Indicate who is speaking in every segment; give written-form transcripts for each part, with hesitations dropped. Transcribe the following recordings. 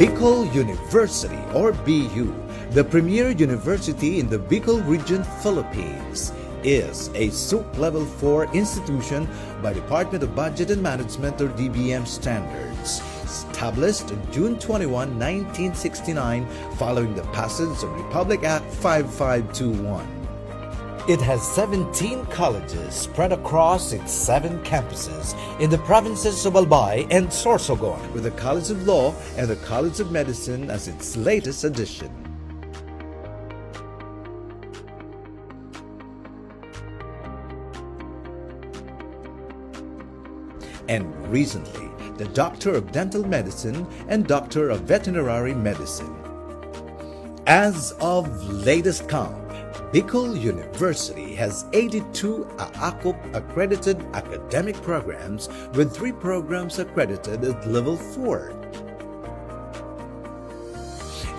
Speaker 1: Bicol University or BU, the premier university in the Bicol region, Philippines, is a SUC Level 4 institution by Department of Budget and Management or DBM standards, established on June 21, 1969 following the passage of Republic Act 5521. It has 17 colleges spread across its 7 campuses in the provinces of Albay and Sorsogon, with the College of Law and the College of Medicine as its latest addition. And recently, the Doctor of Dental Medicine and Doctor of Veterinary Medicine. As of latest count, Bicol University has 82 AACOP accredited academic programs, with 3 programs accredited at Level 4.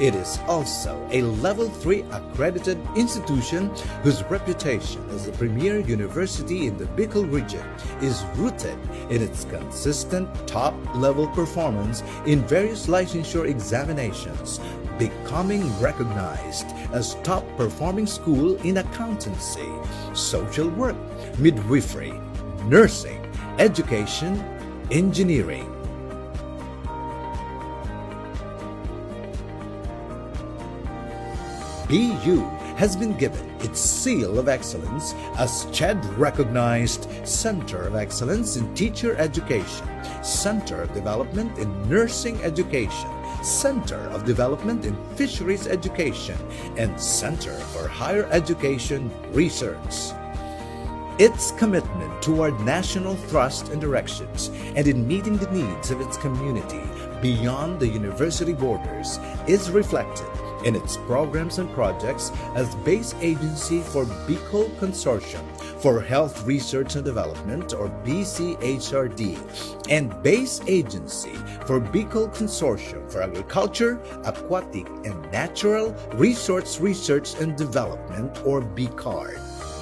Speaker 1: It is also a Level 3 accredited institution whose reputation as the premier university in the Bicol region is rooted in its consistent top-level performance in various licensure examinations, becoming recognized as top-performing school in accountancy, social work, midwifery, nursing, education, engineering. BU has been given its seal of excellence as CHED-recognized Center of Excellence in Teacher Education, Center of Development in Nursing Education, Center of Development in Fisheries Education, and Center for Higher Education Research. Its commitment toward national thrust and directions and in meeting the needs of its community beyond the university borders is reflected in its programs and projects as base agency for Bicol Consortium for Health Research and Development or BCHRD and base agency for Bicol Consortium for Agriculture, Aquatic and Natural Resource Research and Development or BCARD.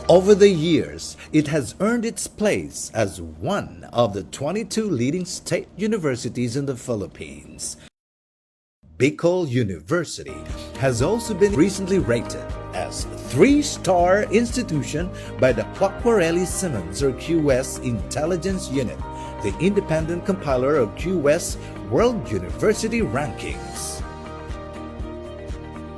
Speaker 1: Over the years, it has earned its place as one of the 22 leading state universities in the Philippines. Bicol University has also been recently rated as 3-star institution by the Quacquarelli-Simmons or QS Intelligence Unit, the independent compiler of QS World University Rankings.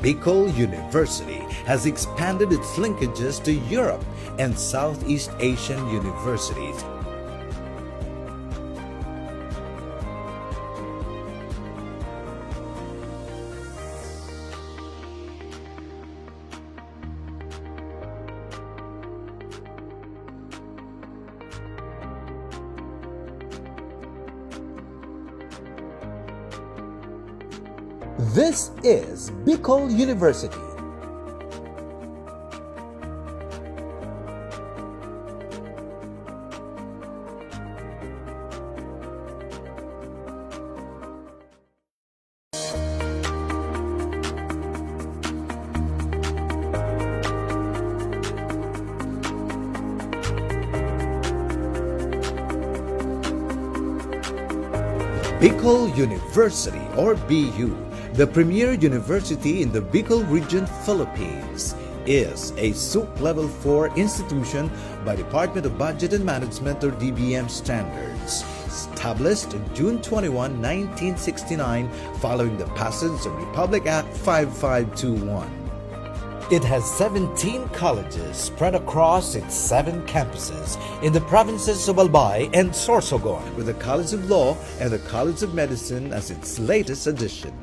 Speaker 1: Bicol University has expanded its linkages to Europe and Southeast Asian universities. This is Bicol University. Bicol University or BU, the premier university in the Bicol region, Philippines, is a SUC Level 4 institution by Department of Budget and Management or DBM standards, established on June 21, 1969 following the passage of Republic Act 5521. It has 17 colleges spread across its 7 campuses in the provinces of Albay and Sorsogon, with the College of Law and the College of Medicine as its latest addition.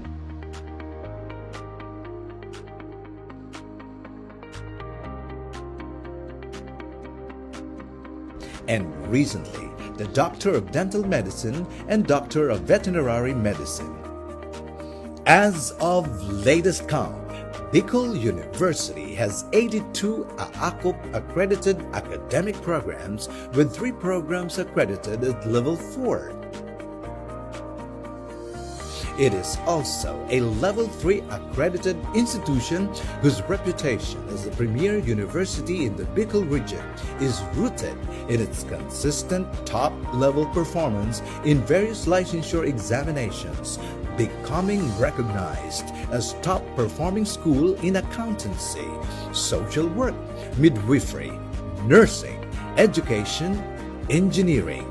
Speaker 1: And recently, the Doctor of Dental Medicine and Doctor of Veterinary Medicine. As of latest count, Bicol University has 82 AACOP accredited academic programs, with 3 programs accredited at Level 4. It is also a Level 3 accredited institution whose reputation as the premier university in the Bicol region is rooted in its consistent top-level performance in various licensure examinations, becoming recognized as top performing school in accountancy, social work, midwifery, nursing, education, engineering.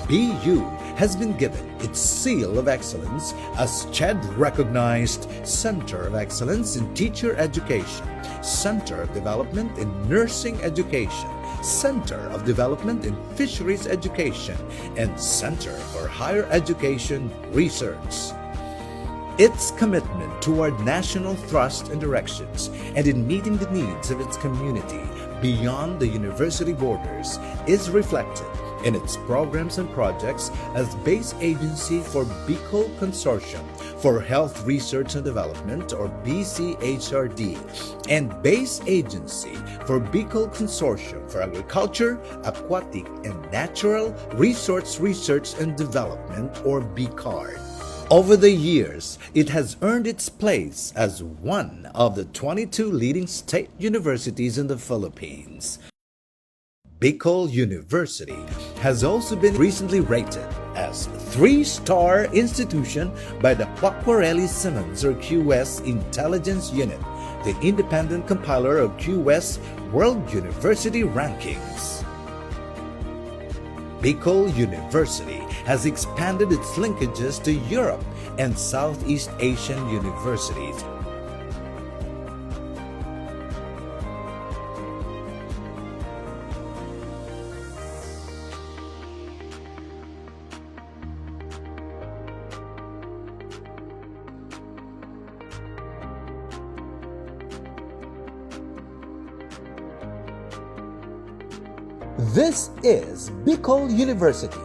Speaker 1: BU has been given its seal of excellence as CHED-recognized Center of Excellence in Teacher Education, Center of Development in Nursing Education, Center of Development in Fisheries Education, and Center for Higher Education Research. Its commitment toward national thrust and directions and in meeting the needs of its community beyond the university borders is reflected in its programs and projects as base agency for Bicol Consortium for Health Research and Development, or BCHRD, and base agency for Bicol Consortium for Agriculture, Aquatic, and Natural Resource Research and Development, or BCARD. Over the years, it has earned its place as one of the 22 leading state universities in the Philippines. Bicol University has also been recently rated as 3-star institution by the Quacquarelli-Simmons or QS Intelligence Unit, the independent compiler of QS World University Rankings. Bicol University has expanded its linkages to Europe and Southeast Asian universities. This is Bicol University.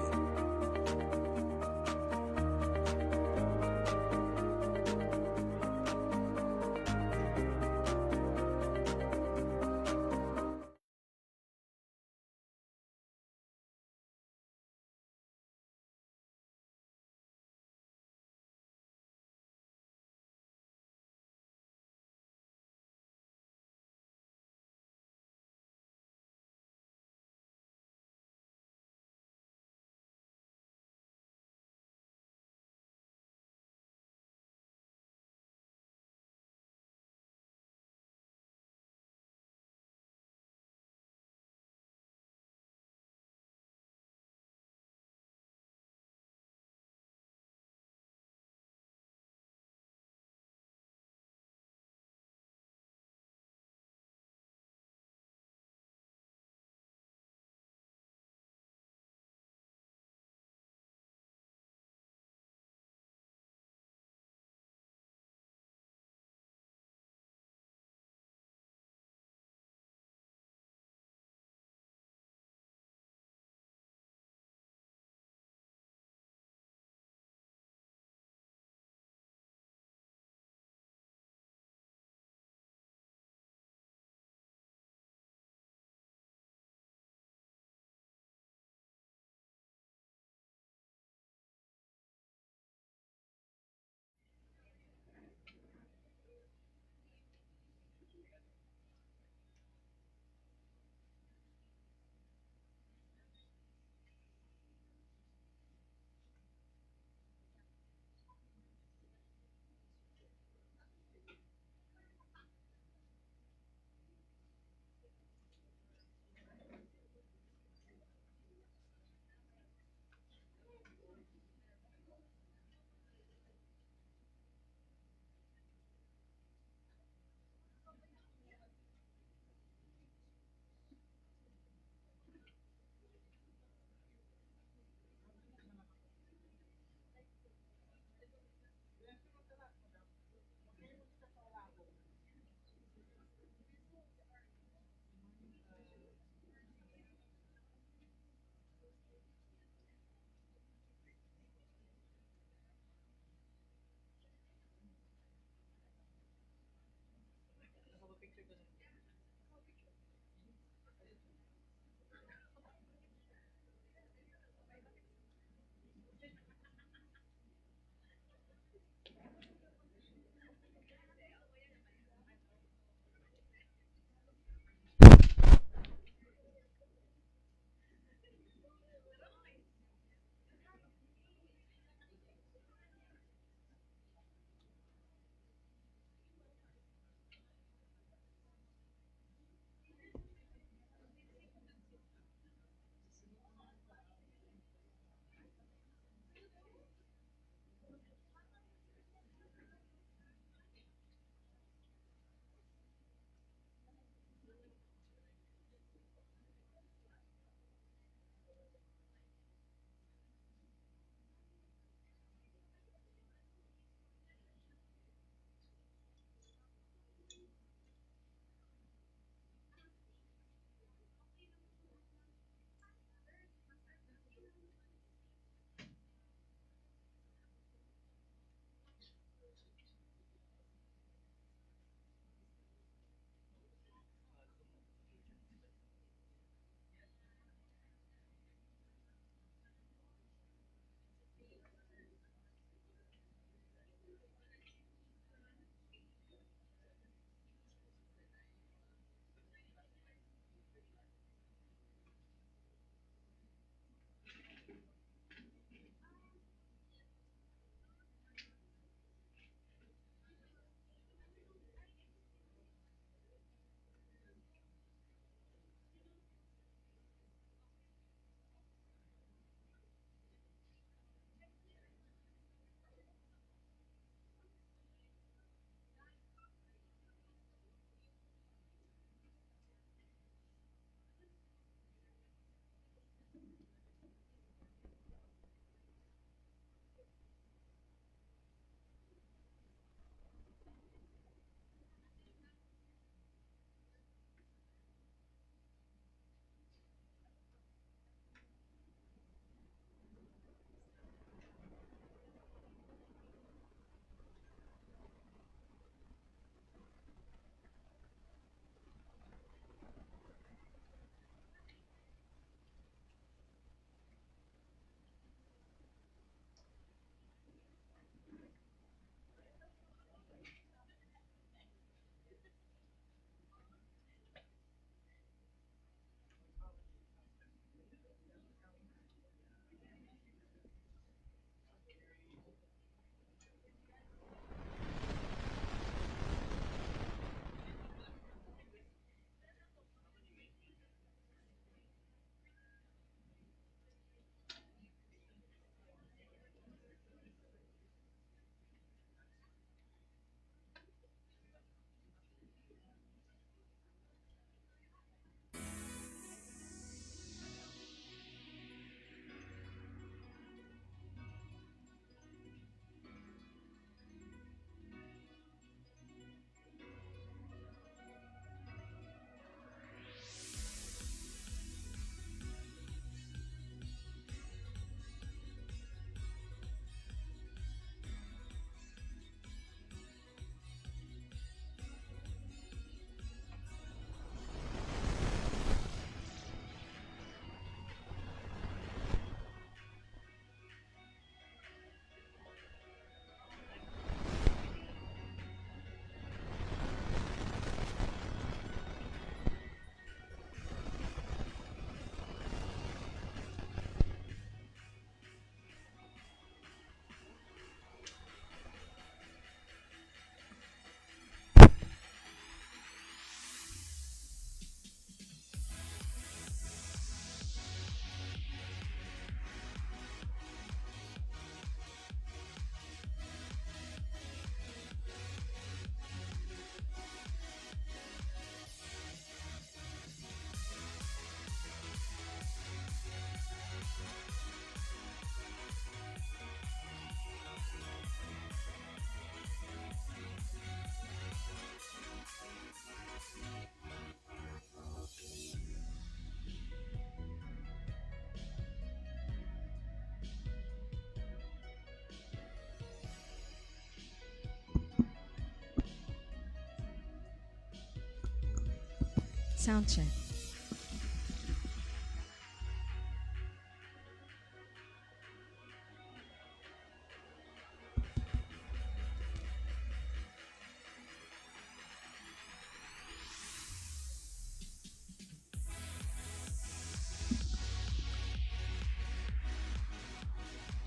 Speaker 2: Sound check.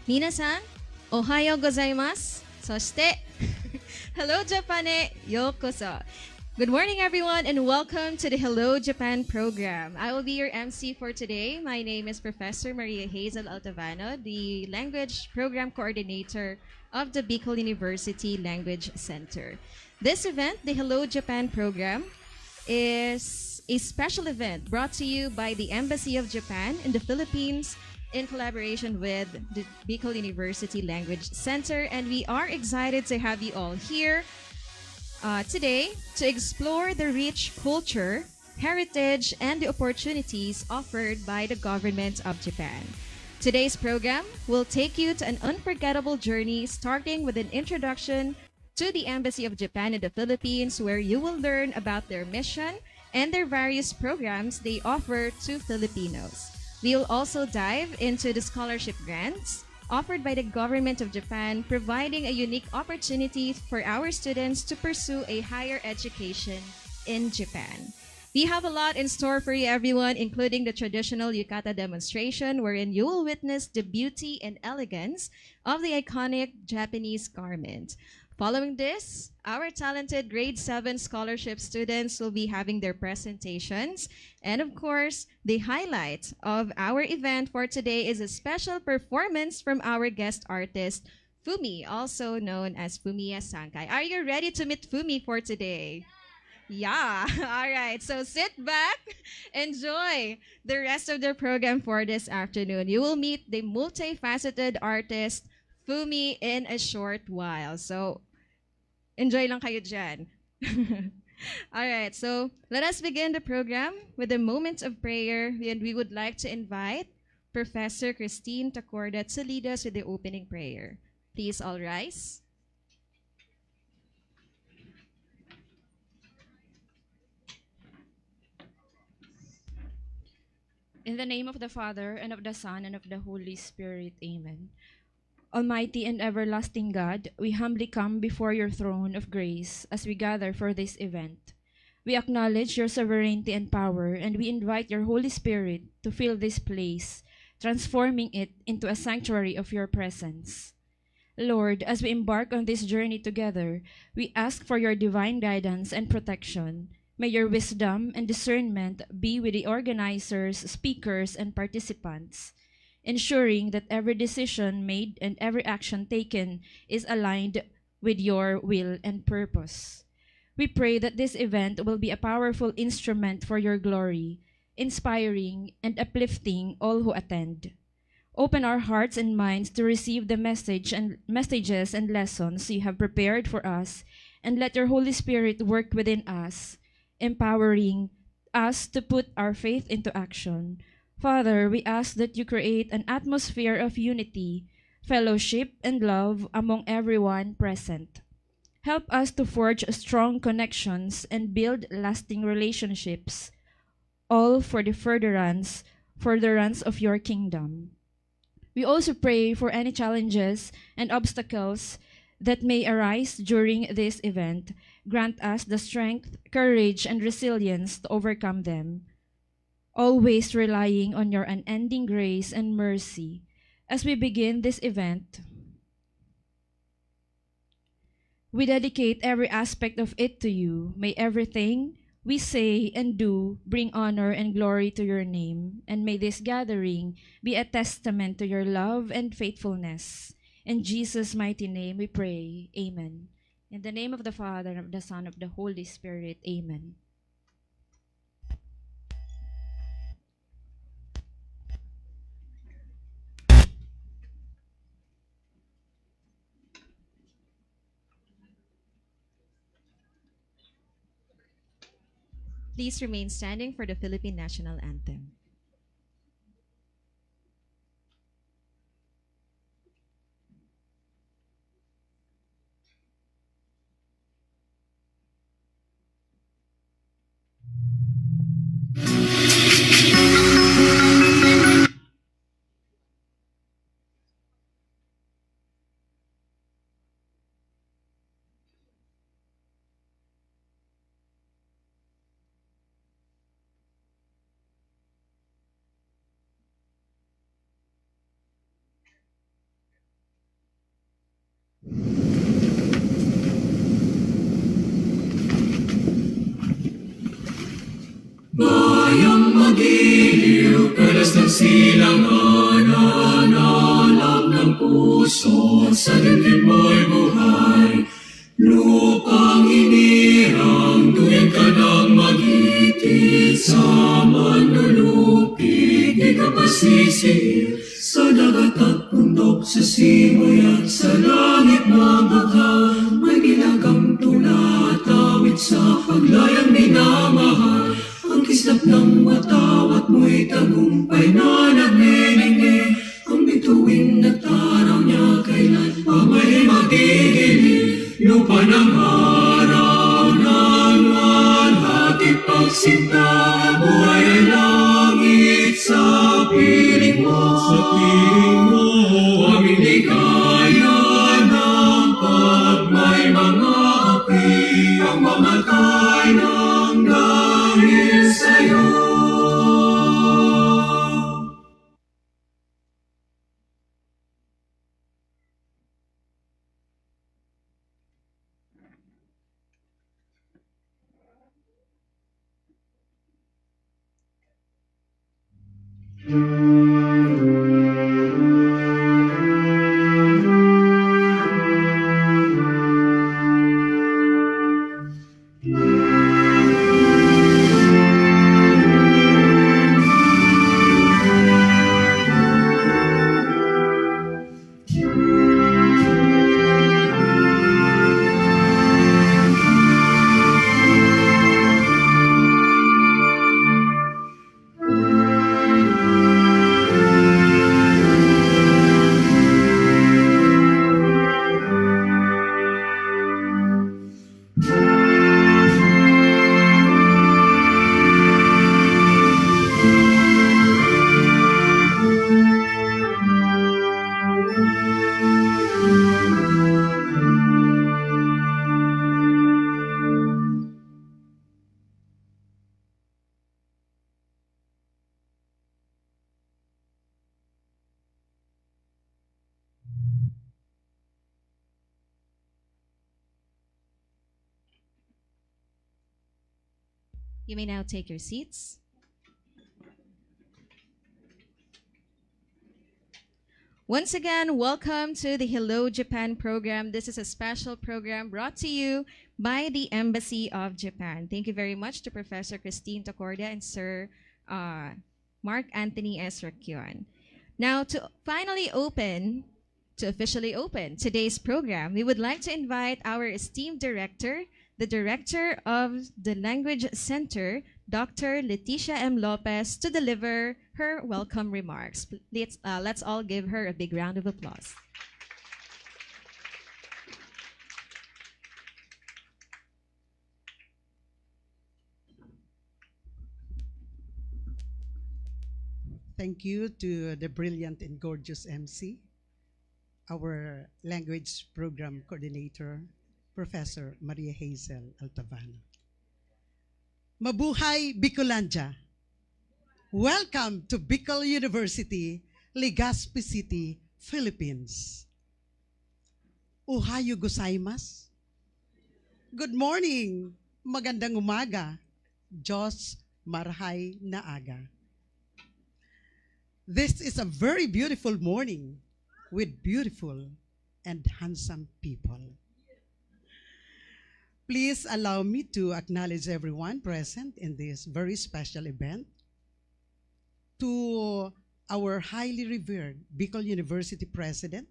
Speaker 2: Minasan, ohayo gozaimasu. Soshite, hello Japan e yokoso. Good morning, everyone, and welcome to the Hello Japan program. I will be your MC for today. My name is Professor Maria Hazel Altavano, the Language Program Coordinator of the Bicol University Language Center. This event, the Hello Japan program, is a special event brought to you by the Embassy of Japan in the Philippines in collaboration with the Bicol University Language Center. And we are excited to have you all here today to explore the rich culture, heritage, and the opportunities offered by the government of Japan. Today's program will take you to an unforgettable journey starting with an introduction to the Embassy of Japan in the Philippines, where you will learn about their mission and their various programs they offer to Filipinos. We'll also dive into the scholarship grants offered by the government of Japan, providing a unique opportunity for our students to pursue a higher education in Japan. We have a lot in store for you, everyone, including the traditional yukata demonstration, wherein you will witness the beauty and elegance of the iconic Japanese garment. Following this, our talented grade 7 scholarship students will be having their presentations. And of course, the highlight of our event for today is a special performance from our guest artist, Fumi, also known as Fumiya Sankai. Are you ready to meet Fumi for today? Yeah. All right. So sit back, enjoy the rest of the program for this afternoon. You will meet the multifaceted artist, Fumi, in a short while. So enjoy lang kayo dyan. All right, so let us begin the program with a moment of prayer, and we would like to invite Professor Christine Tacorda to lead us with the opening prayer. Please all rise.
Speaker 3: In the name of the Father, and of the Son, and of the Holy Spirit. Amen. Almighty and everlasting God, we humbly come before your throne of grace as we gather for this event. We acknowledge your sovereignty and power, and we invite your Holy Spirit to fill this place, transforming it into a sanctuary of your presence. Lord, as we embark on this journey together, we ask for your divine guidance and protection. May your wisdom and discernment be with the organizers, speakers, and participants, ensuring that every decision made and every action taken is aligned with your will and purpose. We pray that this event will be a powerful instrument for your glory, inspiring and uplifting all who attend. Open our hearts and minds to receive the messages and lessons you have prepared for us, and let your Holy Spirit work within us, empowering us to put our faith into action. Father, we ask that you create an atmosphere of unity, fellowship, and love among everyone present. Help us to forge strong connections and build lasting relationships, all for the furtherance of your kingdom. We also pray for any challenges and obstacles that may arise during this event. Grant us the strength, courage, and resilience to overcome them, always relying on your unending grace and mercy. As we begin this event, we dedicate every aspect of it to you. May everything we say and do bring honor and glory to your name, and may this gathering be a testament to your love and faithfulness. In Jesus' mighty name we pray. Amen. In the name of the Father, and of the Son, and of the Holy Spirit. Amen.
Speaker 2: Please remain standing for the Philippine National Anthem.
Speaker 4: ng silangan, alap ng puso, sa dibdib mo'y buhay. Lupang hinirang, tuwing ka nang mag-itid, sa manlulupig, di ka pasisir. Sa dagat at bundok, sa simoy at sa langit na bukal, may ginagam tula at awit sa paglayang minamahal. Ang kislap ng watawat mo'y tagumpay na nagniningning, ang bituin at araw niya kailan pa may magdidilim. Lupa ng araw ng walhati pagsinta, buhay ay langit sa piling mo. Sa piling mo, aming ligaya ng pagmay mga api, ang mamatay ng dahil sa'yo.
Speaker 2: You may now take your seats. Once again, welcome to the Hello Japan program. This is a special program brought to you by the Embassy of Japan. Thank you very much to Professor Christine Tacorda and Sir Mark Anthony S. Rakion. Now, to officially open today's program, we would like to invite our esteemed director, the director of the Language Center, Dr. Leticia M. Lopez, to deliver her welcome remarks. Let's all give her a big round of applause.
Speaker 5: Thank you to the brilliant and gorgeous MC, our language program coordinator, Professor Maria Hazel Altavano. Mabuhay Bicolandia! Welcome to Bicol University, Legazpi City, Philippines. Ohayo gozaimasu. Good morning, magandang umaga, Diyos marhay na aga. This is a very beautiful morning with beautiful and handsome people. Please allow me to acknowledge everyone present in this very special event. To our highly revered Bicol University President,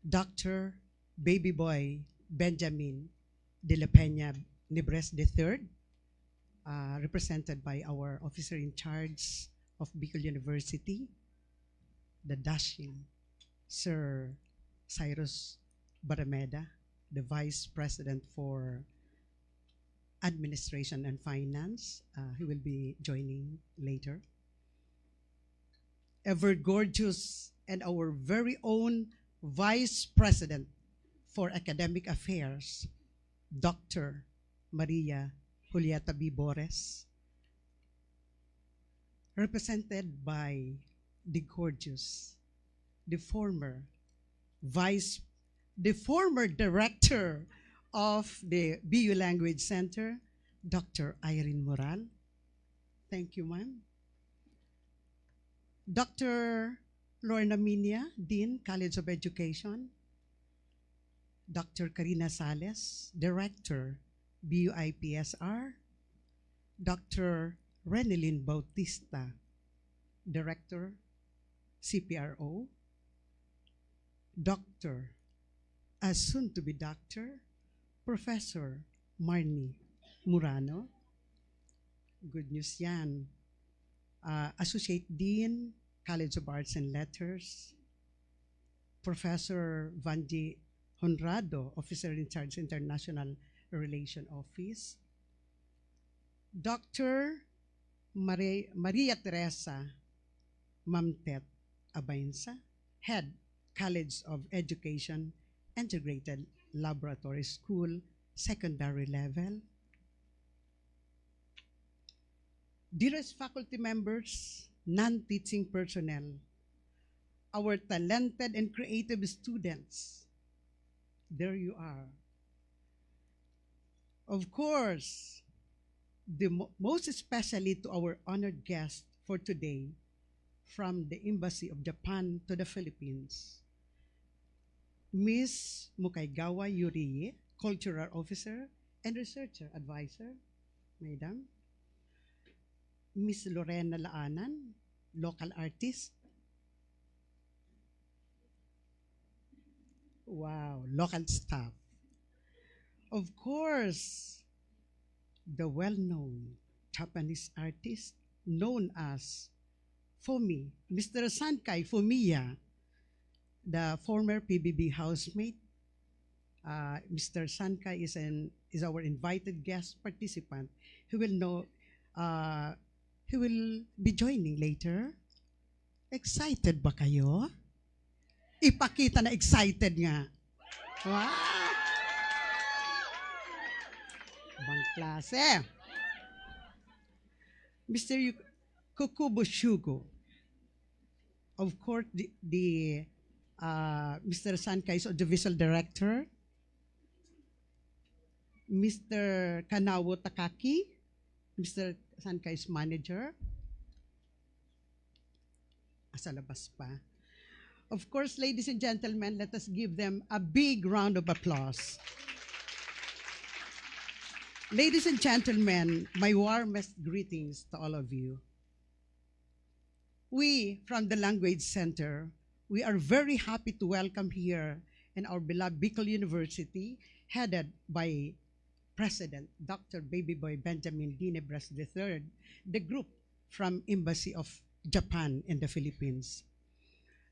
Speaker 5: Dr. Baby Boy Benjamin de la Peña Nibres III, represented by our officer in charge of Bicol University, the dashing Sir Cyrus Barameda, the Vice President for Administration and Finance. He will be joining later. Ever gorgeous and our very own Vice President for Academic Affairs, Dr. Maria Julieta B. Bores, represented by the gorgeous, the former director of the BU Language Center, Dr. Irene Moral. Thank you, ma'am. Dr. Lorna Minia, Dean, College of Education. Dr. Karina Sales, Director, BUIPSR. Dr. Renelyn Bautista, Director, CPRO. Doctor, as soon to be Doctor, Professor Marnie Murano. Good news yan. Associate Dean, College of Arts and Letters. Professor Vanji Honrado, Officer in Charge International Relation Office. Dr. Maria Teresa Mamtet Abainsa, Head, College of Education, Integrated Laboratory School, Secondary Level. Dearest faculty members, non-teaching personnel, our talented and creative students, there you are. Of course, most especially to our honored guest for today from the Embassy of Japan to the Philippines, Ms. Mukaigawa Yurie, Cultural Officer and Researcher Advisor, Madam. Ms. Lorena Laanan, Local Artist. Wow, local staff. Of course, the well-known Japanese artist known as Fomi, Mr. Sankai Fumiya, the former PBB housemate. Mr. Sankai is our invited guest participant. He will be joining later. Excited ba kayo? Ipakita na excited nga. Wow! Bang klase. Mr. Kukubo Shugo. Of course, Mr. Sankai is Audiovisual Director. Mr. Kanawo Takaki, Mr. Sankai's Manager. Sa labas pa. Of course, ladies and gentlemen, let us give them a big round of applause. Ladies and gentlemen, my warmest greetings to all of you. We, from the Language Center, we are very happy to welcome here in our beloved Bicol University, headed by President Dr. Babyboy Benjamin Dinebras III, the group from Embassy of Japan in the Philippines.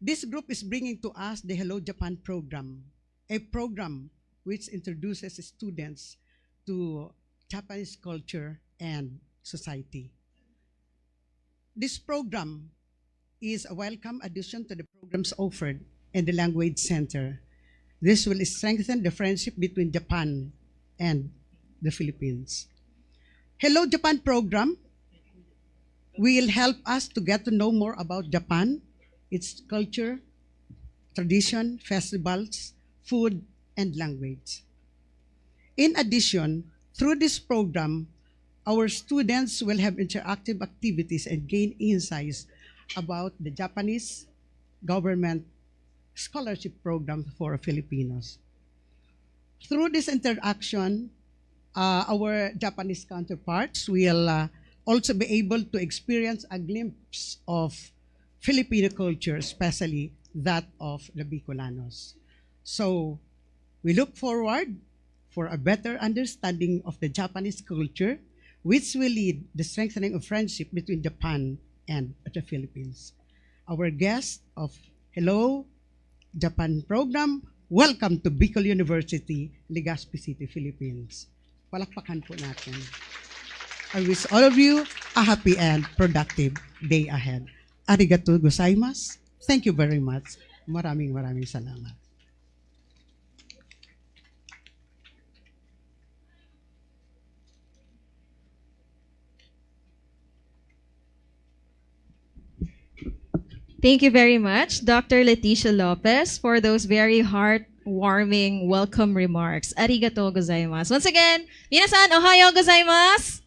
Speaker 5: This group is bringing to us the Hello Japan program, a program which introduces students to Japanese culture and society. This program is a welcome addition to the programs offered in the Language Center. This will strengthen the friendship between Japan and the Philippines. Hello Japan program will help us to get to know more about Japan, its culture, tradition, festivals, food, and language. In addition, through this program, our students will have interactive activities and gain insights about the Japanese government scholarship program for Filipinos. Through this interaction, our Japanese counterparts will also be able to experience a glimpse of Filipino culture, especially that of the Bicolanos. So we look forward for a better understanding of the Japanese culture, which will lead the strengthening of friendship between Japan and the Philippines. Our guest of Hello Japan program, welcome to Bicol University, Legazpi City, Philippines. Palakpakan po natin. I wish all of you a happy and productive day ahead. Arigato gozaimasu. Thank you very much. Maraming salamat.
Speaker 2: Thank you very much, Dr. Leticia Lopez, for those very heartwarming welcome remarks. Arigato gozaimasu. Once again, minasan, ohayo gozaimasu.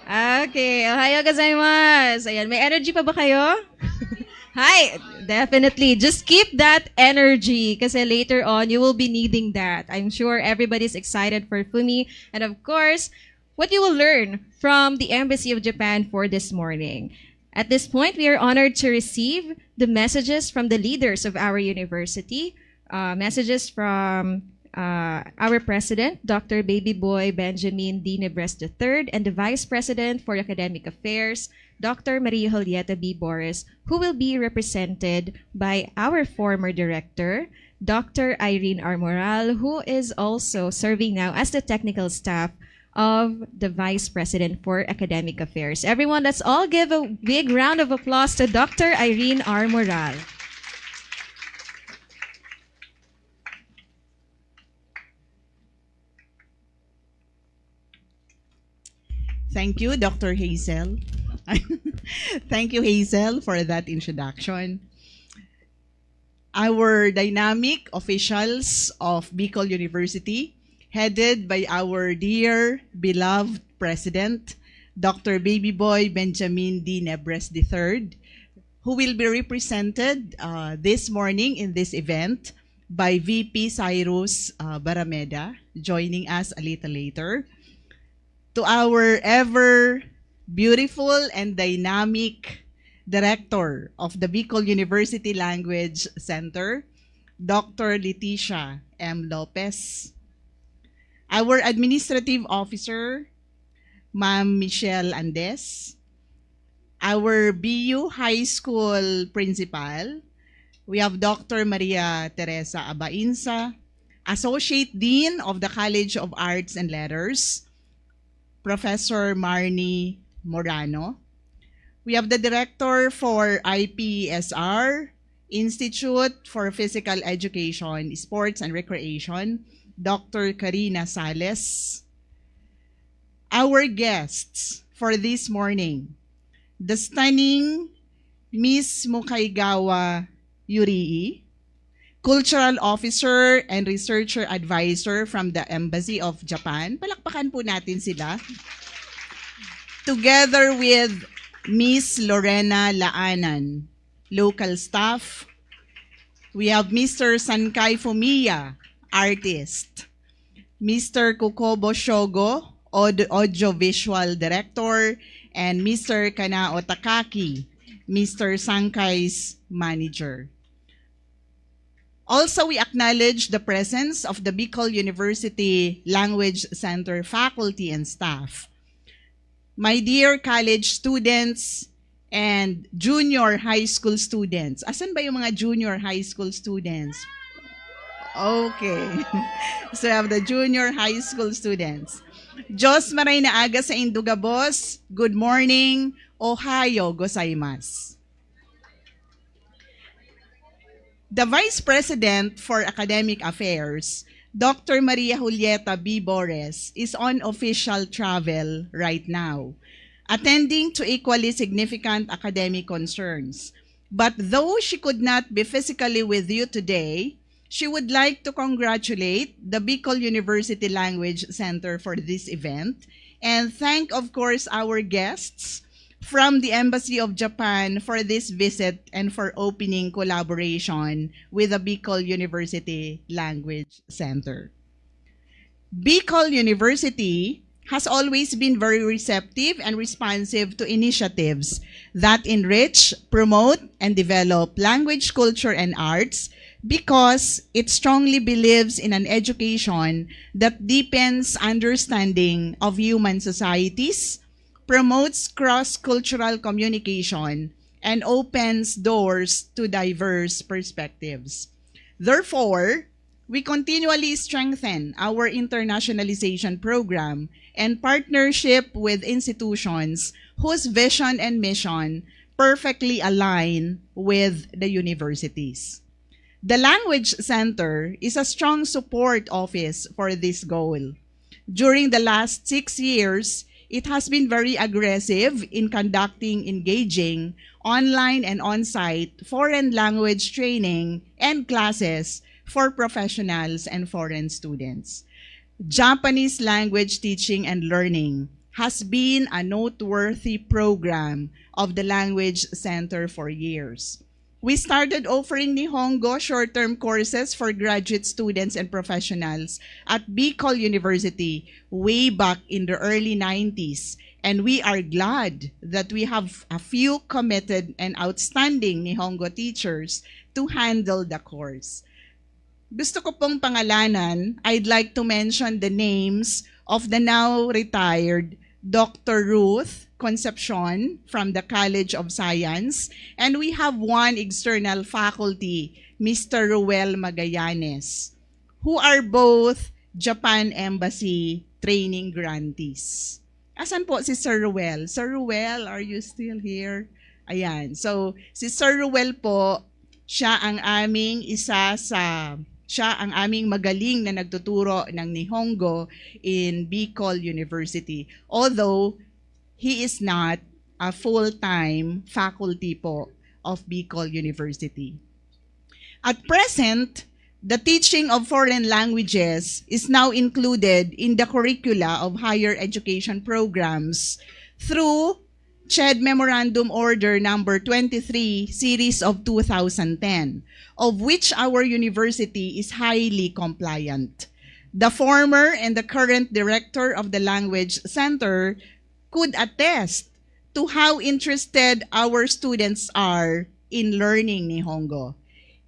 Speaker 2: Okay, ohayo gozaimasu. Ayan, may energy pa ba kayo? Hi, definitely. Just keep that energy kasi later on you will be needing that. I'm sure everybody's excited for Fumi and of course, what you will learn from the Embassy of Japan for this morning. At this point, we are honored to receive the messages from the leaders of our university, messages from our president, Dr. Baby Boy Benjamin D. Nebres III, and the vice president for academic affairs, Dr. Maria Julieta B. Boris, who will be represented by our former director, Dr. Irene R. Moral, who is also serving now as the technical staff of the Vice President for Academic Affairs. Everyone, let's all give a big round of applause to Dr. Irene R. Moral.
Speaker 6: Thank you, Dr. Hazel. Thank you, Hazel, for that introduction. Our dynamic officials of Bicol University, headed by our dear, beloved President, Dr. Baby Boy Benjamin D. Nebres III, who will be represented this morning in this event by VP Cyrus Barameda, joining us a little later. To our ever beautiful and dynamic director of the Bicol University Language Center, Dr. Leticia M. Lopez. Our administrative officer, Ma'am Michelle Andes. Our BU High School principal, we have Dr. Maria Teresa Abainsa, Associate Dean of the College of Arts and Letters, Professor Marnie Morano. We have the Director for IPSR, Institute for Physical Education, Sports and Recreation, Dr. Karina Sales. Our guests for this morning, the stunning Miss Mukaigawa Yurii, Cultural Officer and Researcher Advisor from the Embassy of Japan. Palakpakan po natin sila. Together with Miss Lorena Laanan, local staff. We have Mr. Sankay Fumiya, artist. Mr. Kukobo Shogo, audiovisual director. And Mr. Kanao Takaki, Mr. Sankai's manager. Also, we acknowledge the presence of the Bicol University Language Center faculty and staff. My dear college students and junior high school students. Asan ba yung mga junior high school students? Okay. So we have the junior high school students. Diyos maray na aga sa Indugabos. Good morning. Ohayo gozaimasu. The Vice President for Academic Affairs, Dr. Maria Julieta B. Boris, is on official travel right now, attending to equally significant academic concerns. But though she could not be physically with you today, she would like to congratulate the Bicol University Language Center for this event and thank, of course, our guests from the Embassy of Japan for this visit and for opening collaboration with the Bicol University Language Center. Bicol University has always been very receptive and responsive to initiatives that enrich, promote, and develop language, culture, and arts because it strongly believes in an education that deepens understanding of human societies, promotes cross-cultural communication, and opens doors to diverse perspectives. Therefore, we continually strengthen our internationalization program and partnership with institutions whose vision and mission perfectly align with the universities. The Language Center is a strong support office for this goal. During the last 6 years, it has been very aggressive in conducting engaging online and on-site foreign language training and classes for professionals and foreign students. Japanese language teaching and learning has been a noteworthy program of the Language Center for years. We started offering Nihongo short-term courses for graduate students and professionals at Bicol University way back in the early 90s. And we are glad that we have a few committed and outstanding Nihongo teachers to handle the course. Gusto ko pong pangalanan, I'd like to mention the names of the now retired Dr. Ruth Concepcion from the College of Science, and we have one external faculty, Mr. Ruel Magallanes, who are both Japan Embassy training grantees. Asan po si Sir Ruel? Sir Ruel, are you still here? Ayan. So, si Sir Ruel po, siya ang aming magaling na nagtuturo ng Nihongo in Bicol University. Although, he is not a full-time faculty po of Bicol University. At present, the teaching of foreign languages is now included in the curricula of higher education programs through CHED Memorandum Order number 23, series of 2010, of which our university is highly compliant. The former and the current director of the Language Center could attest to how interested our students are in learning Nihongo.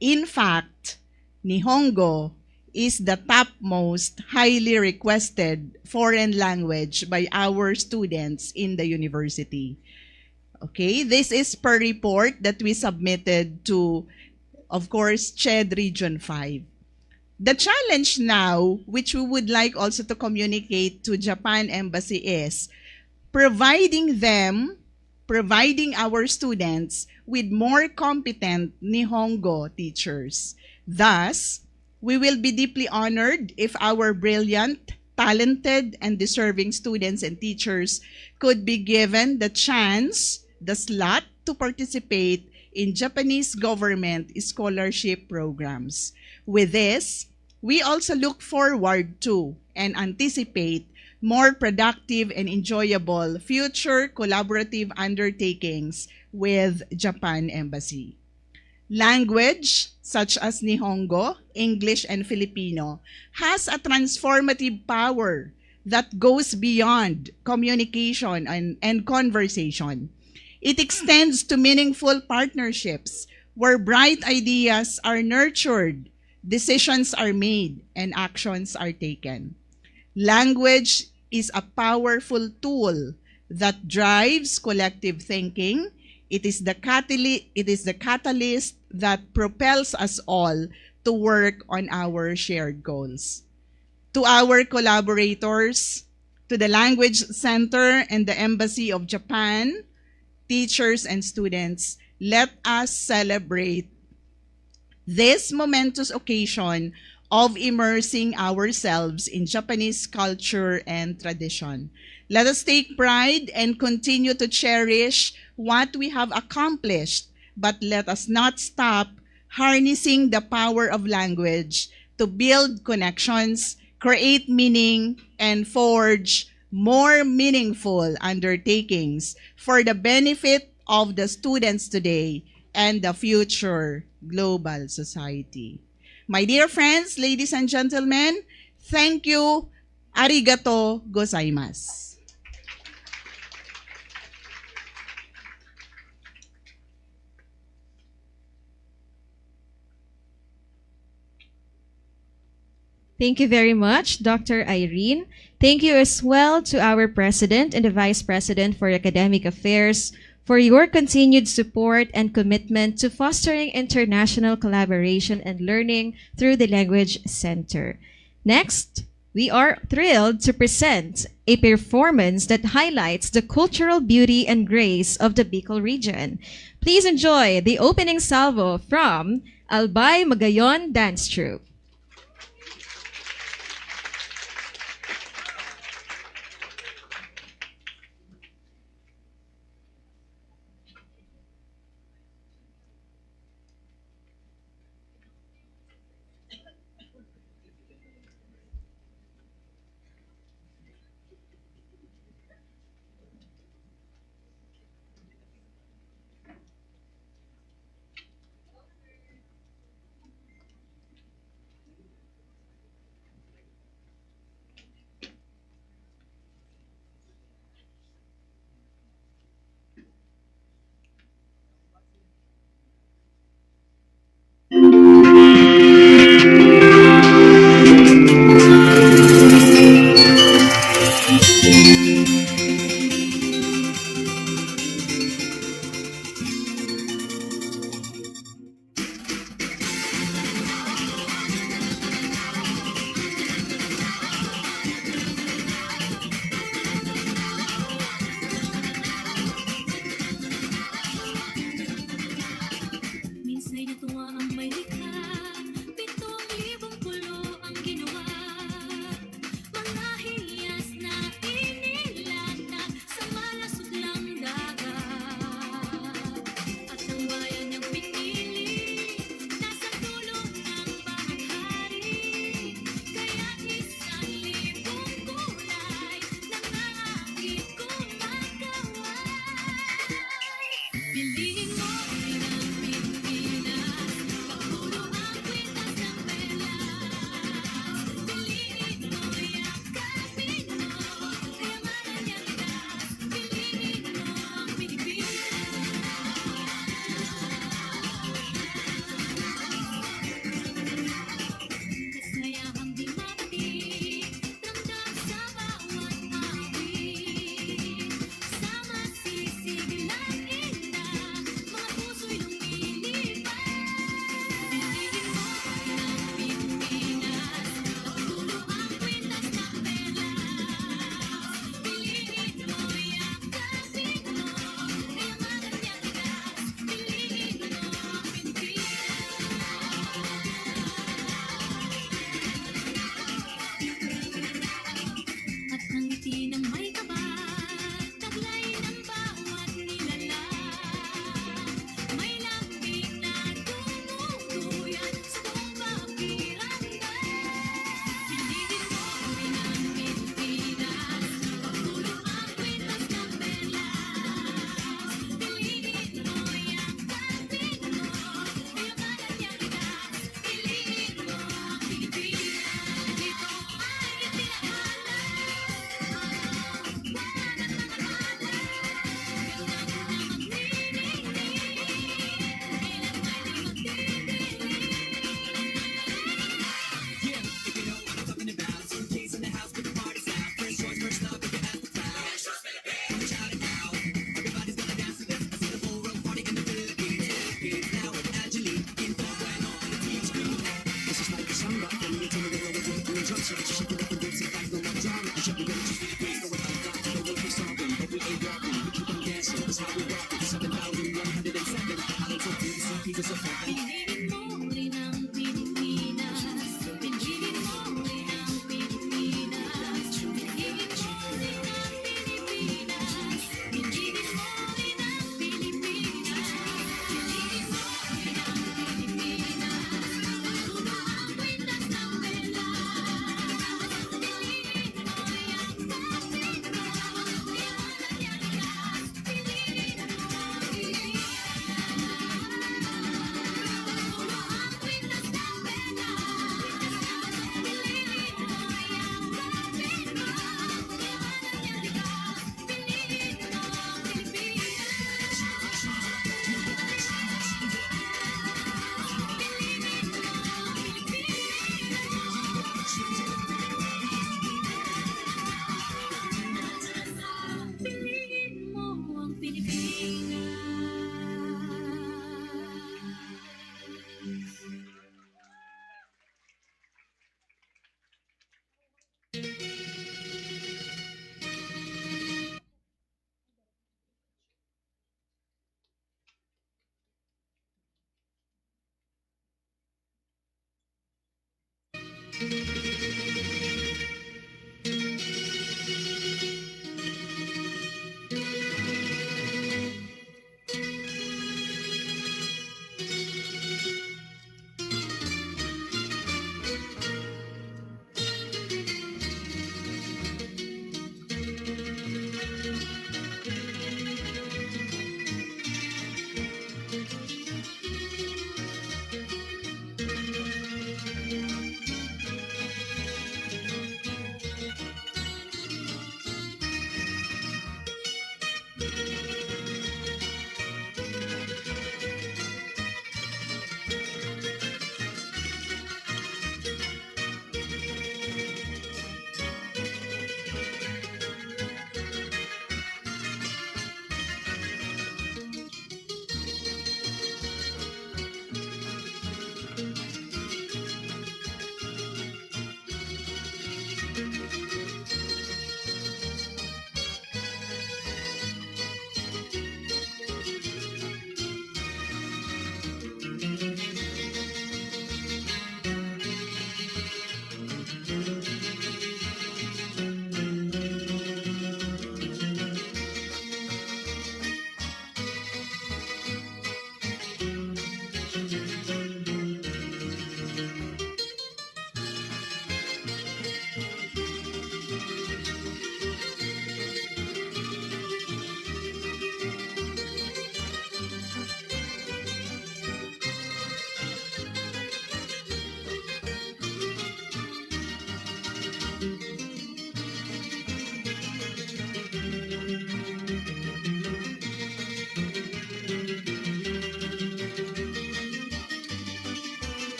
Speaker 6: In fact, Nihongo is the topmost highly requested foreign language by our students in the university. Okay, this is per report that we submitted to, of course, CHED Region 5. The challenge now, which we would like also to communicate to Japan Embassy, is providing our students with more competent Nihongo teachers. Thus, we will be deeply honored if our brilliant, talented, and deserving students and teachers could be given the chance, the slot to participate in Japanese government scholarship programs. With this, we also look forward to and anticipate more productive and enjoyable future collaborative undertakings with Japan Embassy. Language, such as Nihongo, English, and Filipino, has a transformative power that goes beyond communication and conversation. It extends to meaningful partnerships where bright ideas are nurtured, decisions are made, and actions are taken. Language is a powerful tool that drives collective thinking. It is the catalyst that propels us all to work on our shared goals. To our collaborators, to the Language Center and the Embassy of Japan, teachers and students, let us celebrate this momentous occasion of immersing ourselves in Japanese culture and tradition. Let us take pride and continue to cherish what we have accomplished, but let us not stop harnessing the power of language to build connections, create meaning, and forge more meaningful undertakings for the benefit of the students today and the future global society. My dear friends, ladies and gentlemen, thank you. Arigato gozaimasu.
Speaker 2: Thank you very much, Dr. Irene. Thank you as well to our President and the Vice President for Academic Affairs for your continued support and commitment to fostering international collaboration and learning through the Language Center. Next, we are thrilled to present a performance that highlights the cultural beauty and grace of the Bicol region. Please enjoy the opening salvo from Albay Magayon Dance Troupe.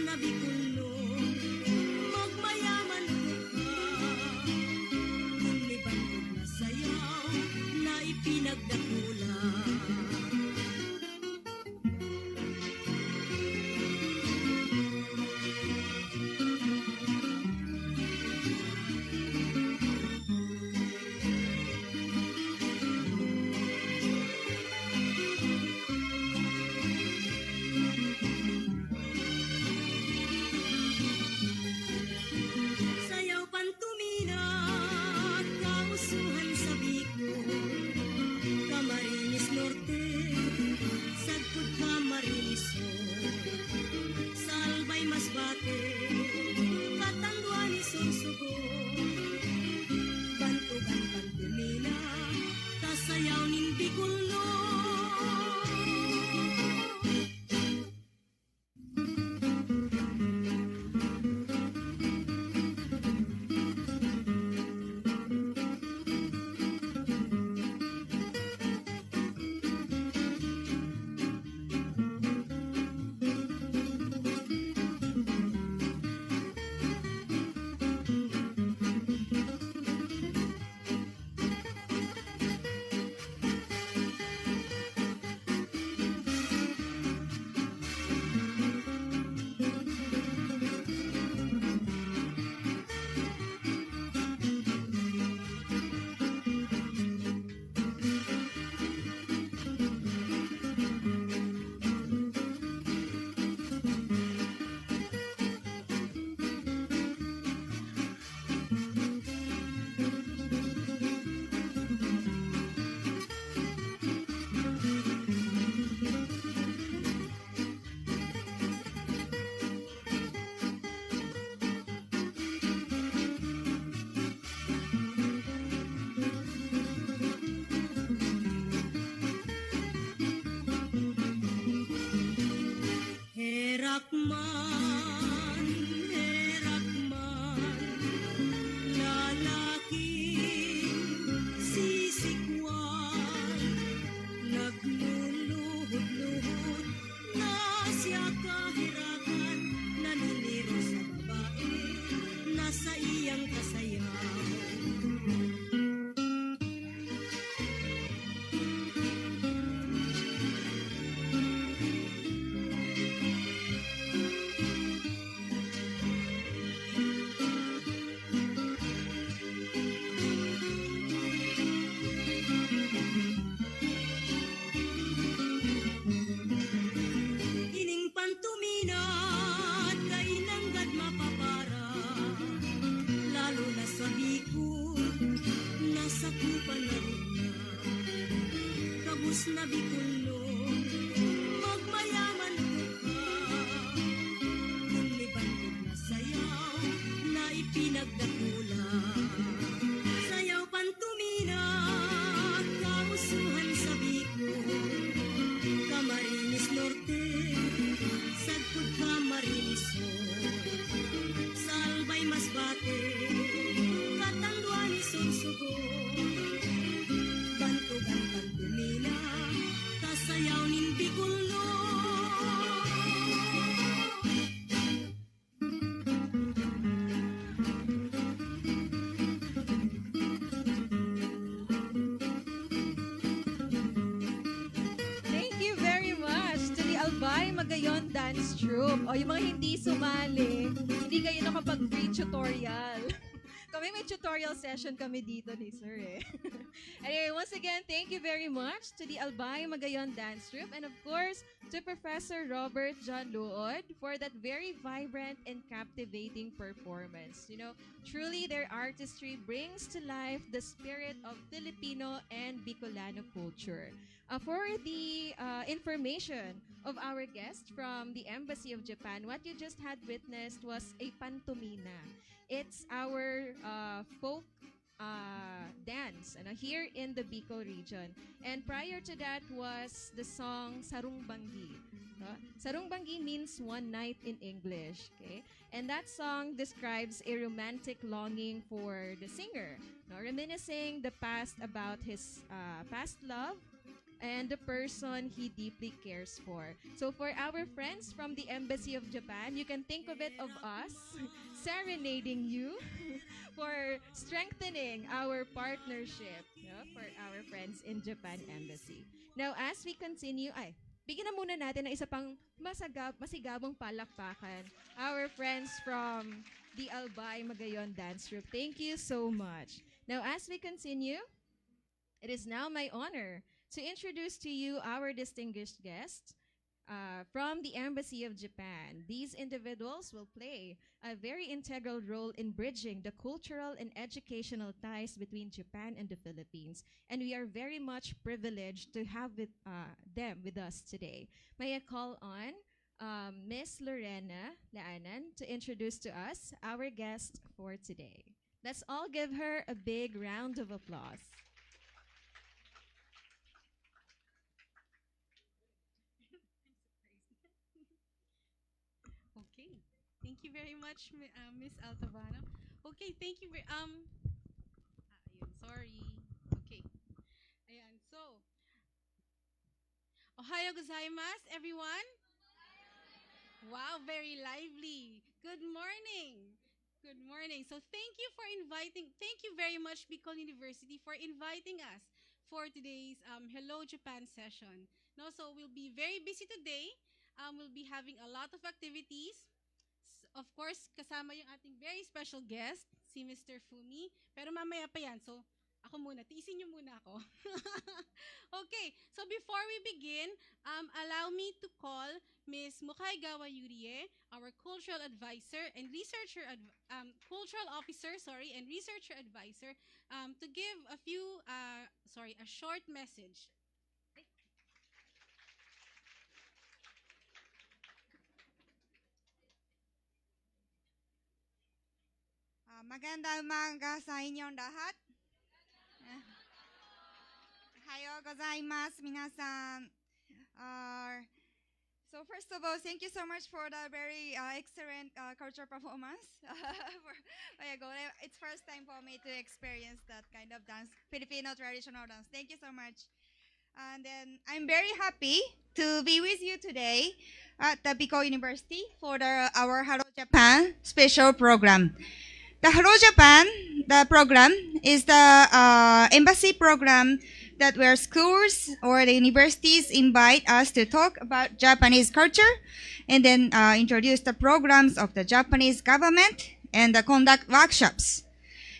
Speaker 7: na Bicolno, magmayaman ko ka. Inibantog na sayaw na ipinagdakula. Sayaw pantumina at kausuhan sa Bicol, Camarines Norte, Sagpud Camarines Sur, sa Albay Masbate, Catanduanes Sorsogo, Bantugan pantumina, tasayaw nin Bicolno. Herakman, lalaking sisikwan, nagluluhod-luhod na siya kahirakan, naniniro sa babae, nasa iyang kasayaw. Ining pantuminat kay nanggad mapapara, lalo na sa Bicol, nasakupan na rin na. Kabus na Bicolno, magmayaman ko ka. Inibantog na sayaw na ipinagdakula. Sayaw pantuminat, kausuhan sa Bicol, Camarines Norte, Sagpud Camarines Sur, sa Albay Masbate, Catanduanes Sorsogo, Bantugan pantumina, tasayaw nin Bicolno.
Speaker 2: Thank you very much to the Albay Magayon Dance Troupe. O yung mga hindi sumali, hindi kayo nakapag-free tutorial. Kami may tutorial session kami dito ni Sir eh. Anyway, once again, thank you very much to the Albay Magayon Dance Troupe and of course to Professor Robert John Luod for that very vibrant and captivating performance. You know, truly their artistry brings to life the spirit of Filipino and Bicolano culture. For the information of our guest from the Embassy of Japan, what you just had witnessed was a pantomina. It's our folk dance here in the Bicol region. And prior to that was the song Sarung Banggi. Sarung Banggi means one night in English. Okay? And that song describes a romantic longing for the singer, reminiscing the past about his past love and the person he deeply cares for. So for our friends from the Embassy of Japan, you can think of it of us serenading you for strengthening our partnership, for our friends in Japan Embassy. Now, as we continue, bigyan na muna natin ng isa pang masigabong palakpakan. Our friends from the Albay Magayon Dance Troupe. Thank you so much. Now, as we continue, it is now my honor to introduce to you our distinguished guests from the Embassy of Japan. These individuals will play a very integral role in bridging the cultural and educational ties between Japan and the Philippines. And we are very much privileged to have them with us today. May I call on Miss Lorena Laanan to introduce to us our guest for today. Let's all give her a big round of applause.
Speaker 8: Okay. Thank you very much, Miss Altavano. Okay, thank you very ayun, sorry. Okay. Ayan, so Ohayo gozaimasu, everyone. Wow, very lively. Good morning. Good morning. So thank you very much, Bicol University, for inviting us for today's Hello Japan session. No, so we'll be very busy today. We'll be having a lot of activities. Of course, kasama yung ating very special guest, si Mr. Fumi. Pero mamaya pa yan. So, ako muna. Tiisin niyo muna ako. Okay. So, before we begin, allow me to call Ms. Mukaigawa Yurie, our cultural advisor and researcher, cultural officer, and researcher advisor, to give a short message.
Speaker 9: Magandang umaga sa inyong lahat. Ohayo gozaimasu, minasan. So first of all, thank you so much for the very excellent cultural performance. It's first time for me to experience that kind of dance, Filipino traditional dance. Thank you so much. And then I'm very happy to be with you today at the Bicol University for our Hello Japan special program. The Hello Japan, the program is the embassy program that where schools or the universities invite us to talk about Japanese culture and then introduce the programs of the Japanese government and conduct workshops.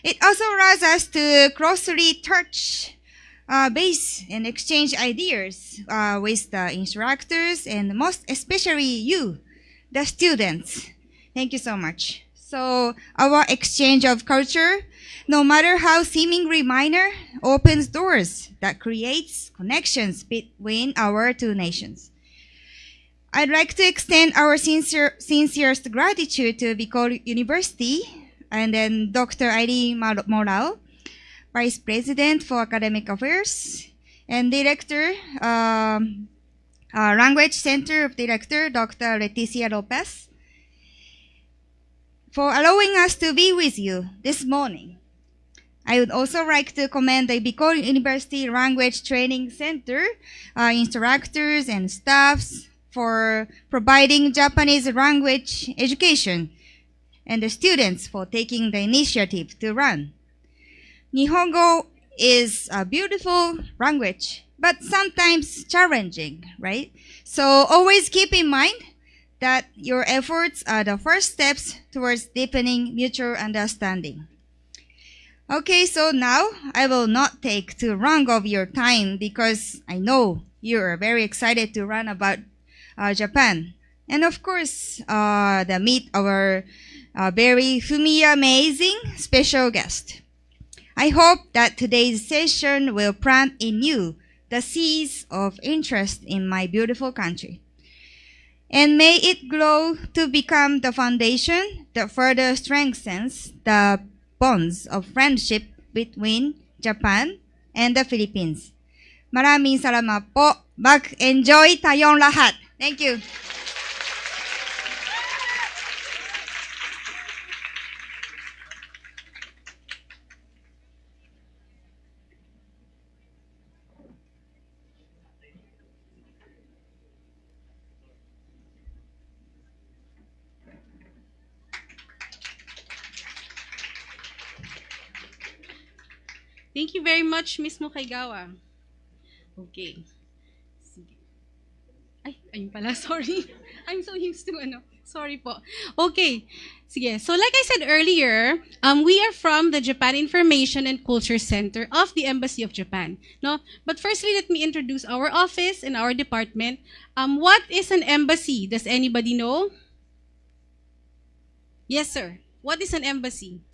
Speaker 9: It also allows us to closely touch base and exchange ideas with the instructors and most especially you, the students. Thank you so much. So our exchange of culture, no matter how seemingly minor, opens doors that creates connections between our two nations. I'd like to extend our sincerest gratitude to Bicol University and then Dr. Irene Morao, Vice President for Academic Affairs, and Director, Language Center of Director, Dr. Leticia Lopez, for allowing us to be with you this morning. I would also like to commend the Bicol University Language Training Center, instructors and staffs for providing Japanese language education and the students for taking the initiative to run. Nihongo is a beautiful language, but sometimes challenging, right? So always keep in mind that your efforts are the first steps towards deepening mutual understanding. Okay, so now I will not take too long of your time because I know you are very excited to learn about Japan. And of course, meet our very amazing special guest. I hope that today's session will plant in you the seeds of interest in my beautiful country. And may it grow to become the foundation that further strengthens the bonds of friendship between Japan and the Philippines. Maraming salamat po. Mag-enjoy tayong lahat. Thank you.
Speaker 8: Thank you very much, Miss Mukaigawa. Okay. Sige. Ay, ayun pala, sorry. I'm so used to Sorry po. Okay. Sige. So like I said earlier, we are from the Japan Information and Culture Center of the Embassy of Japan. No? But firstly, let me introduce our office and our department. What is an embassy? Does anybody know? Yes, sir. What is an embassy?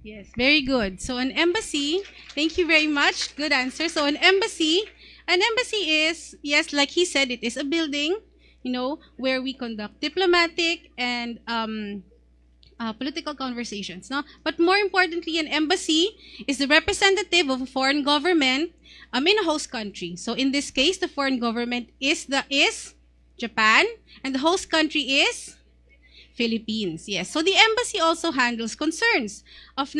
Speaker 8: Yes, very good. So an embassy, thank you very much. Good answer. So an embassy is, yes, like he said, it is a building, where we conduct diplomatic and political conversations. No? But more importantly, an embassy is the representative of a foreign government in a host country. So in this case, the foreign government is Japan, and the host country is Philippines. Yes. So the embassy also handles concerns of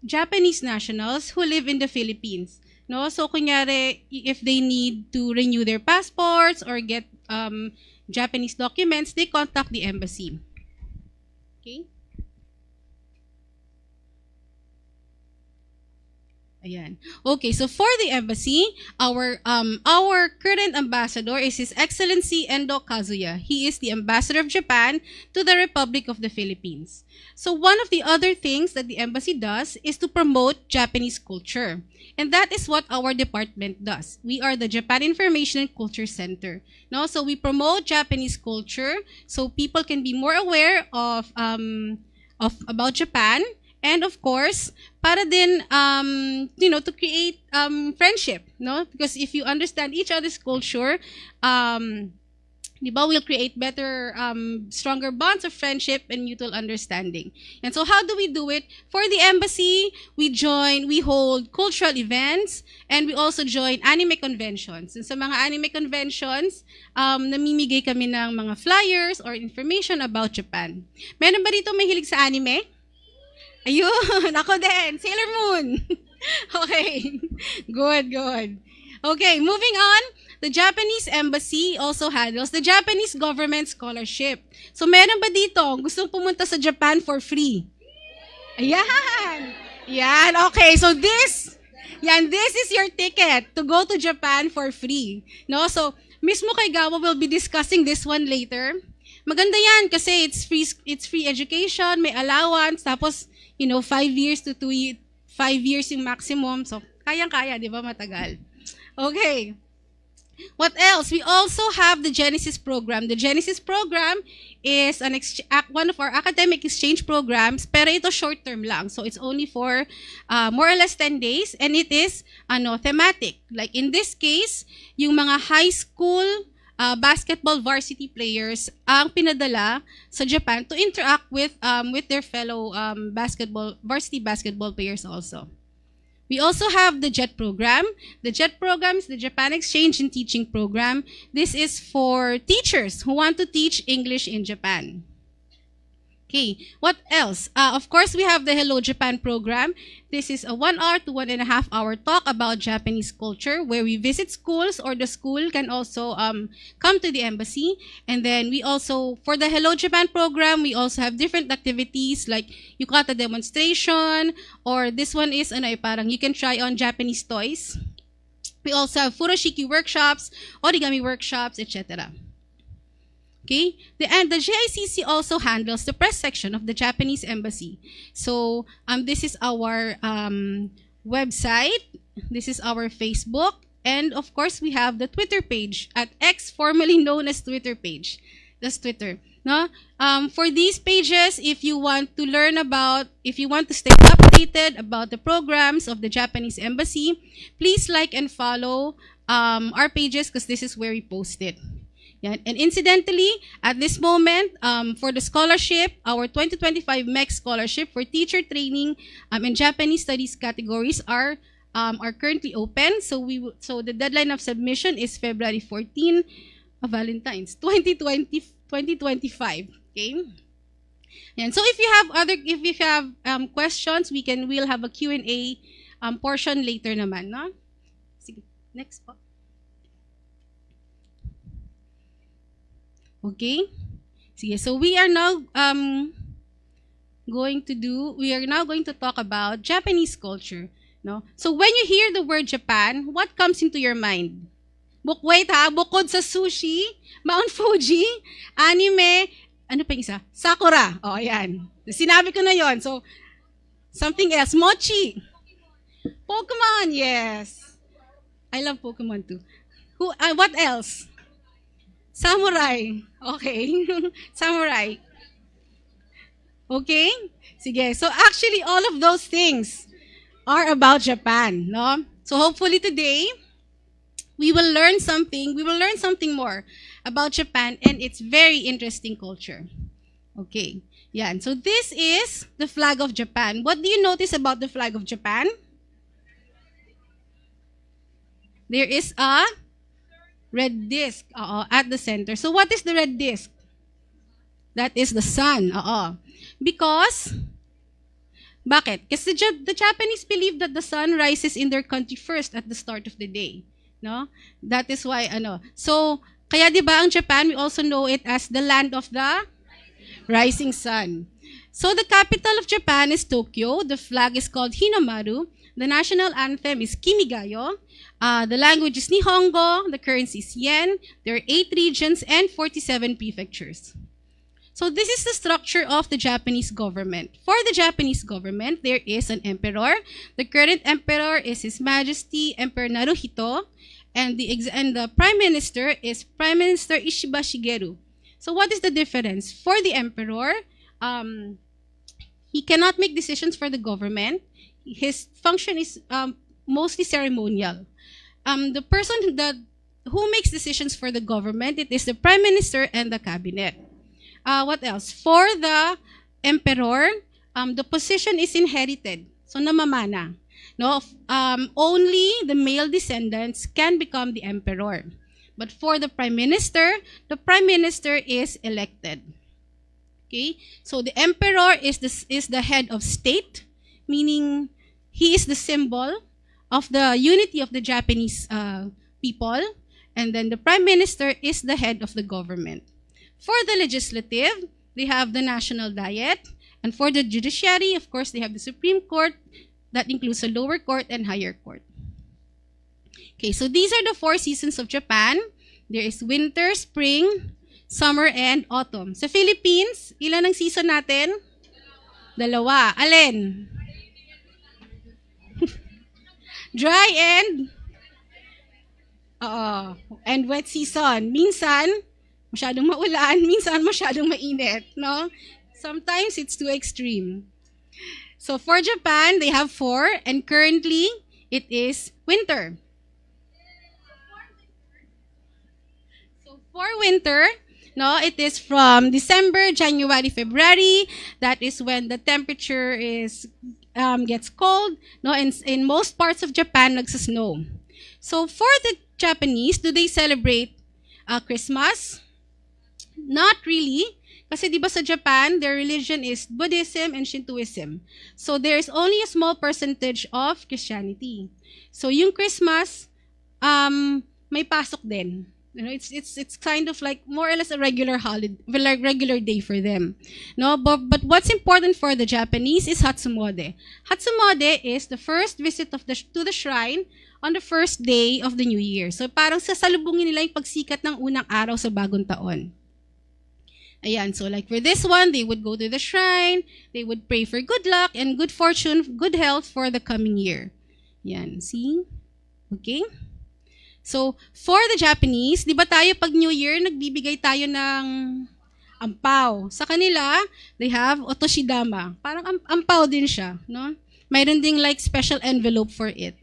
Speaker 8: Japanese nationals who live in the Philippines. No? So kunyari, if they need to renew their passports or get Japanese documents, they contact the embassy. Okay? Ayan. Okay, so for the embassy, our current ambassador is His Excellency Endo Kazuya. He is the ambassador of Japan to the Republic of the Philippines. So one of the other things that the embassy does is to promote Japanese culture. And that is what our department does. We are the Japan Information and Culture Center. No? So we promote Japanese culture so people can be more aware of about Japan. And of course, para din, to create friendship, no? Because if you understand each other's culture, we'll create better, stronger bonds of friendship and mutual understanding. And so how do we do it? For the embassy, we hold cultural events, and we also join anime conventions. And sa mga anime conventions, namimigay kami ng mga flyers or information about Japan. Meron ba dito mahilig sa anime? Ayun, ako din. Sailor Moon. Okay. Good. Okay, moving on. The Japanese embassy also handles the Japanese government scholarship. So, meron ba dito gustong pumunta sa Japan for free? Ayan. Yan. Okay, so this is your ticket to go to Japan for free. No? So, Ms. Mukaigawa will be discussing this one later. Maganda yan kasi it's free education, may allowance, tapos 5 years to 5 years yung maximum. So, kayang-kaya, di ba? Matagal. Okay. What else? We also have the Genesis program. The Genesis program is one of our academic exchange programs, pero ito short-term lang. So, it's only for more or less 10 days, and it is thematic. Like in this case, yung mga high school basketball varsity players ang pinadala sa Japan to interact with their fellow varsity basketball players also. We also have the JET program. The JET program is the Japan Exchange and Teaching Program. This is for teachers who want to teach English in Japan. Okay, what else? Of course, we have the Hello Japan program. This is a 1 hour to 1.5 hour talk about Japanese culture where we visit schools, or the school can also come to the embassy. And then we also, for the Hello Japan program, we also have different activities like yukata demonstration, or this one is parang you can try on Japanese toys. We also have furoshiki workshops, origami workshops, etc. Okay, and the JICC also handles the press section of the Japanese embassy. So this is our website, this is our Facebook, and of course we have the Twitter page at X, formerly known as Twitter page. That's Twitter. No? For these pages, if you want to stay updated about the programs of the Japanese embassy, please like and follow our pages because this is where we post it. Yan. And incidentally, at this moment, for the scholarship, our 2025 MEC scholarship for teacher training and Japanese studies categories are currently open. So the deadline of submission is February 14, Valentine's 2025. Okay. Yan. So if you have questions, we'll have a Q&A portion later naman, no? Sige, next po. Okay? Sige, so we are now going to talk about Japanese culture, no? So when you hear the word Japan, what comes into your mind? Bukod sa sushi, Mount Fuji, anime, ano pa yung isa? Sakura. Oh, ayan. Sinabi ko na yon. So, something else. Mochi. Pokemon, yes. I love Pokemon too. What else? Samurai. Okay. Samurai. Okay? Sige. So, actually, all of those things are about Japan, no? So, hopefully today, we will learn something more about Japan and its very interesting culture. Okay. Yan. So this is the flag of Japan. What do you notice about the flag of Japan? There is a red disc at the center. So what is the red disc? That is the sun. Because, bakit? Kasi the Japanese believe that the sun rises in their country first at the start of the day. No? That is why, So, kaya di ba ang Japan, we also know it as the land of the rising sun. So the capital of Japan is Tokyo. The flag is called Hinamaru. The national anthem is Kimigayo. The language is Nihongo. The currency is yen. There are 8 regions and 47 prefectures. So this is the structure of the Japanese government. For the Japanese government, there is an emperor. The current emperor is His Majesty Emperor Naruhito. And the Prime Minister is Prime Minister Ishiba Shigeru. So what is the difference? For the emperor, he cannot make decisions for the government. His function is mostly ceremonial. The person who makes decisions for the government, it is the Prime Minister and the cabinet. What else? For the emperor, the position is inherited. So namamana. No, only the male descendants can become the emperor. But for the prime minister is elected. Okay? So the emperor is the head of state, meaning he is the symbol of the unity of the Japanese people. And then the prime minister is the head of the government. For the legislative, they have the National Diet. And for the judiciary, of course, they have the Supreme Court. That includes the lower court and higher court. Okay, so these are the 4 seasons of Japan. There is winter, spring, summer, and autumn. Sa Philippines, ilan ang season natin? Dalawa. Alin? Dry and wet season. Minsan, masyadong maulan, minsan masyadong mainit, no? Sometimes it's too extreme. So for Japan, they have 4, and currently it is winter. So for winter, no, it is from December, January, February. That is when the temperature gets cold. No, and in most parts of Japan, nagsasnow. So for the Japanese, do they celebrate Christmas? Not really. Kasi di ba sa Japan, their religion is Buddhism and Shintoism. So there is only a small percentage of Christianity. So yung Christmas, may pasok din. You know, it's kind of like more or less a regular holiday, regular day for them. No, but what's important for the Japanese is Hatsumode. Hatsumode is the first visit to the shrine on the first day of the new year. So parang sasalubungin nila yung pagsikat ng unang araw sa bagong taon. Ayan, so like for this one, they would go to the shrine, they would pray for good luck and good fortune, good health for the coming year. Yan, see? Okay? So, for the Japanese, di ba tayo pag New Year, nagbibigay tayo ng ampaw. Sa kanila, they have otoshidama. Parang ampaw din siya, no? Mayroon ding like special envelope for it.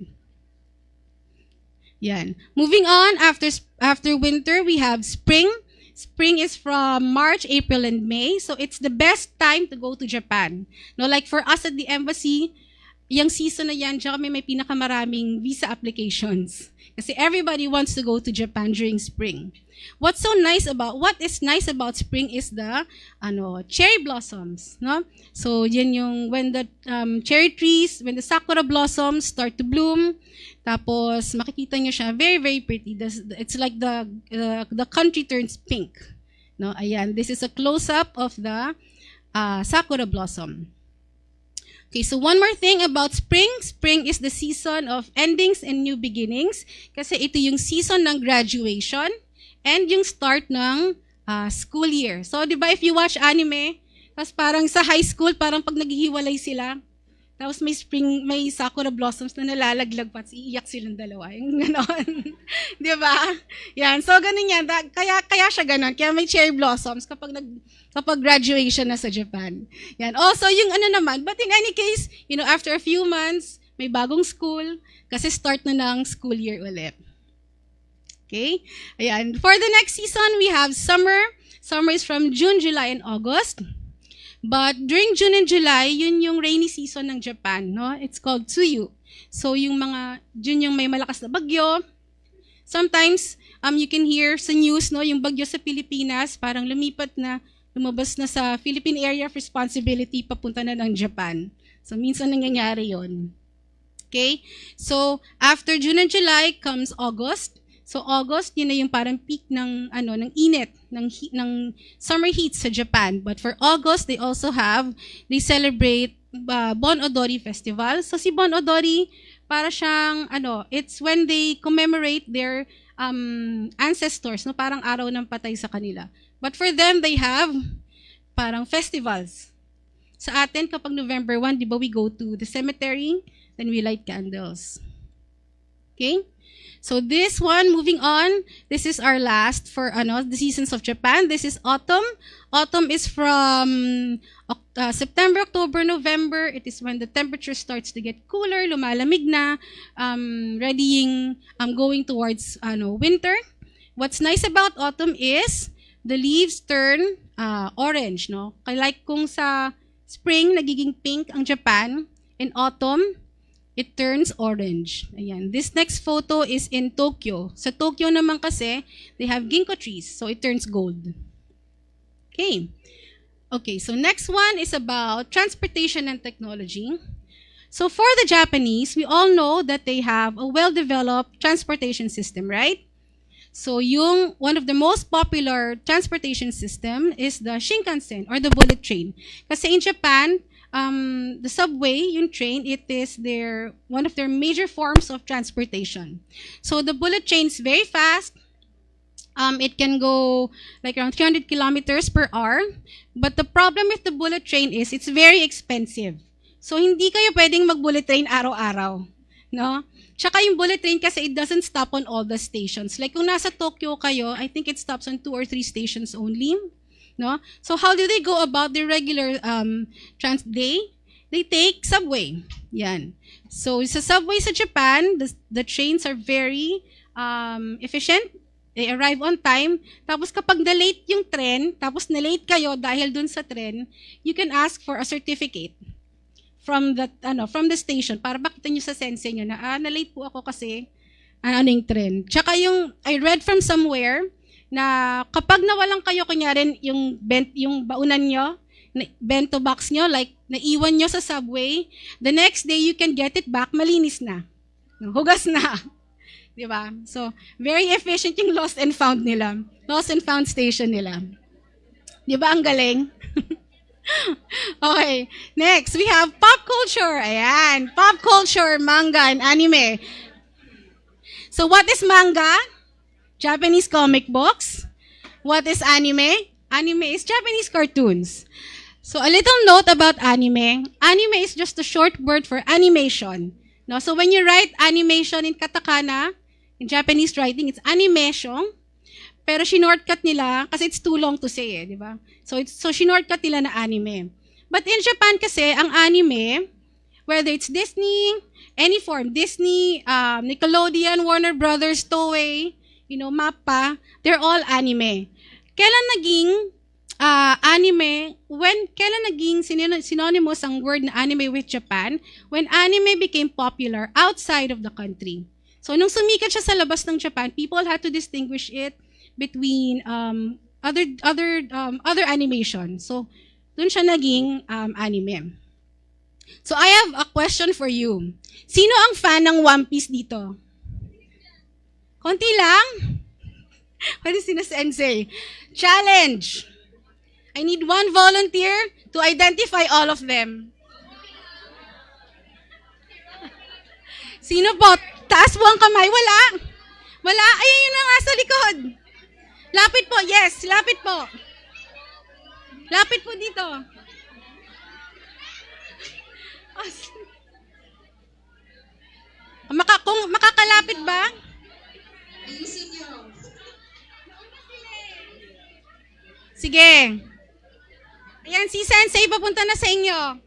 Speaker 8: Yan. Moving on, after winter, we have spring. Spring is from March, April, and May. So it's the best time to go to Japan. No, like for us at the embassy, yung season na yan, diyan kami may pinakamaraming visa applications. Kasi everybody wants to go to Japan during spring. What is nice about spring is the cherry blossoms, no? So yan yung when the cherry trees, when the sakura blossoms start to bloom, tapos makikita nyo siya, very very pretty. It's like the country turns pink, no? Ayan, this is a close up of the sakura blossom. Okay, so one more thing about spring. Spring is the season of endings and new beginnings kasi ito yung season ng graduation and yung start ng school year. So, di ba, if you watch anime, tapos parang sa high school, parang pag naghihiwalay sila, tapos may sakura blossoms na nalalaglag pa, iiyak silang dalawa. Yung ganon. Di ba? Yan. So, ganun yan. Kaya siya ganon. Kaya may cherry blossoms kapag graduation na sa Japan. Yan. Also, yung naman, but in any case, after a few months, may bagong school, kasi start na ng school year ulit. Okay? Ayan. For the next season, we have summer. Summer is from June, July, and August. But during June and July, yun yung rainy season ng Japan, no? It's called Tsuyu. So yung June yung may malakas na bagyo. Sometimes, you can hear sa news, no, yung bagyo sa Pilipinas, parang lumabas na sa Philippine Area of Responsibility, papunta na ng Japan. So minsan nangyayari yon. Okay? So after June and July comes August. So August, yun na yung parang peak ng init, ng summer heat sa Japan. But for August, they celebrate Bon Odori Festival. So si Bon Odori, para siyang, it's when they commemorate their ancestors, no? Parang araw ng patay sa kanila. But for them, they have parang festivals. Sa atin, kapag November 1, di ba, we go to the cemetery, then we light candles. Okay? So this one, moving on, this is our last for the seasons of Japan. This is autumn. Autumn is from September, October, November. It is when the temperature starts to get cooler, lumalamig na, going towards winter. What's nice about autumn is the leaves turn orange, no? Like kung sa spring, nagiging pink ang Japan, in autumn, it turns orange. Ayan. This next photo is in Tokyo. Sa Tokyo naman kasi, they have ginkgo trees, so it turns gold. Okay. Okay, so next one is about transportation and technology. So for the Japanese, we all know that they have a well-developed transportation system, right? So one of the most popular transportation system is the Shinkansen or the bullet train. Kasi in Japan, the subway, yung train, it is one of their major forms of transportation. So the bullet train is very fast. It can go like around 300 kilometers per hour. But the problem with the bullet train is it's very expensive. So hindi kayo pwedeng mag-bullet train araw-araw, no? Tsaka yung bullet train kasi it doesn't stop on all the stations. Like kung nasa Tokyo kayo, I think it stops on 2 or 3 stations only. No? So how do they go about their regular They take subway. Yan. So sa subway sa Japan, the trains are very efficient. They arrive on time. Tapos kapag na-late yung tren, tapos na-late kayo dahil dun sa tren, you can ask for a certificate from the station para makita nyo sa sensei nyo na na-late po ako kasi yung tren. Tsaka I read from somewhere na kapag nawalan kayo, kunyari yung baunan nyo, bento box nyo, like naiwan nyo sa subway, the next day you can get it back, malinis na. Hugas na. Diba? So, very efficient yung lost and found nila. Lost and found station nila. Diba ang galing? Okay. Next, we have pop culture. Ayan. Pop culture, manga, and anime. So, what is manga? Japanese comic books. What is anime? Anime is Japanese cartoons. So a little note about anime. Anime is just a short word for animation. No? So when you write animation in katakana, in Japanese writing, it's animation. Pero shinortcut nila kasi it's too long to say, di ba? So shinortcut nila na anime. But in Japan kasi, ang anime, whether it's Disney, any form, Disney, Nickelodeon, Warner Brothers, Toei, Mappa, they're all anime. kailan naging anime, kailan naging synonymous ang word na anime with Japan? When anime became popular outside of the country. So, nung sumikat siya sa labas ng Japan, people had to distinguish it between other animation. So, dun siya naging anime. So, I have a question for you. Sino ang fan ng One Piece dito? Konti lang? What is sensei? Challenge! I need one volunteer to identify all of them. Sino po? Taas po ang kamay. Wala. Wala. Ayun yun na nga sa likod. Lapit po. Yes, lapit po. Lapit po dito. Kung makakalapit ba? Sige. Ayan, si Sensei, papunta na sa inyo.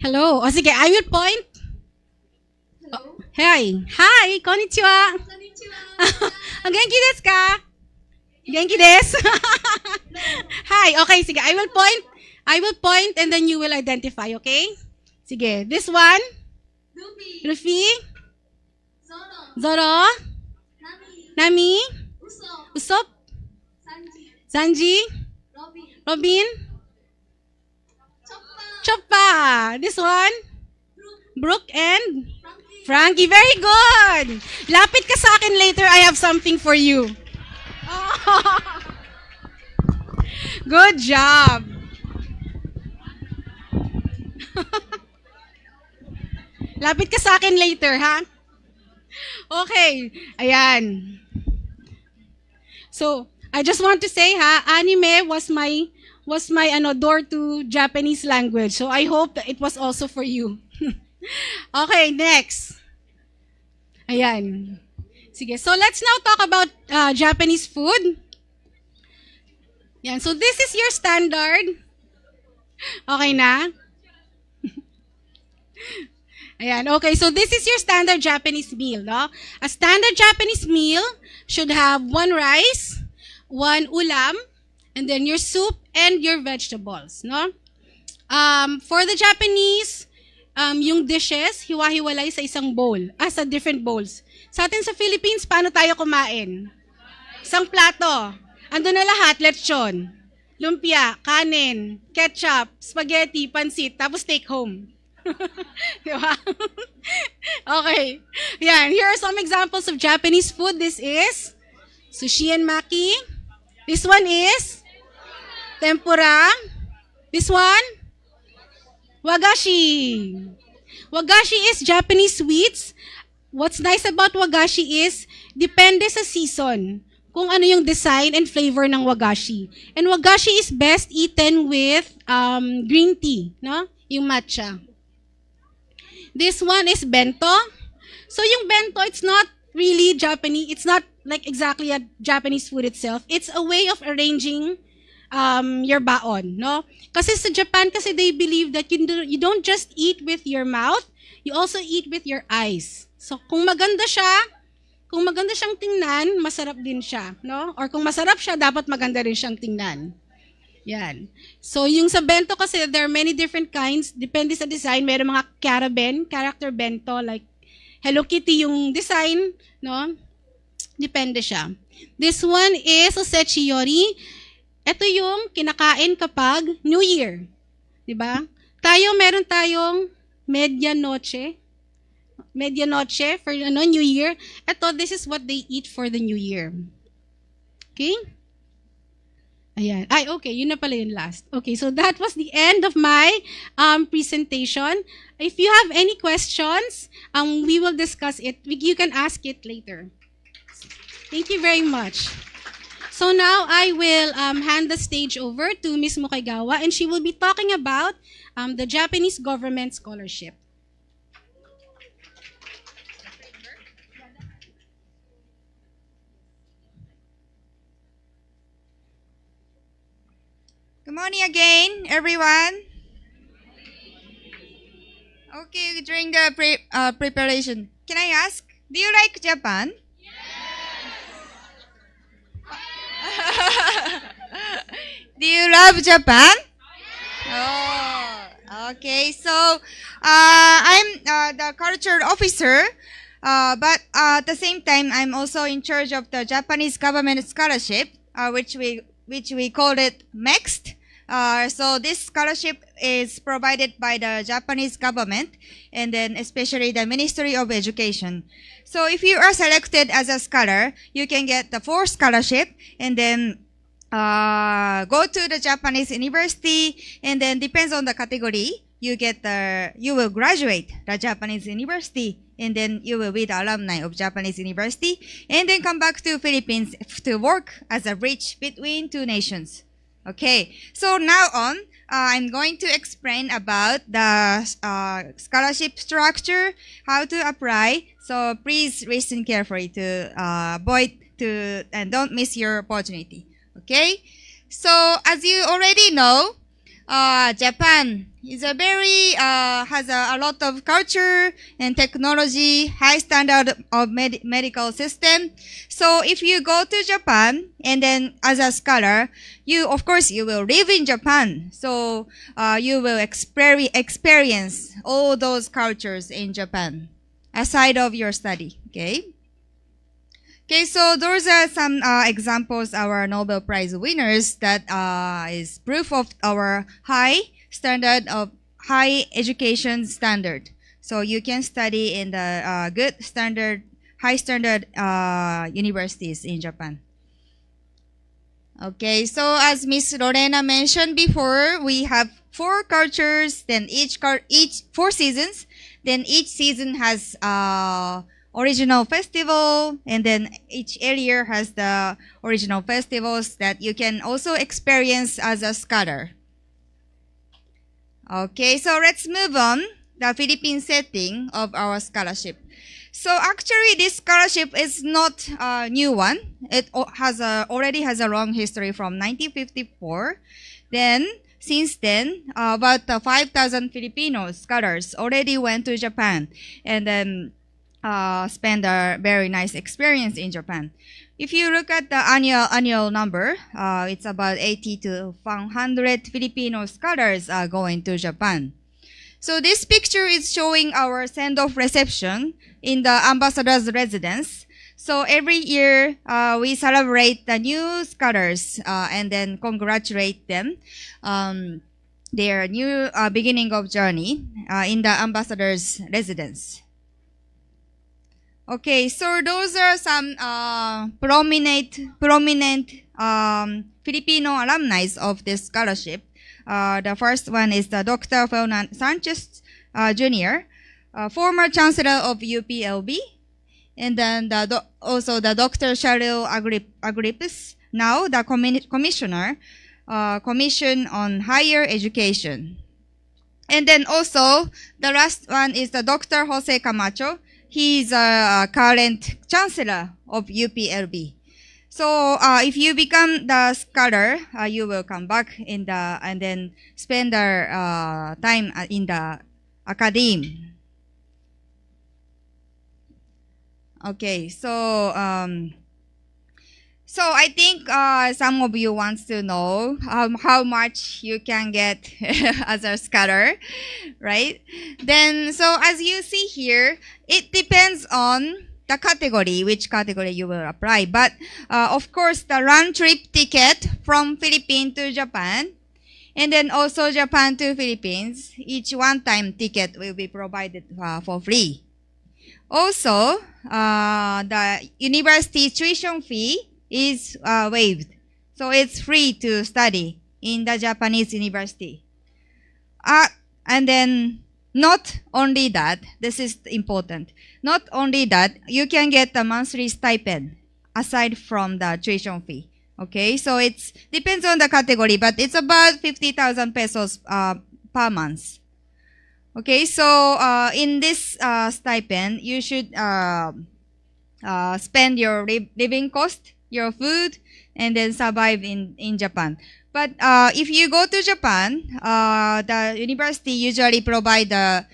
Speaker 8: Hello. O sige, I will point. Hello. Hi. Hi, konnichiwa. Ang genki desu ka? Genki desu. Hi. Okay, sige, I will point and then you will identify, okay? Sige, this one. Luffy. Zoro. Nami. Usopp. Sanji. Robin. Choppa. This one. Brooke and Frankie. Very good. Lapit ka sa akin later. I have something for you. Good job. Lapit ka sa akin later, ha? Okay. Ayan. So, I just want to say, ha, anime was my door to Japanese language. So, I hope that it was also for you. Okay, next. Ayan. Sige, so let's now talk about Japanese food. Yan, so this is your standard. Okay na? Ayan, okay, so this is your standard Japanese meal, no? A standard Japanese meal should have 1 rice, 1 ulam, and then your soup and your vegetables, no? For the Japanese, yung dishes, hiwa-hiwalay sa isang bowl, sa different bowls. Sa atin sa Philippines, paano tayo kumain? Isang plato. Ando na lahat, lechon, lumpia, kanin, ketchup, spaghetti, pansit, tapos take home. Diba? Okay. Yan. Here are some examples of Japanese food. This is sushi and maki. This one is tempura. This one, wagashi. Wagashi is Japanese sweets. What's nice about wagashi is, depende sa season kung ano yung design and flavor ng wagashi. And wagashi is best eaten with green tea, no? Yung matcha. This one is bento. So yung bento, it's not really Japanese. It's not like exactly a Japanese food itself. It's a way of arranging your baon, no? Kasi sa Japan, kasi they believe that you don't just eat with your mouth, you also eat with your eyes. So kung maganda siyang tingnan, masarap din siya, no? Or kung masarap siya, dapat maganda rin siyang tingnan. Yan. So, yung sa bento kasi, there are many different kinds. Depende sa design. Mayroon mga character bento, like Hello Kitty yung design, no? Depende siya. This one is osechi yori. Ito yung kinakain kapag New Year. Diba? Meron tayong medianoche for New Year. Ito, this is what they eat for the New Year. Okay? Ayan. Okay. Yun na pala yung last. Okay, so that was the end of my presentation. If you have any questions, we will discuss it. You can ask it later. Thank you very much. So now I will hand the stage over to Ms. Mukaigawa, and she will be talking about the Japanese government scholarship.
Speaker 9: Good morning again, everyone. Okay, during the preparation, can I ask, do you like Japan? Do you love Japan? Oh, okay. So, I'm the culture officer, but at the same time, I'm also in charge of the Japanese government scholarship, which we call it MEXT. So this scholarship is provided by the Japanese government, and then especially the Ministry of Education. So if you are selected as a scholar, you can get the full scholarship, and then go to the Japanese university, and then depends on the category, you will graduate the Japanese university, and then you will be the alumni of Japanese university, and then come back to Philippines to work as a bridge between two nations. Okay, so now on, I'm going to explain about the scholarship structure, how to apply. So please listen carefully to avoid to and don't miss your opportunity. Okay, so as you already know, Japan is a very has a lot of culture and technology, high standard of medical system. So if you go to Japan and then as a scholar, of course you will live in Japan. So you will experience all those cultures in Japan aside of your study. Okay. Okay, so those are some examples, our Nobel Prize winners, that is proof of our high education standard. So you can study in the good standard, high standard universities in Japan. Okay, so as Miss Lorena mentioned before, we have 4 cultures, then each 4 seasons, then each season has original festival, and then each area has the original festivals that you can also experience as a scholar. Okay, so let's move on the Philippine setting of our scholarship. So actually, this scholarship is not a new one. It already has a long history from 1954. Then, since then, about 5,000 Filipino scholars already went to Japan, and then spend a very nice experience in Japan. If you look at the annual number, it's about 80 to 100 Filipino scholars are going to Japan. So this picture is showing our send-off reception in the ambassador's residence. So every year, we celebrate the new scholars and then congratulate them their new beginning of journey in the ambassador's residence. Okay, so those are some prominent Filipino alumni of this scholarship. The first one is the Dr. Fernand Sanchez Jr., former Chancellor of UPLB, and then also the Dr. Cheryl Agrippis, now the Commissioner, Commission on Higher Education. And then also, the last one is the Dr. Jose Camacho. He is a current Chancellor of UPLB. So if you become the scholar, you will come back and then spend our time in the academe. Okay, so I think some of you wants to know how much you can get as a scholar, right? Then, so as you see here, it depends on the category, which category you will apply. But of course, the round trip ticket from Philippines to Japan, and then also Japan to Philippines, each one-time ticket will be provided for free. Also, the university tuition fee is waived. So it's free to study in the Japanese university. And then not only that, this is important. Not only that, you can get a monthly stipend aside from the tuition fee. Okay, so it depends on the category, but it's about 50,000 pesos per month. Okay, so in this stipend, you should spend your living cost, your food, and then survive in Japan. But if you go to Japan, the university usually provide the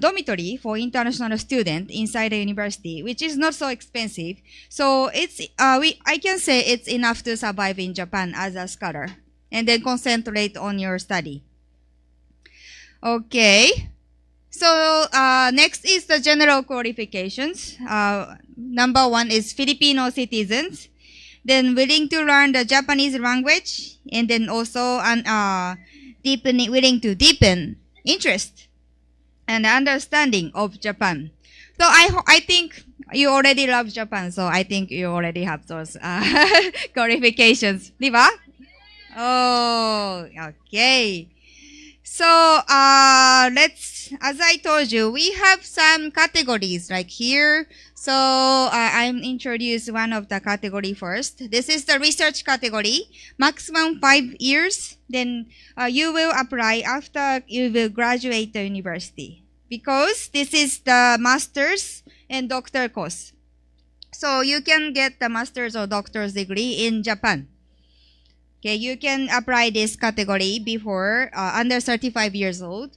Speaker 9: dormitory for international student inside the university, which is not so expensive. So I can say it's enough to survive in Japan as a scholar, and then concentrate on your study. Okay. So next is the general qualifications. Number 1 is Filipino citizens, then willing to learn the Japanese language, and then also willing to deepen interest and understanding of Japan. So I think you already love Japan, so I think you already have those qualifications. Di ba? Oh, okay. So as I told you, we have some categories like here. So I'm introduce one of the category first. This is the research category, maximum 5 years. Then you will apply after you will graduate the university, because this is the master's and doctor course. So you can get the master's or doctor's degree in Japan. Okay, you can apply this category before under 35 years old.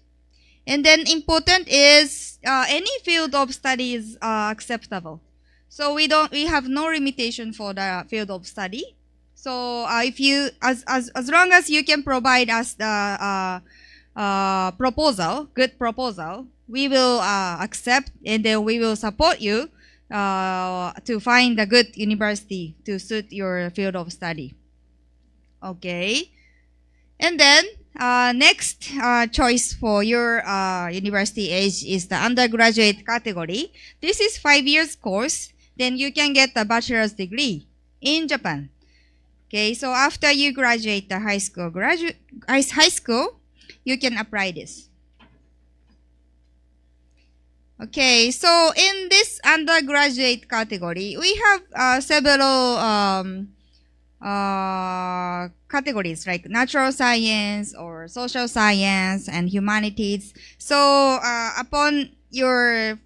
Speaker 9: And then important is any field of study is acceptable. So we have no limitation for the field of study. So if you as long as you can provide us the good proposal, we will accept, and then we will support you to find a good university to suit your field of study. Okay. And then next choice for your university age is the undergraduate category. This is 5 years course. Then you can get a bachelor's degree in Japan. Okay, so after you graduate the high school, you can apply this. Okay, so in this undergraduate category, we have several categories like natural science or social science and humanities. So upon your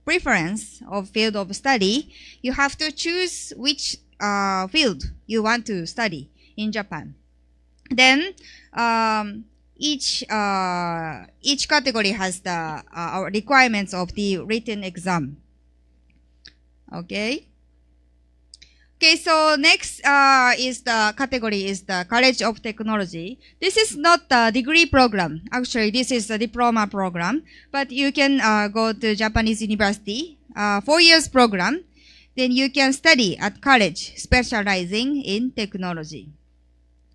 Speaker 9: preference of field of study, you have to choose which field you want to study in Japan. Then each category has the requirements of the written exam. Okay. Okay, so next is the category is the College of Technology. This is not the degree program. Actually, this is a diploma program. But you can go to Japanese university, 4 years program. Then you can study at college, specializing in technology.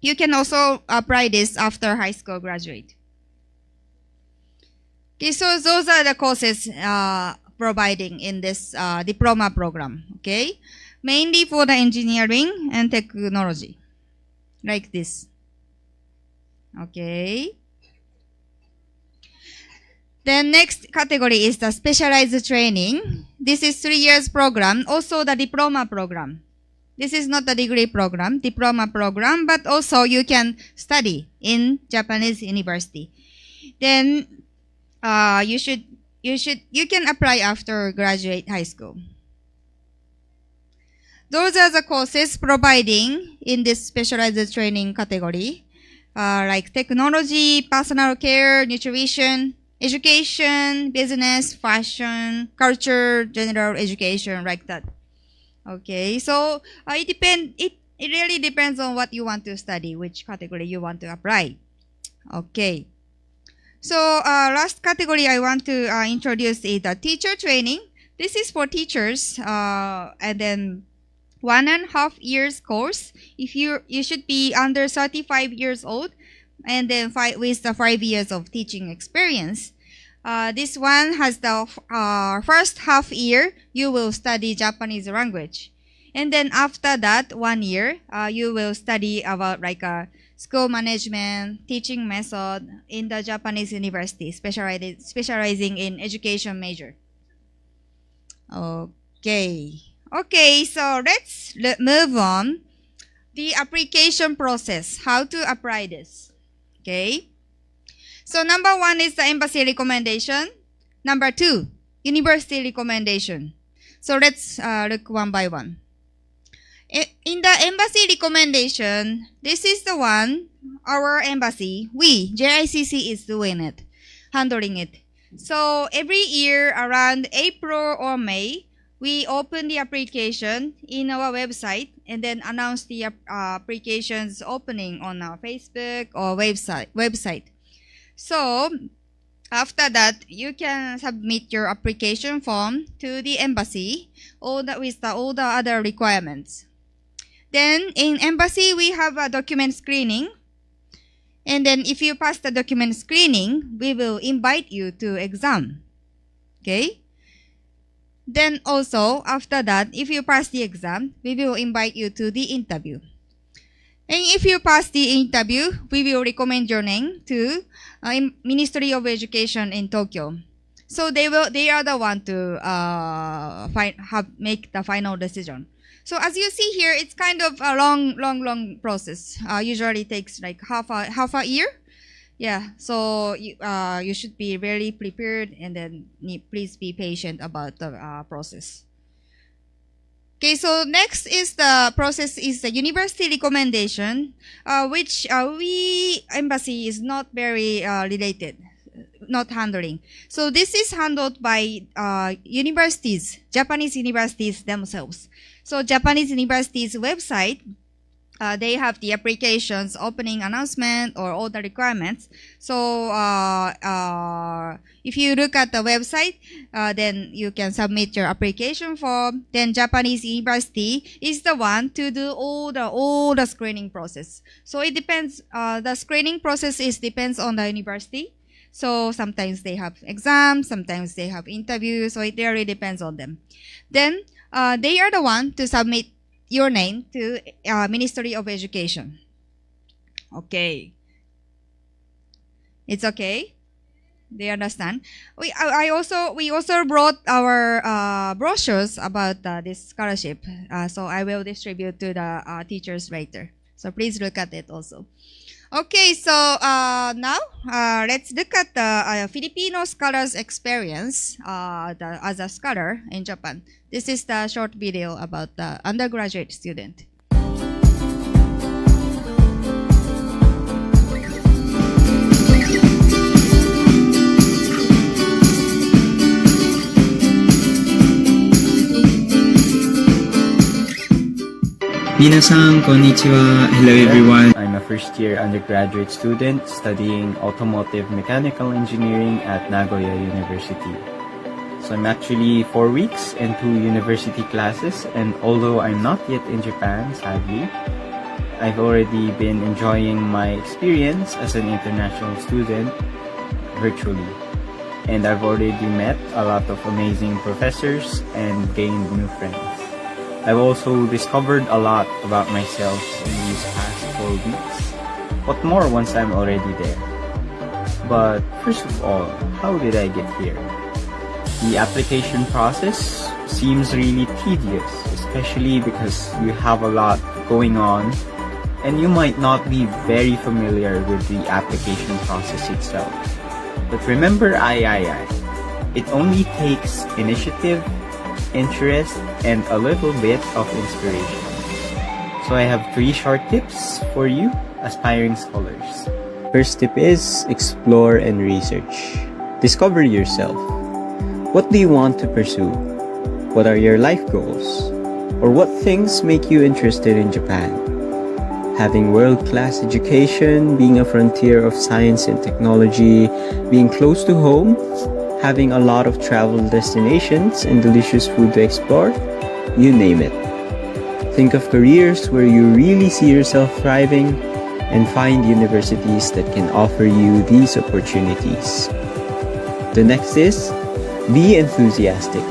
Speaker 9: You can also apply this after high school graduate. Okay, so those are the courses providing in this diploma program. Okay. Mainly for the engineering and technology, like this. Okay. The next category is the specialized training. This is 3 years program, also the diploma program. This is not the degree program, diploma program, but also you can study in Japanese university. Then you can apply after graduate high school. Those are the courses providing in this specialized training category, like technology, personal care, nutrition, education, business, fashion, culture, general education, like that. Okay, so it really depends on what you want to study, which category you want to apply. Okay. So last category I want to introduce is the teacher training. This is for teachers, and then 1.5 years course. If you should be under 35 years old, and then with the 5 years of teaching experience. This one has the first half year you will study Japanese language, and then after that 1 year you will study about like school management, teaching method in the Japanese university, specializing in education major. Okay. Okay, so let's move on. The application process, how to apply this. Okay. So number 1 is the embassy recommendation. Number 2, university recommendation. So let's look one by one. In the embassy recommendation, this is the one our embassy, JICC is doing it, handling it. So every year around April or May, we open the application in our website and then announce the applications opening on our Facebook or website. So after that, you can submit your application form to the embassy with all the other requirements. Then in embassy, we have a document screening. And then if you pass the document screening, we will invite you to exam. Okay? Then also, after that, if you pass the exam, we will invite you to the interview. And if you pass the interview, we will recommend your name to Ministry of Education in Tokyo. So they are the one to make the final decision. So as you see here, it's kind of a long process. Usually takes like half a year. Yeah. So you should be very prepared, and then please be patient about the process. Okay, so next is the process is the university recommendation, which we embassy is not very related, not handling. So this is handled by universities, Japanese universities themselves. So Japanese universities website, they have the applications opening announcement or all the requirements. So if you look at the website, then you can submit your application form. Then Japanese university is the one to do all the screening process. So it depends. The screening process depends on the university. So sometimes they have exams, sometimes they have interviews. So it really depends on them. Then they are the one to submit your name to Ministry of Education. Okay. It's okay? They understand? We also brought our brochures about this scholarship. So I will distribute to the teachers later. So please look at it also. Okay, so now let's look at the Filipino scholars' experience as a scholar in Japan. This is the short video about the undergraduate student.
Speaker 10: Minasan, konnichiwa. Hello everyone. I'm a first-year undergraduate student studying automotive mechanical engineering at Nagoya University. So I'm actually 4 weeks and 2 university classes, and although I'm not yet in Japan, sadly, I've already been enjoying my experience as an international student virtually. And I've already met a lot of amazing professors and gained new friends. I've also discovered a lot about myself in these past 4 weeks. What more once I'm already there? But first of all, how did I get here? The application process seems really tedious, especially because you have a lot going on and you might not be very familiar with the application process itself. But remember III. It only takes initiative, interest, and a little bit of inspiration. So I have 3 short tips for you, aspiring scholars. First tip is explore and research. Discover yourself. What do you want to pursue? What are your life goals? Or what things make you interested in Japan? Having world-class education, being a frontier of science and technology, being close to home, having a lot of travel destinations and delicious food to explore, you name it. Think of careers where you really see yourself thriving and find universities that can offer you these opportunities. The next is, be enthusiastic.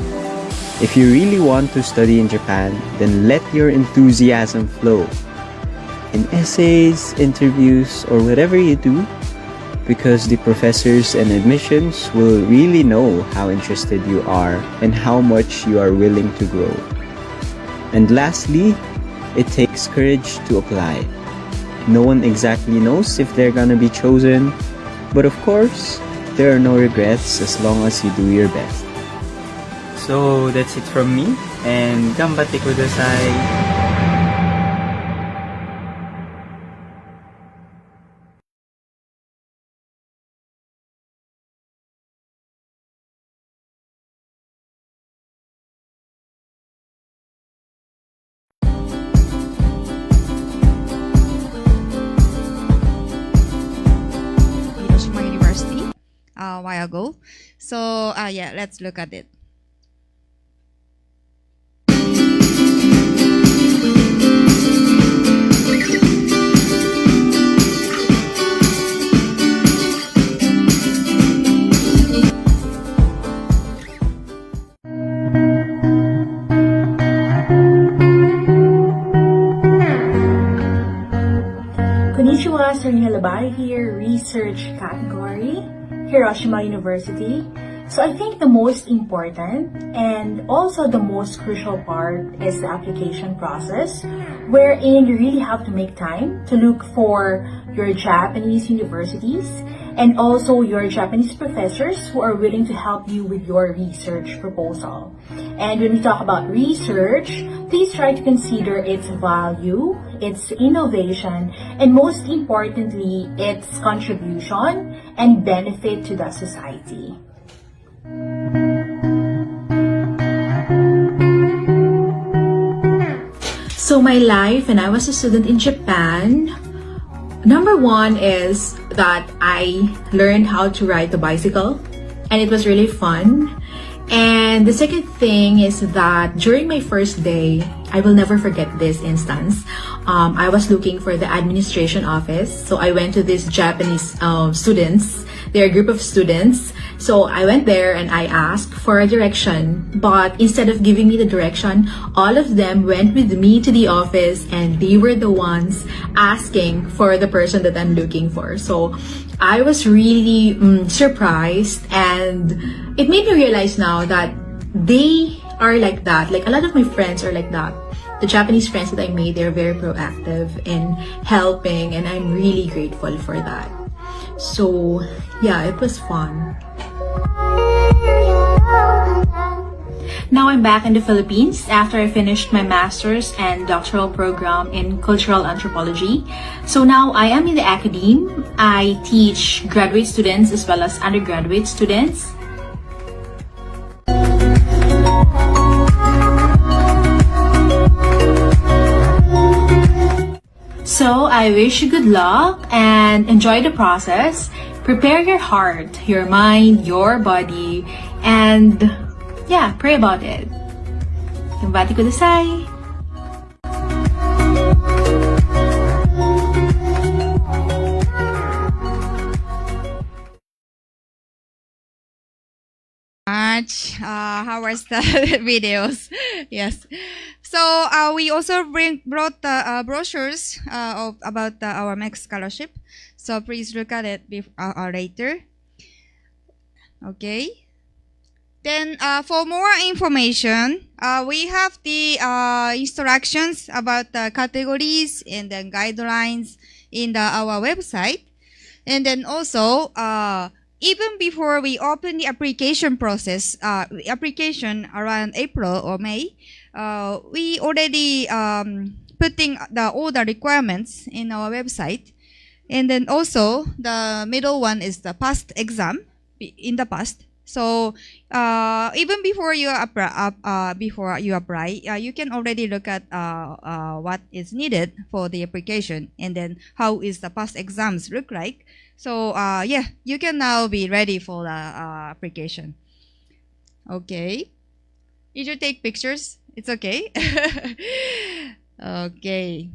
Speaker 10: If you really want to study in Japan, then let your enthusiasm flow. In essays, interviews, or whatever you do, because the professors and admissions will really know how interested you are and how much you are willing to grow. And lastly, it takes courage to apply. No one exactly knows if they're gonna be chosen, but of course, there are no regrets as long as you do your best. So that's it from me, and ganbatte kudasai!
Speaker 9: a while ago. So yeah, let's look at it.
Speaker 11: Konnichiwa, Serena Labari here, research category, Hiroshima University. So I think the most important and also the most crucial part is the application process, wherein you really have to make time to look for your Japanese universities and also your Japanese professors who are willing to help you with your research proposal. And when we talk about research, please try to consider its value, its innovation, and most importantly, its contribution and benefit to the society. So my life when I was a student in Japan, number one is that I learned how to ride the bicycle, and it was really fun. And the second thing is that during my first day, I will never forget this instance. I was looking for the administration office. So I went to these Japanese students. They're a group of students. So I went there and I asked for a direction. But instead of giving me the direction, all of them went with me to the office and they were the ones asking for the person that I'm looking for. So I was really surprised, and it made me realize now that they are like that. Like a lot of my friends are like that. The Japanese friends that I made, they're very proactive in helping, and I'm really grateful for that. So yeah, it was fun. Now I'm back in the Philippines after I finished my master's and doctoral program in cultural anthropology. So now I am in the academe. I teach graduate students as well as undergraduate students. So I wish you good luck and enjoy the process. Prepare your heart, your mind, your body, and yeah, pray about it. Kumbati kudasai!
Speaker 9: How was the videos? Yes. So we also brought the brochures about our MEC scholarship. So please look at it later. Okay. Then for more information, we have the instructions about the categories and then guidelines in our website. And then also, even before we open the application process, application around April or May, we already putting all the requirements in our website. And then also the middle one is the past exam in the past. So even before you apply, you can already look at what is needed for the application, and then how is the past exams look like. So yeah, you can now be ready for the application. Okay. Did you take pictures? It's okay. Okay.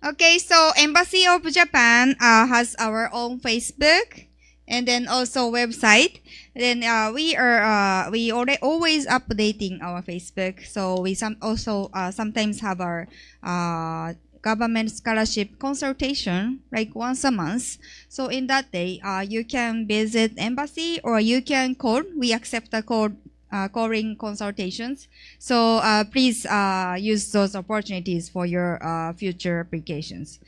Speaker 9: Okay, so Embassy of Japan has our own Facebook and then also website. Then we always updating our Facebook. So we sometimes have our government scholarship consultation like once a month. So in that day, you can visit embassy or you can call. We accept the calling consultations. So please use those opportunities for your future applications.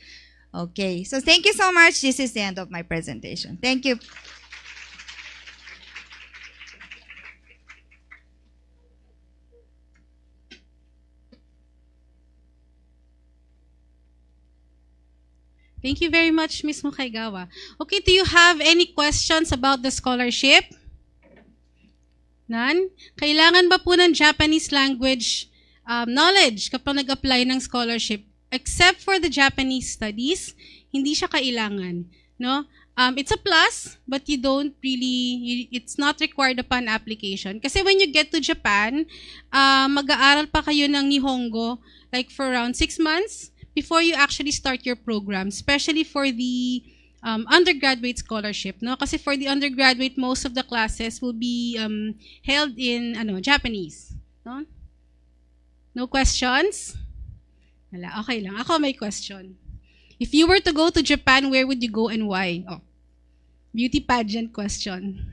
Speaker 9: Okay, so thank you so much. This is the end of my presentation. Thank you.
Speaker 8: Thank you very much, Ms. Mukaigawa. Okay, do you have any questions about the scholarship? None? Kailangan ba po ng Japanese language knowledge kapag nag-apply ng scholarship? Except for the Japanese studies, hindi siya kailangan. No? It's a plus, but you don't really, it's not required upon application. Kasi when you get to Japan, mag-aaral pa kayo ng Nihongo, like for around 6 months, before you actually start your program, especially for the undergraduate scholarship. No? Kasi for the undergraduate, most of the classes will be held in Japanese. No? No questions? Wala, okay lang. Ako may question. If you were to go to Japan, where would you go and why? Oh, beauty pageant question.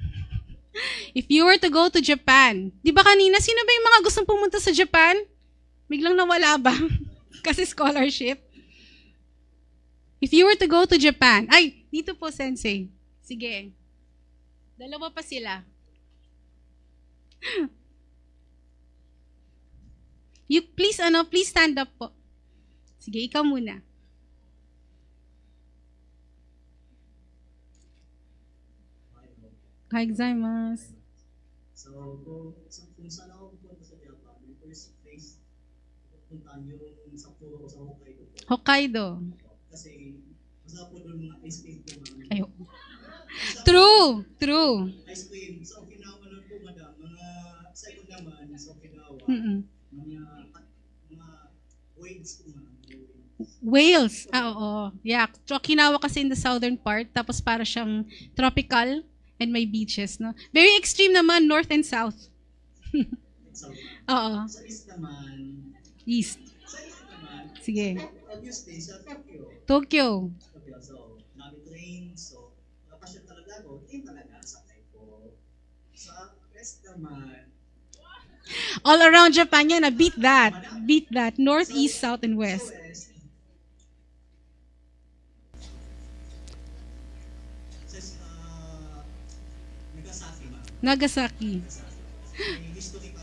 Speaker 8: If you were to go to Japan, di ba kanina, sino ba yung mga gustong pumunta sa Japan? Biglang nawala ba? Kasi scholarship. If you were to go to Japan, ay, dito po, Sensei. Sige. Dalawa pa sila. You please stand up po. Sige, ikaw muna. Hi, gozaimasu.
Speaker 12: So, kung saan ako pupunta sa Japan, yung first place, pupuntahan yung Sapporo ko sa Hokkaido.
Speaker 8: Hokkaido.
Speaker 12: Kasi, masarap po doon mga ice cream po.
Speaker 8: Ayo. True.
Speaker 12: Ice cream. Sa Okinawa naman po, madam. Mga second naman, sa Okinawa. Mga waves po, ma'am.
Speaker 8: Wales. Oo. Yeah. Okinawa kasi in the southern part, tapos para siyang tropical and may beaches, no? Very extreme naman, north and south. Oo.
Speaker 12: Sa east naman.
Speaker 8: East.
Speaker 12: Sa east naman.
Speaker 8: Sige.
Speaker 12: Obviously, sa Tokyo.
Speaker 8: Tokyo.
Speaker 12: So, namin train. So, napasya talaga ako. Train talaga sa Tokyo. Sa west naman.
Speaker 8: All around Japan yan, beat that. Beat that. North, east, south, and west. Nagasaki.
Speaker 12: History po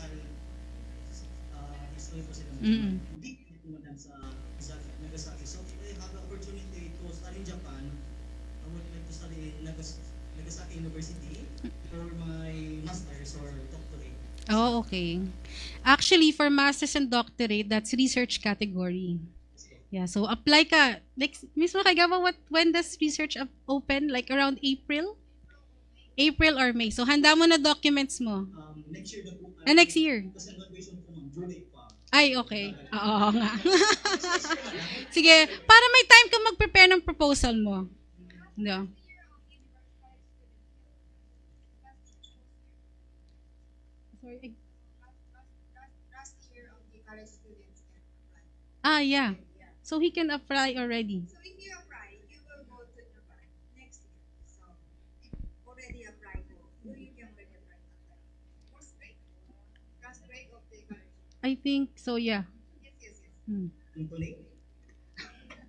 Speaker 12: sila. Hindi po madam sa Nagasaki. So, if I have the opportunity to study in Japan, I would like to study in Nagasaki University for my master's or doctorate.
Speaker 8: Oh, okay. Actually, for master's and doctorate, that's research category. Yeah, so apply ka. Like, mismo kay Gaba, when does research open? Like around April? April or May. So, handa mo na documents mo.
Speaker 12: Next year na po.
Speaker 8: Next year.
Speaker 12: Kasi graduation po, ma'am. July pa.
Speaker 8: Ay, okay. Oo nga. Sige, para may time ka mag-prepare ng proposal mo. No. Sorry. Yeah. So, he can apply already.
Speaker 9: So if you apply, you will go to Japan next year. So already applied, you can already apply. First grade of the college.
Speaker 8: I think so, yeah.
Speaker 9: Yes.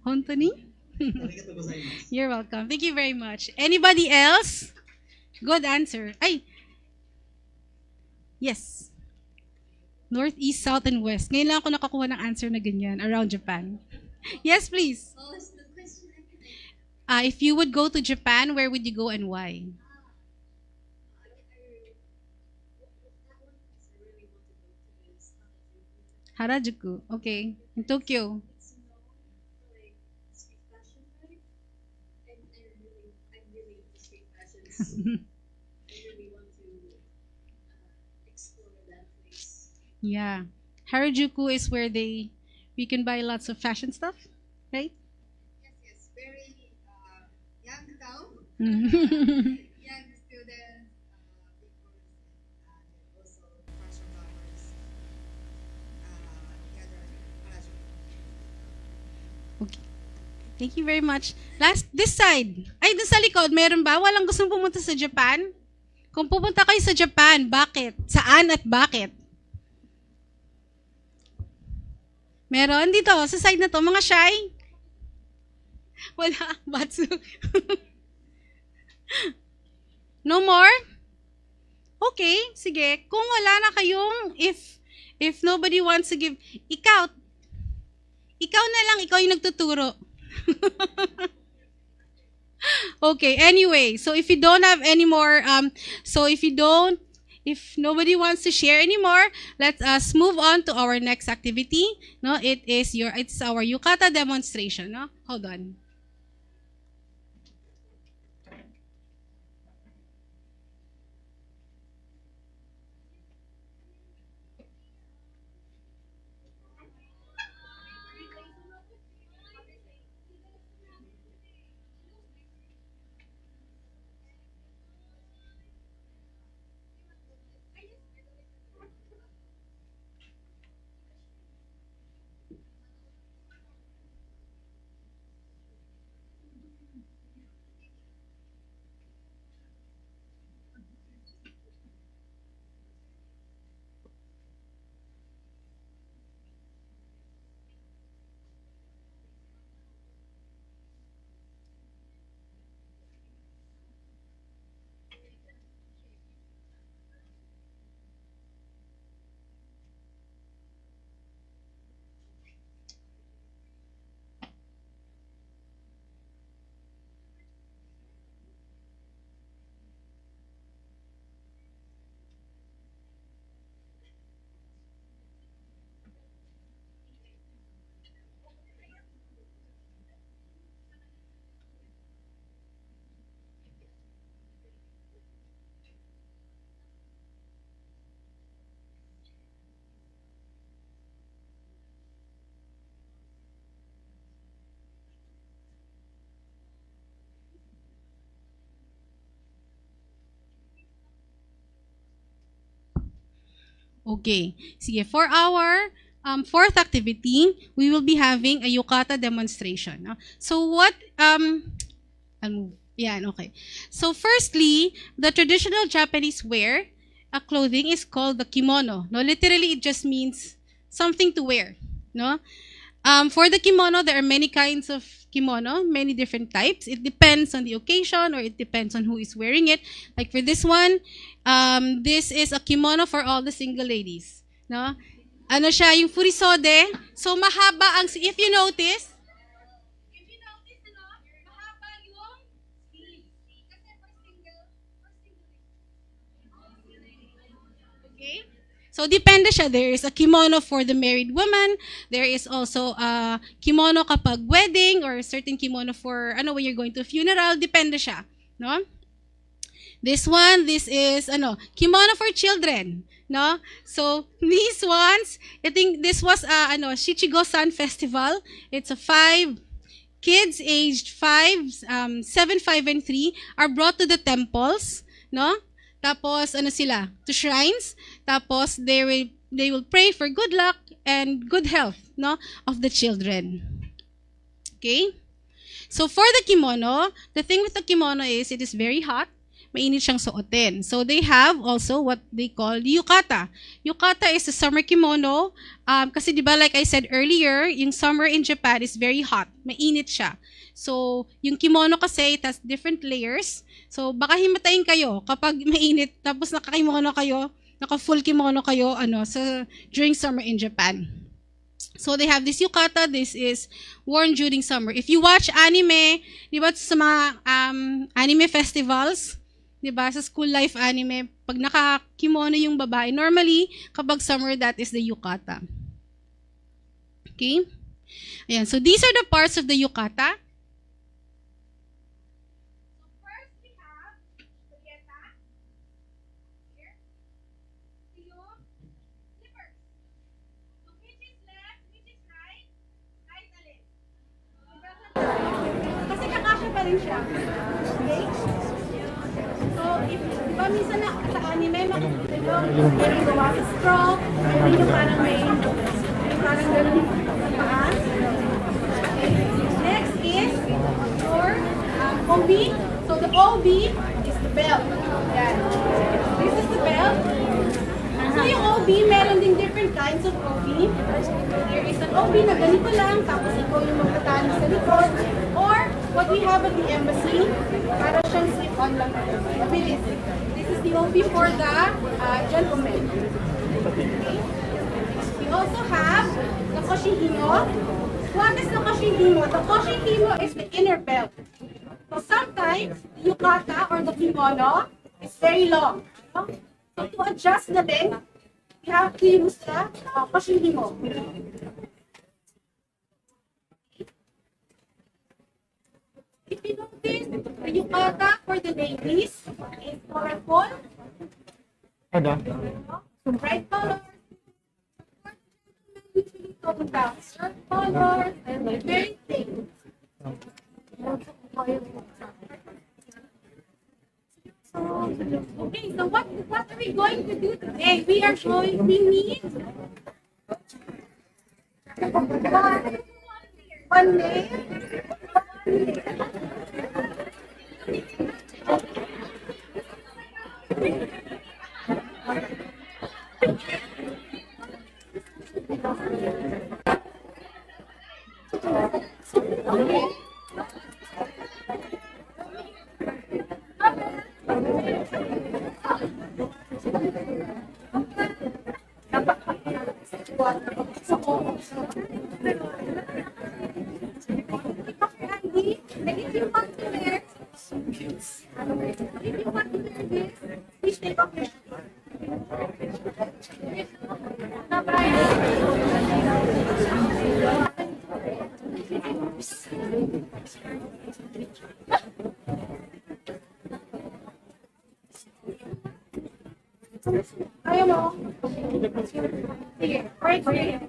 Speaker 8: Hontoni? You're welcome. Thank you very much. Anybody else? Good answer. Ay! Yes. North, east, south, and west. Ngayon lang ako nakakuha ng answer na ganyan around Japan. Yes, please. If you would go to Japan, where would you go and why? Harajuku. Okay. In Tokyo. Yeah. Harajuku is where we can buy lots of fashion stuff, right?
Speaker 9: Yes. Very young town. Young students, also fashion lovers.
Speaker 8: Okay. Thank you very much. This side. Ay, dun sa likod, meron ba? Walang gustong pumunta sa Japan? Kung pupunta kayo sa Japan, bakit? Saan at bakit? Meron dito, sa side na to, mga shy? Wala, Batsu. No more? Okay, sige. Kung wala na kayong, if nobody wants to give, ikaw na lang, ikaw yung nagtuturo. Okay, anyway, so if you don't have any more, if nobody wants to share anymore, let us move on to our next activity. No, it's our yukata demonstration. No, hold on. Okay. Sige, for our fourth activity, we will be having a yukata demonstration. No? So what, I'll move. Yeah, okay. So firstly, the traditional Japanese wear, clothing is called the kimono. No, literally it just means something to wear. No, for the kimono, there are many kinds of kimono, many different types. It depends on the occasion or it depends on who is wearing it. Like for this one, this is a kimono for all the single ladies. No, ano siya yung furisode. So mahaba ang if you notice. Okay? So, depende siya. There is a kimono for the married woman. There is also a kimono kapag wedding or a certain kimono for, when you're going to a funeral. Depende siya. No? This one, this is, kimono for children. No? So, these ones, I think this was, Shichigo-san Festival. It's a 5 kids aged 5, 7, 5, and 3 are brought to the temples. No? Tapos, sila? To shrines. Tapos, they will pray for good luck and good health, no, of the children. Okay? So, for the kimono, the thing with the kimono is it is very hot. Mainit siyang suotin. So, they have also what they call yukata. Yukata is a summer kimono. Kasi di ba, like I said earlier, yung summer in Japan is very hot. Mainit siya. So, yung kimono kasi, it has different layers. So, baka himatayin kayo kapag mainit, tapos naka-kimono kayo, naka-full kimono kayo, during summer in Japan. So, they have this yukata. This is worn during summer. If you watch anime, di ba, sa mga anime festivals, di ba, sa school life anime, pag naka-kimono yung babae, normally, kapag summer, that is the yukata. Okay? Ayan. So, these are the parts of the yukata. Kasi kakasya pa rin siya. Okay? So, di ba minsan na sa anime, makikita nyo, meron gawa sa straw, meron yung parang may, parang gano'n sa paa. Okay? Next is your OB. So, the OB is the belt. Yan. This is the belt. So, yung OB, meron din different kinds of OB. There is an OB na ganito lang, tapos ikaw yung magtatali sa likod. Or, what we have at the embassy, para siyang slip-on lang. Mabilis. This is the OB for the gentlemen. Okay? We also have the koshihimo. What is the koshihimo? The koshihimo is the inner belt. So sometimes, the yukata or the kimono is very long. So to adjust the length, we have to use the koshihimo. If you notice, the yukata for the ladies is colorful. Some bright colors. Usually talk about shirt colors and very things. Okay, so what are we going to do today? We need one day. Ayaw mo? Sige, right here.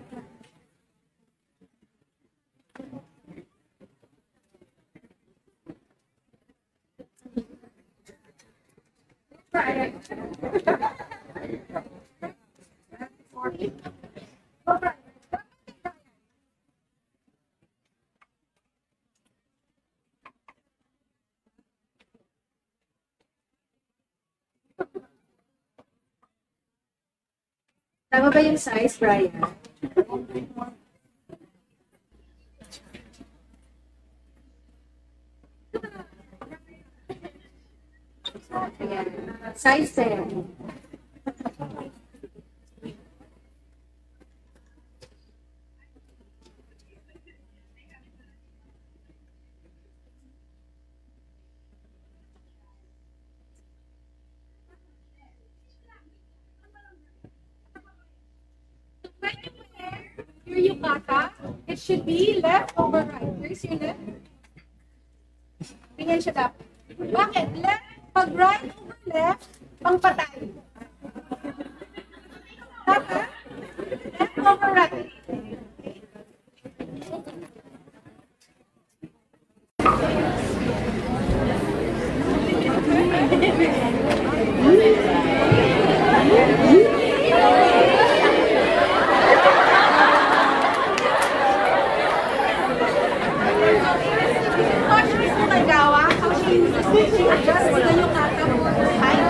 Speaker 2: Tama ba yung size, Brian? Ayan. Size 10.
Speaker 13: When you wear your yukata, it should be left over right. Where's your left? Ganyan siya dapat. Bakit? Left, pag right over left, pang patay. Tama? Left over right. Just the yukata for height.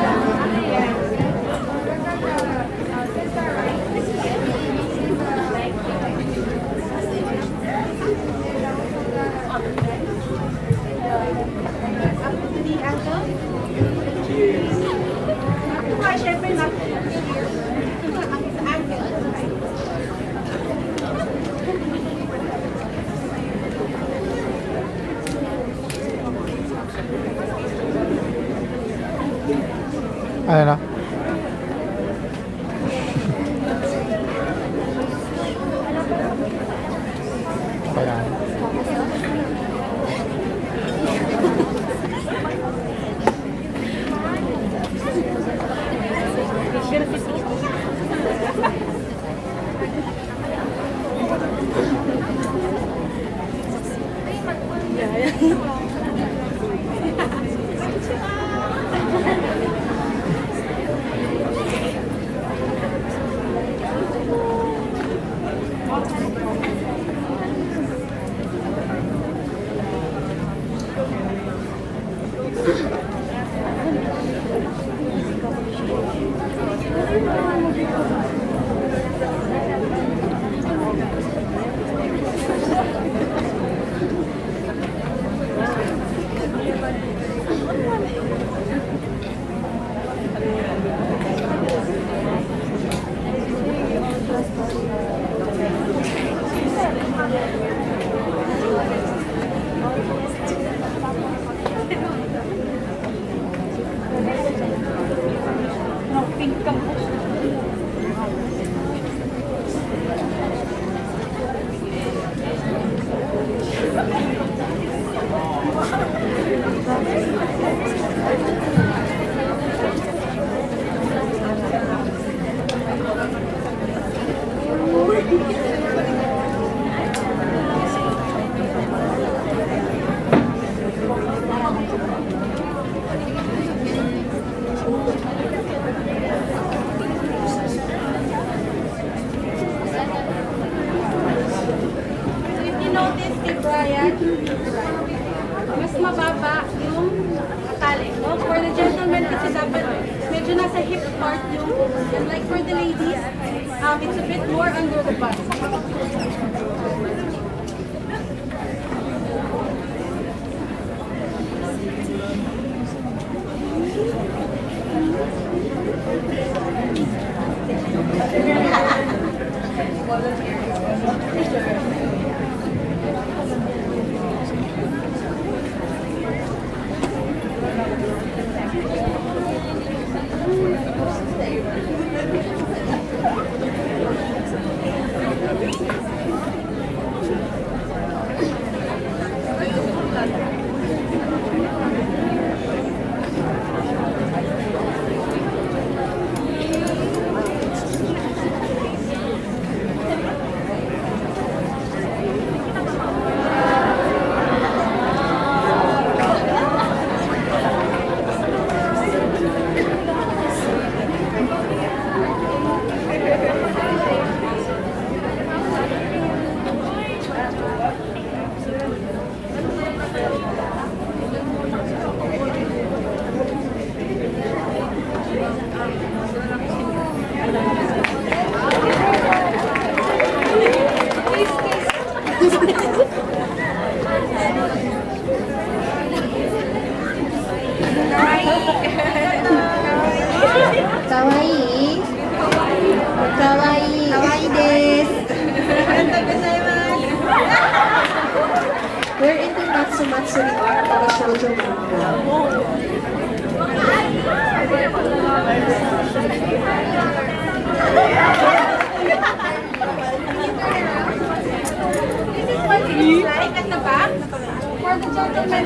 Speaker 14: Ano na? Ayan.
Speaker 13: Mas mababa yung tali. No? For the gentleman kasi dapat medyo nasa hip part yung, and like for the ladies, it's a bit more under the butt. Matsuri art of a shoujo manga. This is what it looks like at the back for the gentleman.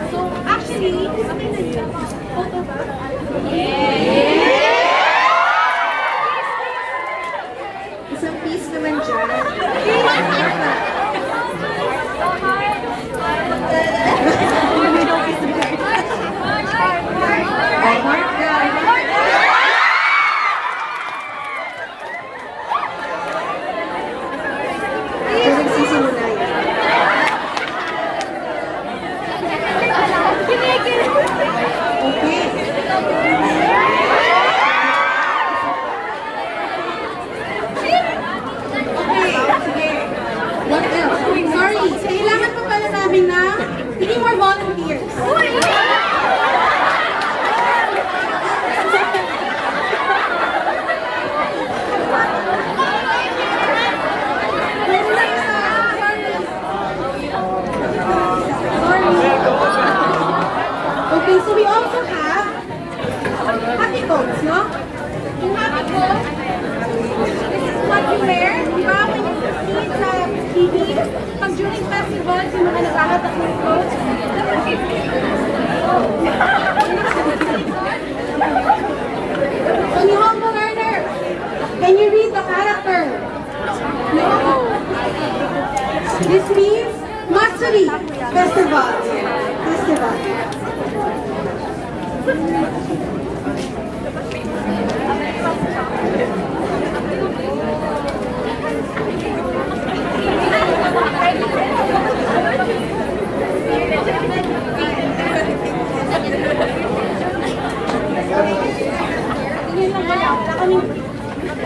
Speaker 13: So actually, photo ba? Isang piece naman dyan. What else? Sorry, kailangan pa pala namin na hindi more volunteers. Okay, so we also have happy coats, no? Yung happy coat, this is what you wear. Di ba? When you see sa TV, pag during festivals, yung mga naghahatak ng coats. So, Nihongo learner, can you read the character? No. This means Matsuri Festival.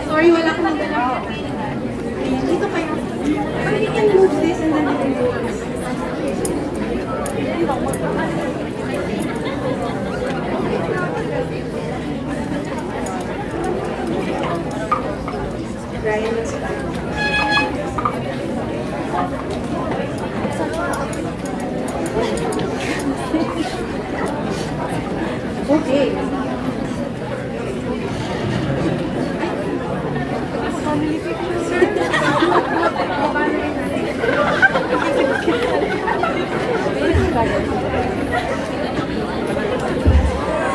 Speaker 13: Sorry, wala akong dala. Dito kayo. But we can move this and then we can do this. Ryan, let's start. Okay.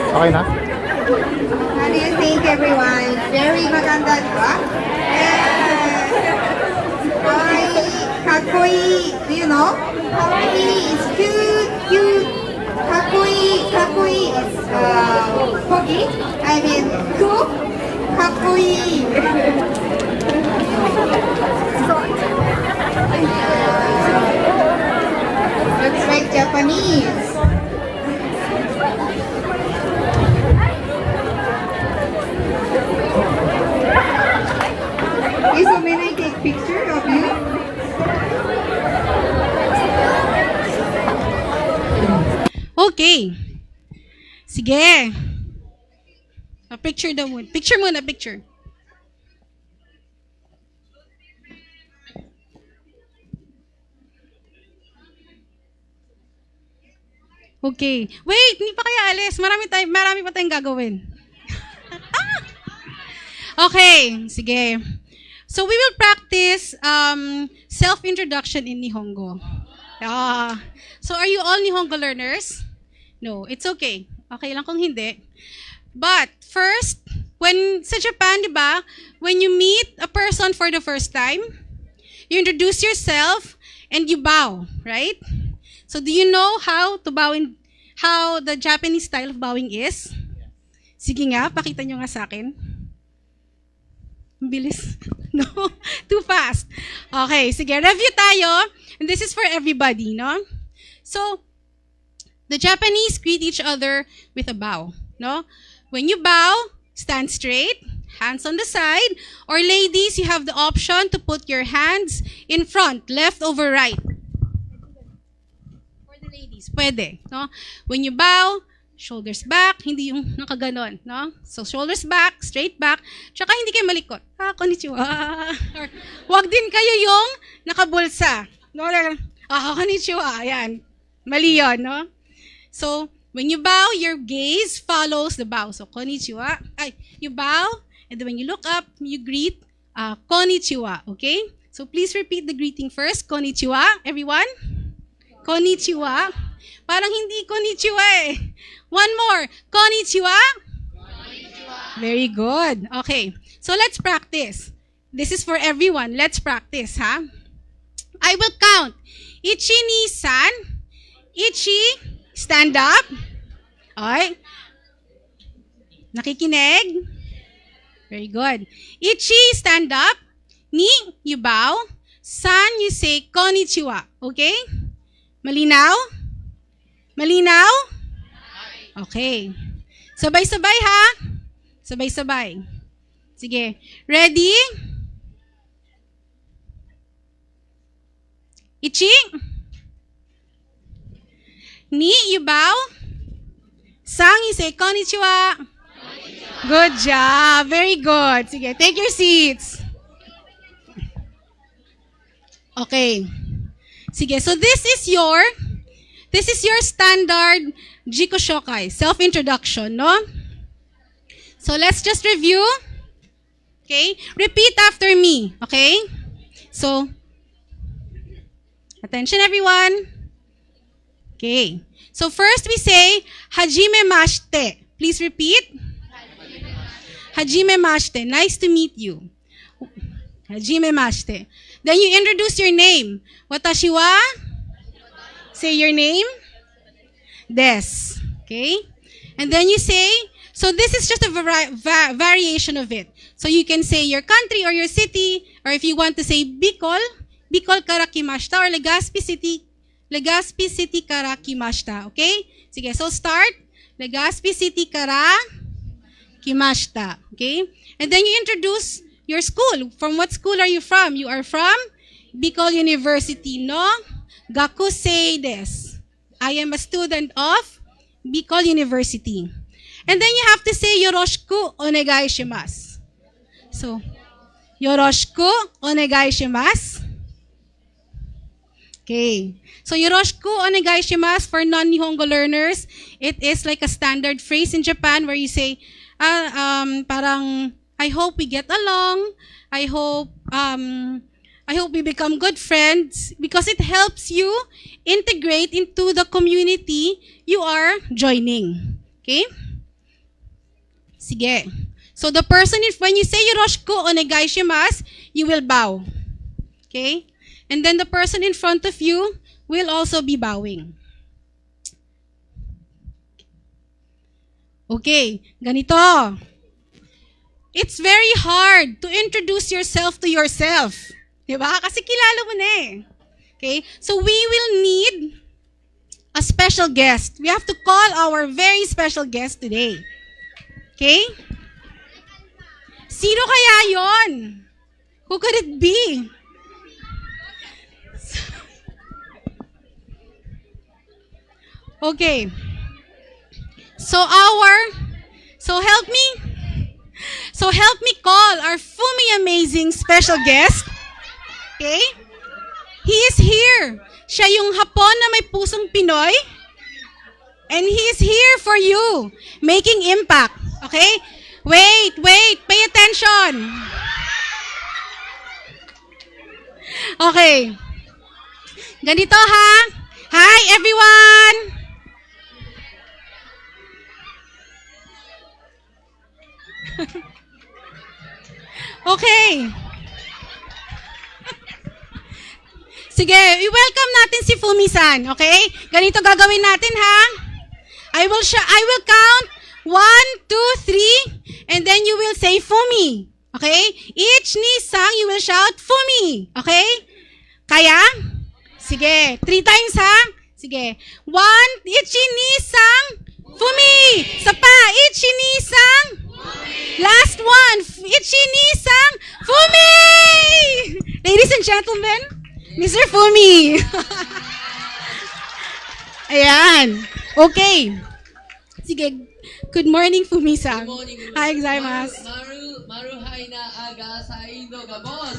Speaker 14: Okay na?
Speaker 15: How do you think, everyone? Very maganda, di ba? Yes! Kawaii, do you know? Kawaii is cute. Kawaii is pogi. I mean, cool. Kawaii. Looks like Japanese. Okay, so may I take picture of you?
Speaker 8: Okay. Sige. Picture daw muna. Picture. Okay. Wait, hindi pa kaya alis. Marami pa tayong gagawin. Okay, sige. So we will practice self-introduction in Nihongo. So are you all Nihongo learners? No, it's okay. Okay lang kung hindi. But first, sa Japan, di ba, when you meet a person for the first time, you introduce yourself and you bow, right? So do you know how to bow how the Japanese style of bowing is? Sige nga, pakita nyo nga sa akin. Bilis. No? Too fast. Okay, sige. Review tayo. And this is for everybody, no? So, the Japanese greet each other with a bow, no? When you bow, stand straight, hands on the side, or ladies, you have the option to put your hands in front, left over right. For the ladies, pwede, no? When you bow, Shoulders back, hindi yung nakaganon, no? So, shoulders back, straight back, tsaka hindi kayo malikot. Konnichiwa. Or, wag din kayo yung nakabulsa. No? Konnichiwa. Ayan. Mali yun, no? So, when you bow, your gaze follows the bow. So, konnichiwa. You bow, and then when you look up, you greet, konnichiwa. Okay? So, please repeat the greeting first. Konnichiwa, everyone. Konnichiwa. Parang hindi konnichiwa eh. One more. Konnichiwa. Konnichiwa. Very good. Okay. So let's practice. This is for everyone. Let's practice, ha? I will count. Ichi ni san. Ichi, stand up. Okay. Nakikinig? Very good. Ichi, stand up. Ni, you bow. San, you say konnichiwa. Okay? Malinaw? Malinaw? Okay. Sabay-sabay ha? Sabay-sabay. Sige. Ready? Ichi? Ni, you bow? Sang, you say konnichiwa. Good job. Very good. Sige, take your seats. Okay. Sige, so this is your standard Jiko Shokai, self-introduction, no? So let's just review. Okay? Repeat after me, okay? So, attention everyone. Okay. So first we say, Hajime Mashite. Please repeat. Hajime Mashite. Nice to meet you. Hajime Mashite. Then you introduce your name. Watashi wa? Say your name. Des. Okay? And then you say, so this is just a variation of it. So you can say your country or your city, or if you want to say Bicol, Bicol karakimashita, or Legazpi City karakimashita. Okay? Sige, so start. Legazpi City karakimashita. Okay? And then you introduce your school. From what school are you from? You are from Bicol University, no? Gakusei desu. I am a student of Bicol University. And then you have to say yoroshiku onegai shimasu. So, yoroshiku onegai shimasu. Okay. So, yoroshiku onegai shimasu for non-Nihongo learners, it is like a standard phrase in Japan where you say, parang, I hope we get along. I hope we become good friends, because it helps you integrate into the community you are joining. Okay? Sige. So the person, when you say yoroshiku onegai shimasu, you will bow. Okay? And then the person in front of you will also be bowing. Okay, ganito. It's very hard to introduce yourself to yourself. Diba? Kasi kilala mo na eh. Okay? So we will need a special guest. We have to call our very special guest today. Okay? Sino kaya yon? Who could it be? Okay. So help me call our Fumi amazing special guest. Okay? He is here. Siya yung Hapon na may pusong Pinoy. And he is here for you, making impact. Okay? Wait, pay attention. Okay. Ganito ha. Hi everyone. Okay. Sige, i-welcome natin si Fumi-san, okay? Ganito gagawin natin, ha? I will count 1, 2, 3, and then you will say Fumi, okay? Each ni-sang, you will shout Fumi, okay? Kaya? Sige, 3 times, ha? Sige. 1, ichi ni-sang, Fumi! Sapa, ichi ni-sang, last one, ichi ni-sang, Fumi! Ladies and gentlemen, Mr. Fumi. Ayan. Okay.
Speaker 13: Sige. Good morning, Fumi-san. Hi, gozaimasu.
Speaker 16: Maruhay na aga sa Indo ka, boss.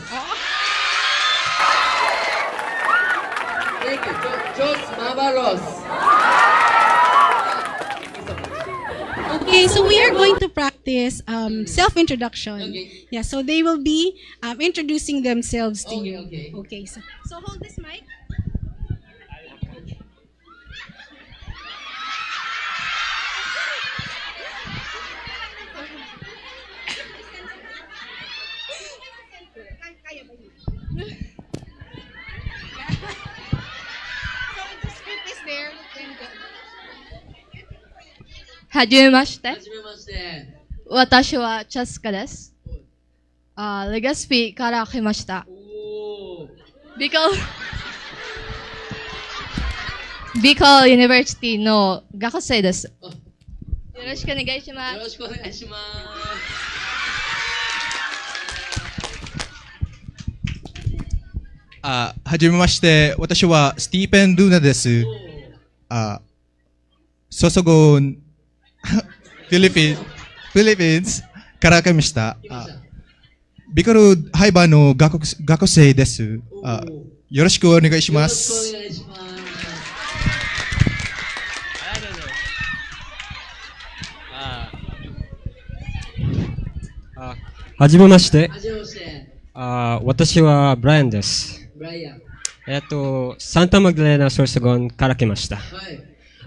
Speaker 16: Thank you. Diyos Mabaros.
Speaker 13: Okay, so we are going to practice self-introduction. Yeah, so they will be introducing themselves to you. Okay. So hold this mic.
Speaker 2: Hajimemashite.
Speaker 16: はじめまして。
Speaker 2: 私はチャスカです。レガスピーから来ました。Bicol University の学生です。よろしくお願いします。
Speaker 16: よろしくお願いします。
Speaker 17: はじめまして、私はスティーペン・ルーナです。Sosogon, Philippines, から来ました。Bicol ハイバーの学生です。よろしくお願いします。
Speaker 18: はじめまして。
Speaker 16: はじめまして。
Speaker 18: 私はブライアンです。
Speaker 16: ブライアン。
Speaker 18: サンタマグレーナソルソゴンから来ました。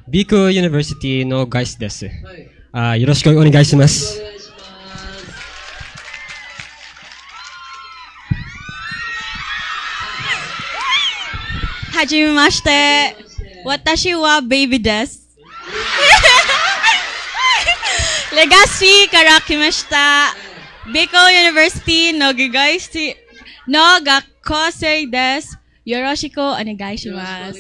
Speaker 18: ビーコユニバーシティのガイスです。よろしくお願いします。
Speaker 19: はじめまして。私はベイビーです。レガシーから来ました。ビコユニバーシティの学校生です。よろしくお願いします。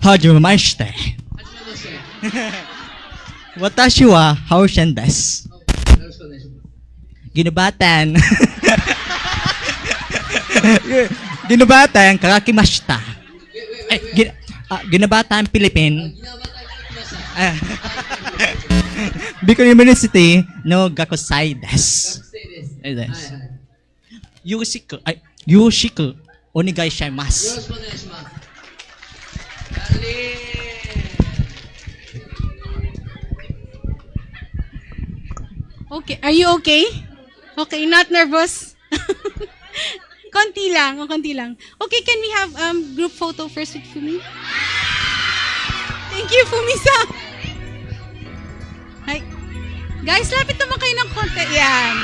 Speaker 20: はじめまして。私はハウシェンです。Ginubatan. Ginubatan, kakaki mashita. Ginubatan, Philippine. Bicol University no gakusai desu. Yoshiku onegai shimasu.
Speaker 13: Okay, are you okay? Okay, not nervous? konti lang. Okay, can we have group photo first with Fumi? Thank you, Fumi-san. Hi. Guys, lapit naman kayo ng konti. Yan.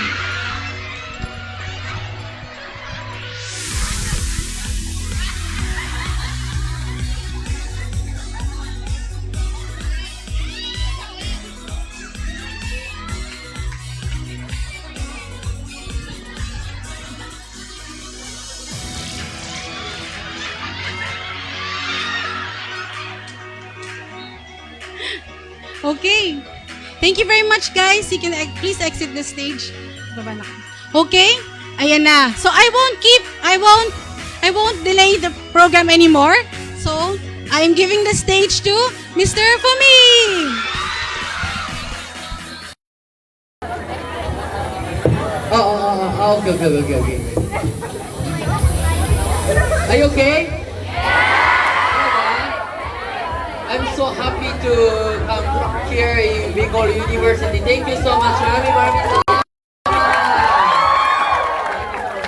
Speaker 13: Okay. Thank you very much, guys. You can please exit the stage. Baba na kayo. Okay? Ayan na. So I won't delay the program anymore. So I am giving the stage to Mr. Fumi.
Speaker 16: Okay. Are you okay? I'm so happy to come here in Bicol University. Thank you so much. Marami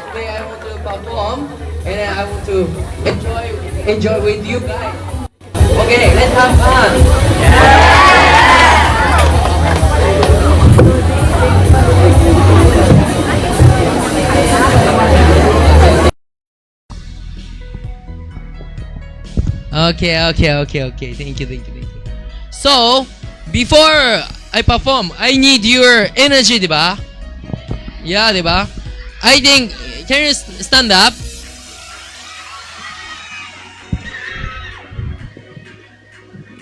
Speaker 16: Today I want to perform and I want to enjoy with you guys. Okay, let's have fun. Okay. Thank you. So, before I perform, I need your energy, diba? Yeah, diba? I think, can you stand up?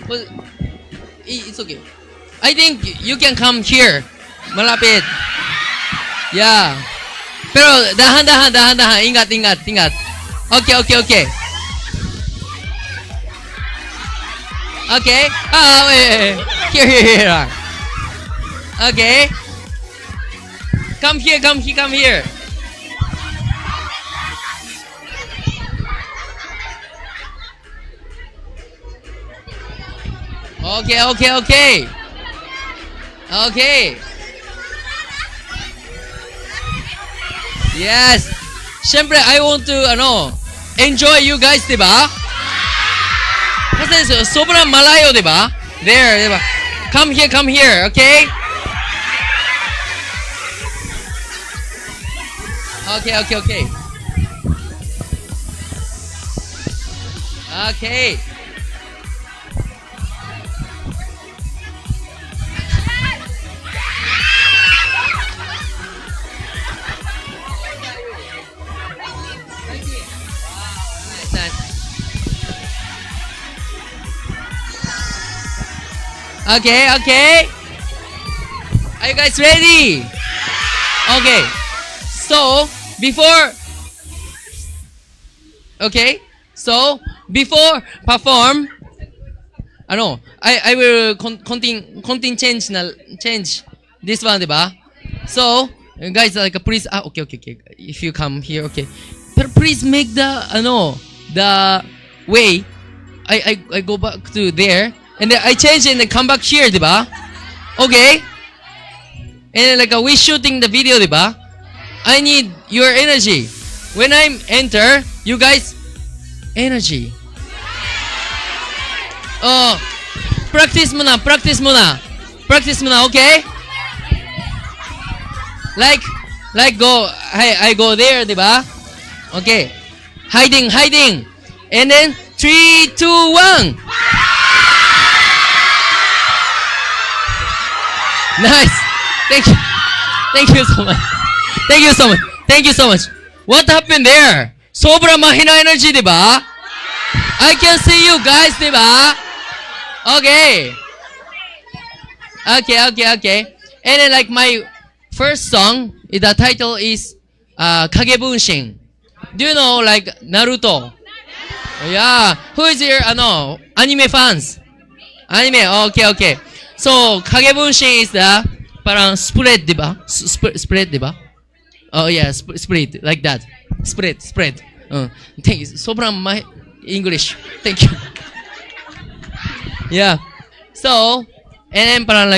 Speaker 16: Well, it's okay. I think you can come here. Malapit. Yeah. Pero dahan-dahan. Ingat. Okay, okay, okay. Okay. Wait. Here. Okay. Come here. Okay. Okay. Yes. Siyempre, I want to, enjoy you guys, diba? Kasi sobrang malayo, diba? There, diba? Come here, okay? Okay. Okay. Okay. Are you guys ready? Okay. So, before perform, I will continue change this one, diba? So, guys, like please, okay. If you come here, okay. But please make the way. I go back to there, and then I change and then come back here, diba? Okay. And then we shooting the video, diba? I need your energy. When I enter, you guys, energy. Practice muna, okay? Like go, I go there, diba? Okay. Hiding. And then 3, 2, 1. Nice. Thank you so much. What happened there? Sobra mahina energy, diba? I can see you guys, diba? Okay. And then my first song, the title is Kagebunshin. Do you know Naruto? Yeah. Who is here? Anime fans? Anime. Okay. So Kagebunshin is the parang spread, diba? Spread, diba? Oh yeah, spread like that. Spread. Thank you. Sobrang English. Thank you. Yeah. So, and then parang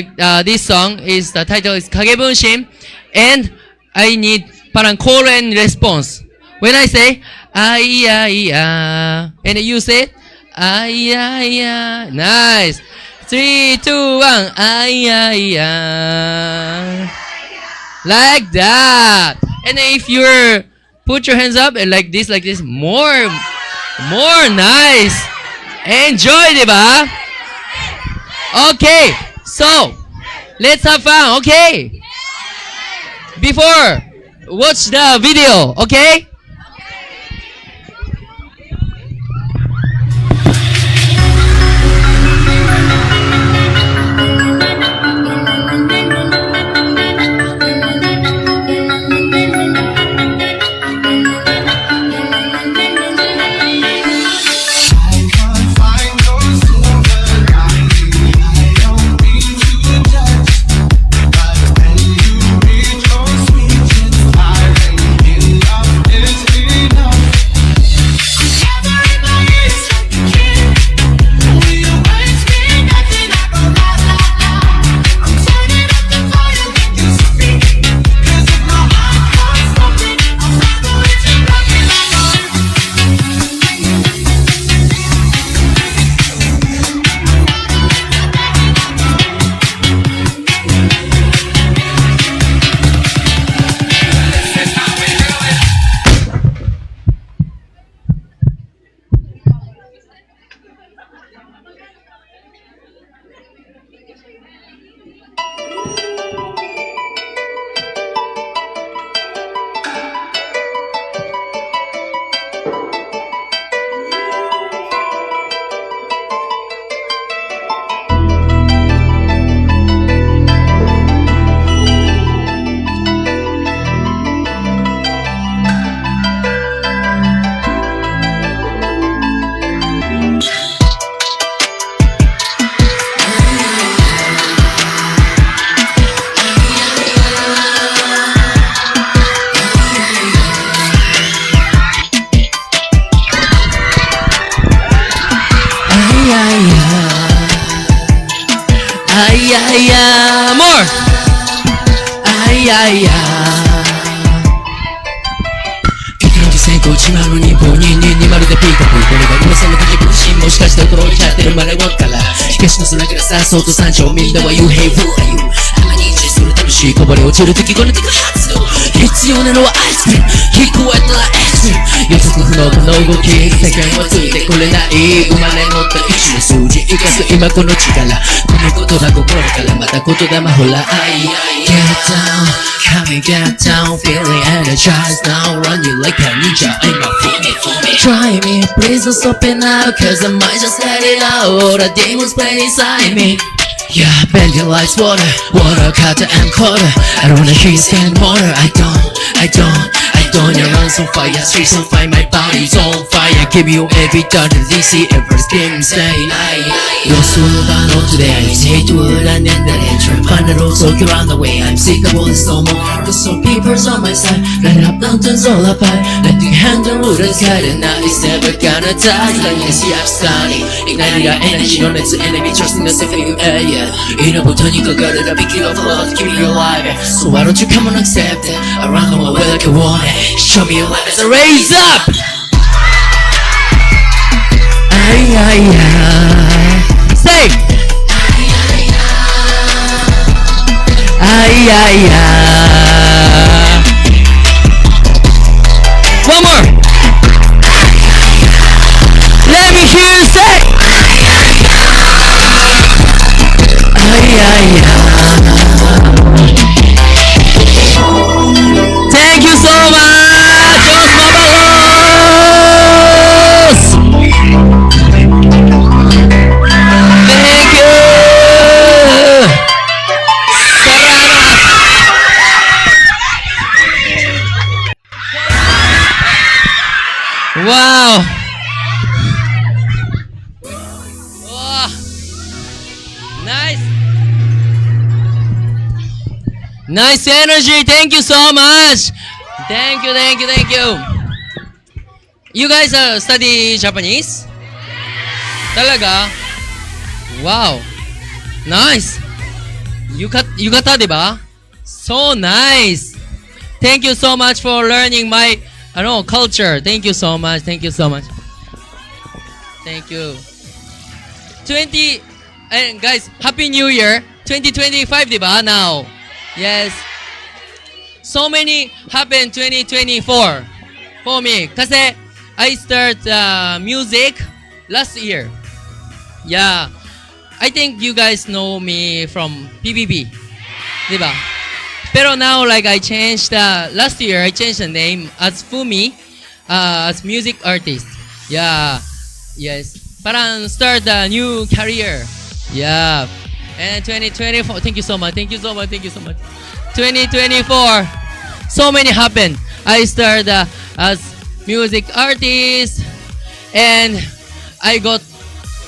Speaker 16: this song is the title is Kagebunshin, and I need parang call and response. When I say and you say nice. 3, 2, 1 like that. And then if you put your hands up and like this, more nice. Enjoy, diba? Okay, so let's have fun, okay? Before, watch the video, okay?
Speaker 4: When you reach your sweet, I
Speaker 16: ay, ay. More. Ay, ay, ay. 成功自慢の日本人にまるでピーカブーこれが噂の時分身もしかして驚いちゃってるまでわっから東の空からさっそうと山頂みんなは言う Hey who are you 浜に位置する魂こぼれ落ちる時この手が発動必要なのはアイスクリーム聞こえたらエクストリーム予測不能この動き世間はついてくれない生まれ持った一の数字生かす今この力この言葉心からまた言霊ほら愛 Get down coming get down feeling energized now run you like a ninja I'm a fool Try me please don't stop it now cause I might just let it out all the demons play inside me Yeah, bending lights, water, cutter and quarter I don't wanna hear you stand water I don't You run on fire, streets on fire My body's on fire Give you every dot in DC Ever scream say You're so down on today I say to it and then the nature Find it all so you're on the way I'm sick of all this no more Cause some people's on my side Light up mountains all apart Letting hand and root and sky And now it's never gonna die Like you see I'm starting Igniting our energy No next enemy Trusting the safety of air yeah いいのことにかかるたびきのフロー Give me your life So why don't you come and accept it Around the world like you want it Show me your life as a raise up Ay ay ay Say Ay ay ay One more Let me hear you say Ay ay ay Thank you so much, Los Babalos! Thank you! Salamat! Wow! Wow! Nice! Nice energy! Thank you so much! Thank you, thank you, thank you! You guys study Japanese? Talaga? Wow! Nice! Yukata, diba? So nice! Thank you so much for learning my culture. Thank you so much. Thank you so much. Thank you. And guys, Happy New Year! 2025, diba? Now. Yes. So many happened 2024 for me. Kasi I start music last year. Yeah. I think you guys know me from PBB. Diba? Pero now like I changed last year I changed the name as Fumi as music artist. Yeah. Yes. Parang start a new career. Yeah. And 2024, thank you so much, thank you so much, thank you so much. 2024, so many happened. I started as music artist, and I got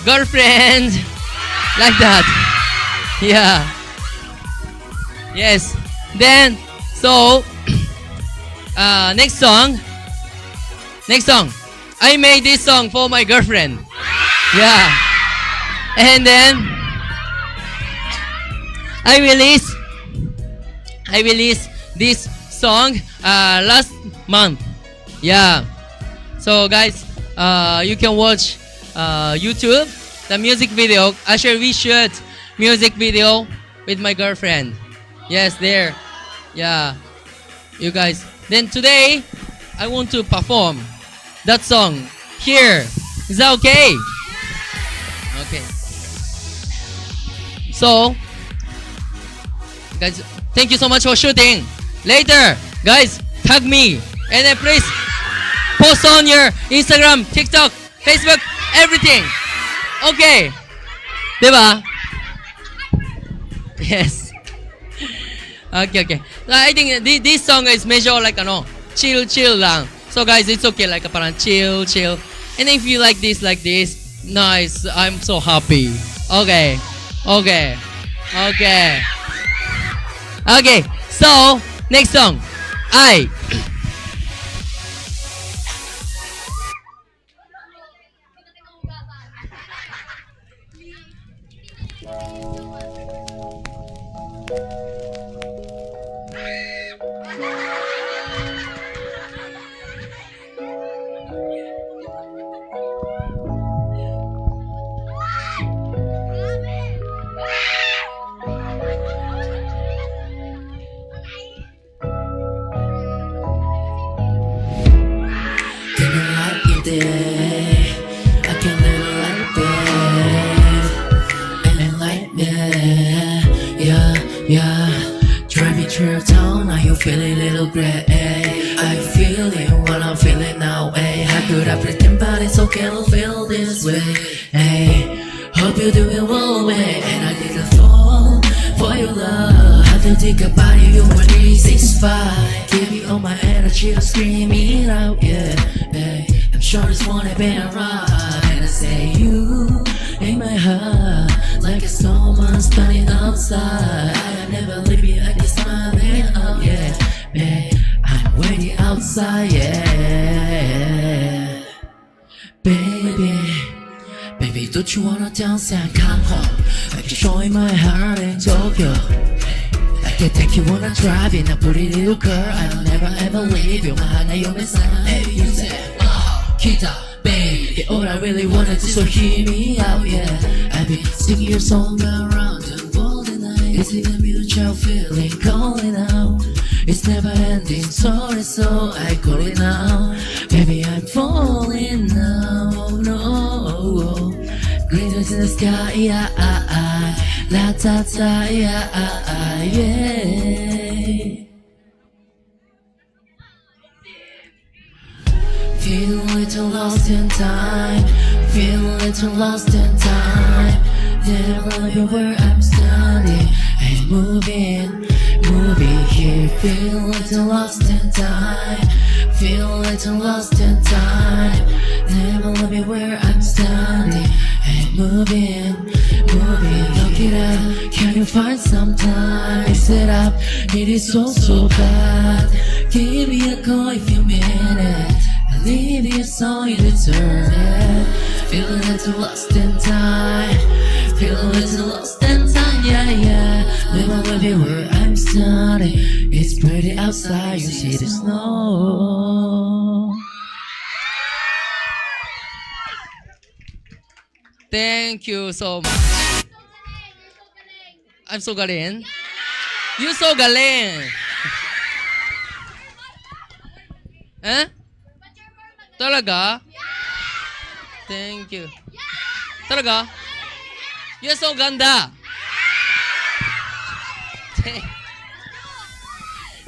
Speaker 16: girlfriend, like that. Yeah. Yes. Then, so, next song. I made this song for my girlfriend. Yeah. And then, I released this song last month. Yeah. So guys, you can watch YouTube the music video. Actually, we shoot music video with my girlfriend. Yes, there. Yeah. You guys. Then today, I want to perform that song here. Is that okay? Okay. So, guys, thank you so much for shooting. Later, guys, tag me. And then please post on your Instagram, TikTok, Facebook, everything. Okay. Diba? Yes. Okay. I think this song is measure like chill lang. So guys, it's okay like parang chill. And if you like this, nice. I'm so happy. Okay. So next song, I.
Speaker 21: way. Hey, hope you're doing well, man. And I did a fall for your love. Have to think about it, you're 365. Give me all my energy to scream it out, yeah. Hey, I'm sure this one ain't been right. And I say you in my heart, like a snowman standing outside. I never leave you, I can smiling up, yeah. Hey, I'm waiting outside, yeah. Baby, don't you wanna dance and come home? I can show you my heart in Tokyo. I can take you on a drive in a pretty little car. I'll never ever leave you. Mahana yo san. Hey, you say, oh, Kita, baby, all I really wanted to so hear me out, yeah. I've been singing your song around the world and night. It's a mutual feeling calling out. It's never ending, sorry, so I call it now. Baby, I'm falling now, no. Glitters in the sky, yeah, la ta ta, yeah, yeah. Feel a little lost in time, feel a little lost in time. Never know where I'm standing and moving here. Feel a little lost in time, feel a little lost in time. Never know where I'm standing and moving. Look it up, can you find some time? Mix it up, it is so bad. Give me a call if you mean it. I leave you so you return it. Feel a little lost in time, feel a little lost in time, yeah. Never will be where I'm starting. It's pretty outside, you see the snow. Thank you so much. I'm so galing. You so galing. Eh? Talaga? Thank you. Talaga? You're so ganda.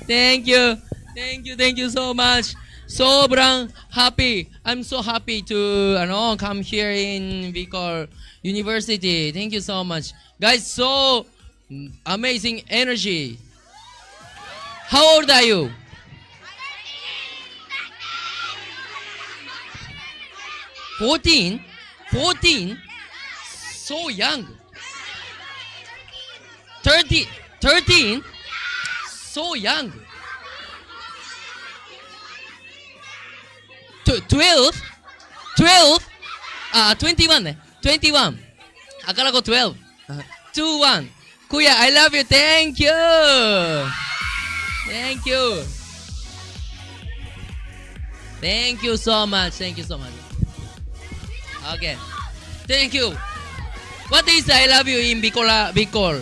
Speaker 21: Thank you. Thank you so much. Sobrang happy. I'm so happy to come here in Bicol University. Thank you so much. Guys, so amazing energy. How old are you? Fourteen? So young. 13? So young. 12? 21 21. Akala ko 12. 2-1. Kuya, I love you. Thank you. Thank you so much. Okay. Thank you. What is I love you in Bicol?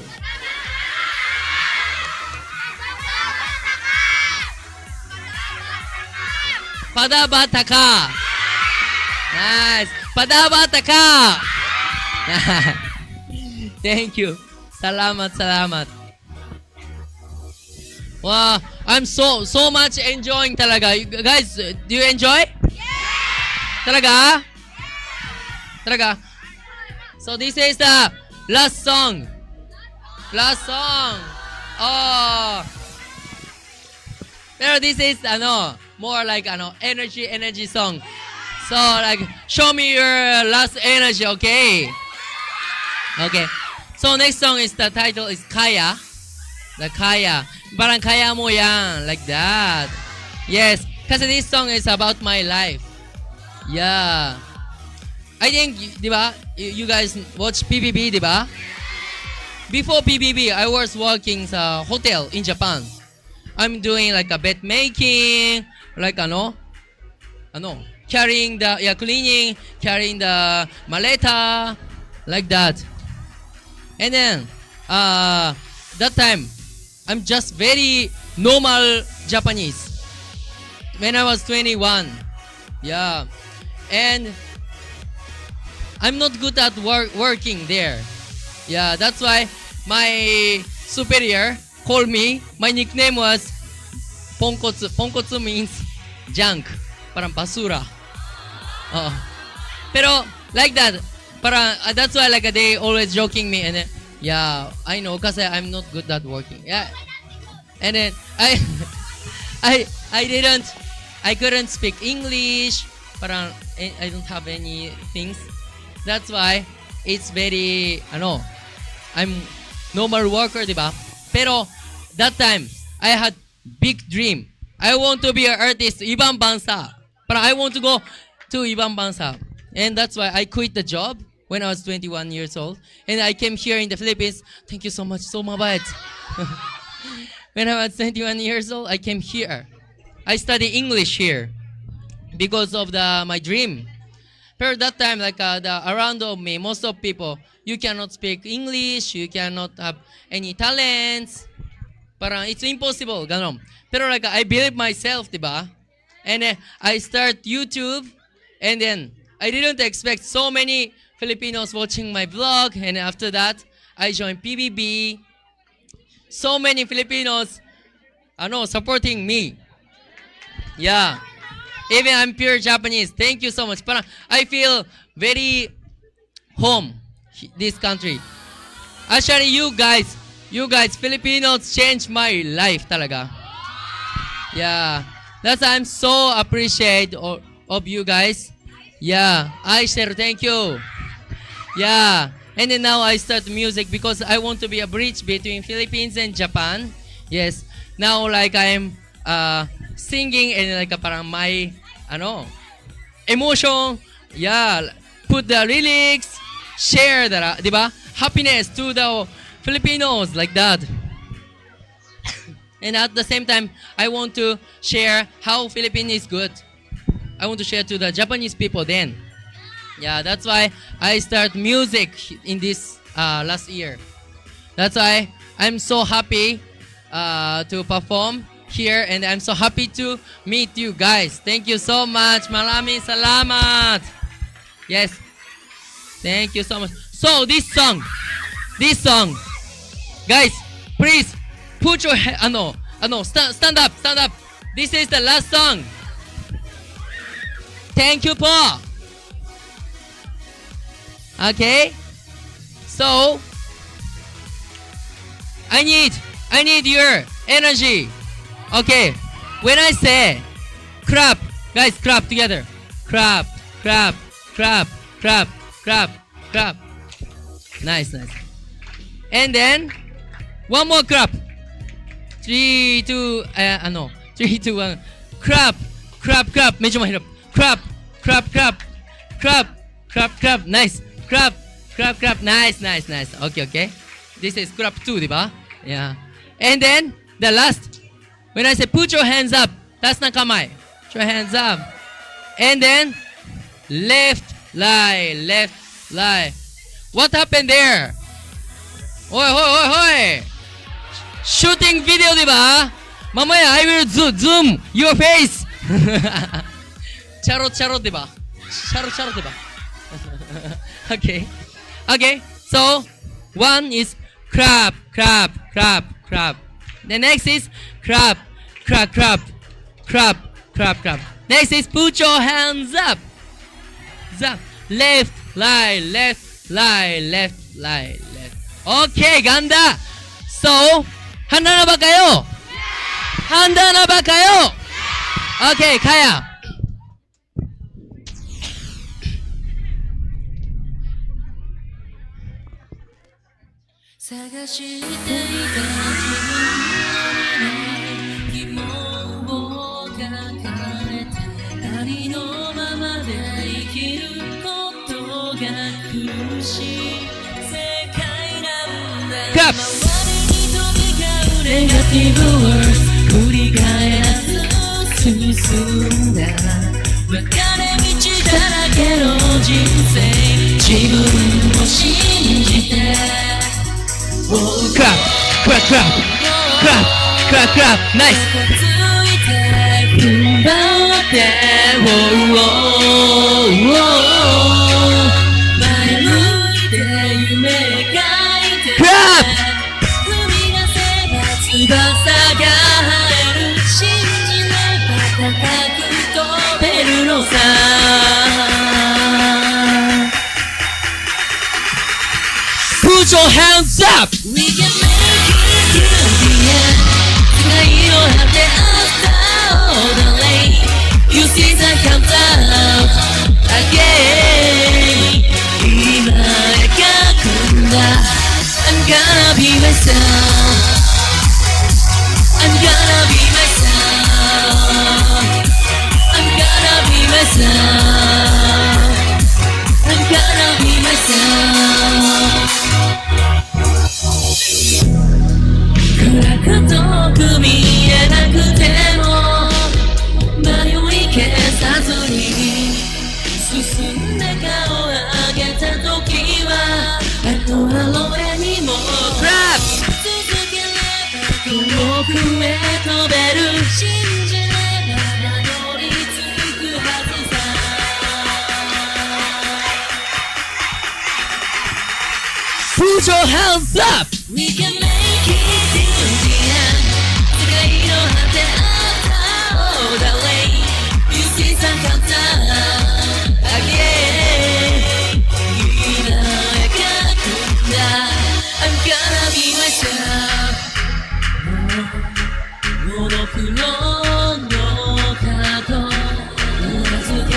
Speaker 21: Padabata ka. Nice. Padabata ka. Thank you. Salamat. Wow, I'm so much enjoying talaga. You guys, do you enjoy? Yeah! Talaga? So this is the last song. Oh. Pero this is more like energy song. So like show me your last energy, okay? Okay. So next song is the title is Kaya. The Kaya. Parang kaya mo yan. Like that. Yes. Kasi this song is about my life. Yeah. I think, di ba, you guys watch PBB, di ba? Before PBB, I was working sa hotel in Japan. I'm doing like a bed making, like carrying cleaning, carrying the maleta, like that. And then, that time, I'm just very normal Japanese. When I was 21. Yeah. And I'm not good at working there. Yeah, that's why my superior called me. My nickname was Ponkotsu. Ponkotsu means junk. Parang basura. Pero
Speaker 16: like that. Parang, that's why like they always joking me and then, yeah, I know because I'm not good at working. Yeah. And then I couldn't speak English. Parang I don't have any things. That's why it's very I'm normal worker, diba? Pero that time I had big dream. I want to be an artist, ibang bansa. Parang I want to go to ibang bansa. And that's why I quit the job when I was 21 years old. And I came here in the Philippines. Thank you so much. So mabait. When I was 21 years old, I came here. I study English here because of my dream. Pero that time, like around of me, most of people, you cannot speak English, you cannot have any talents. Parang it's impossible, ganon. Pero like I believe myself, diba? And then I start YouTube, and then I didn't expect so many Filipinos watching my vlog, and after that, I joined PBB. So many Filipinos, supporting me. Yeah. Even I'm pure Japanese. Thank you so much. Parang I feel very home this country. Actually, you guys, Filipinos changed my life talaga. Yeah. That's why I'm so appreciate of you guys. Yeah. I share. Thank you. Yeah. And then now I start music because I want to be a bridge between Philippines and Japan. Yes. Now like I'm singing and like parang my emotion, yeah, put the lyrics, share the diba? Happiness to the Filipinos like that. And at the same time, I want to share how Philippines is good. I want to share to the Japanese people then. Yeah, that's why I start music in this last year. That's why I'm so happy to perform here, and I'm so happy to meet you guys. Thank you so much. Maraming salamat. Yes. Thank you so much. So this song, guys, please put your stand up. This is the last song. Thank you, po. Okay. So I need your energy. Okay, when I say clap, guys, clap together. Clap. Nice. And then one more clap. 3, 2, 1. Clap. Medyo mahirap. Clap. Nice. Clap. Nice. Okay. This is clap 2, diba? Yeah. And then the last. When I say put your hands up, that's not kamay. Put your hands up. And then left lie. What happened there? Hoy. Shooting video, diba? Mamaya, I will zoom your face. Charot, diba? Charot, diba? Okay. So, one is crab. The next is crab. Next is put your hands up. Left, lie. Okay, ganda. So, handa na ba kayo? Okay, kaya. Clap. Negative words 繰り返らず進んだ分かれ道だらけの人生自分を信じて Clap. Nice. 踏ん張って前向いて夢描いて Clap. 翼が生える信じれば高く飛べるのさ Put your hands up!
Speaker 21: We can make it to the end. Tonight you don't have to all the lane. You see the countdown again. I'm gonna be myself. I'm gonna be myself. I'm gonna be myself. I'm gonna be myself. 暗く遠く見えなくても迷い消さずに進んで顔を上げた時はあの俺にも続ければ遠くへ飛べる信じればたどり着くはずさ
Speaker 16: Put your hands up!
Speaker 21: We can make it to the end 世界の果てall the way You see some countdown again 今描くんだ I'm gonna be myself モノクロの角うなずけ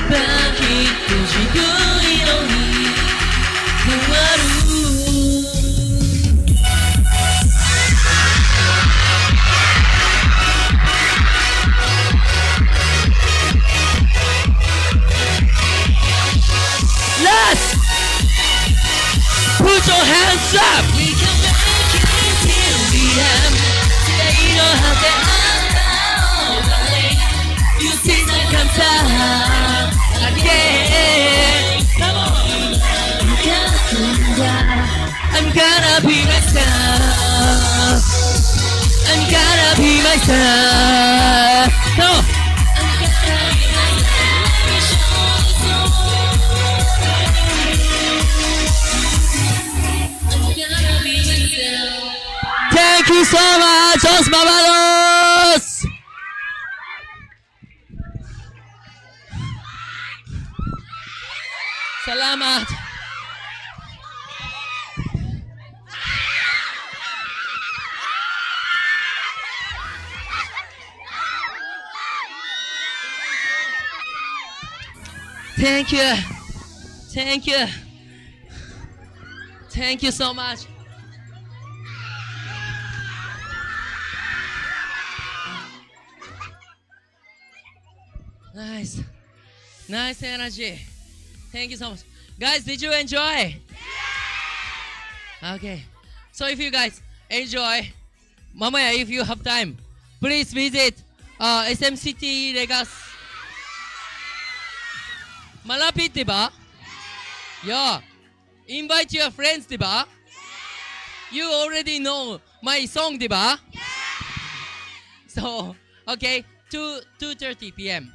Speaker 21: ばきっと低い色に変わる
Speaker 16: Let's put your hands up.
Speaker 21: We can make it till the end. Today you don't have to all the way. You see the countdown again. Come on,
Speaker 16: I'm gonna be myself. I'm gonna be myself. No. Thank you so much, Os Mamados! Salamat! Thank you! Thank you! Thank you so much! Nice. Nice energy. Thank you so much. Guys, did you enjoy? Okay. So if you guys enjoy, mamaya, if you have time, please visit SMCT Legas. Malapit, diba? Yeah. Invite your friends, diba? You already know my song, diba? So, okay, 2:30 p.m.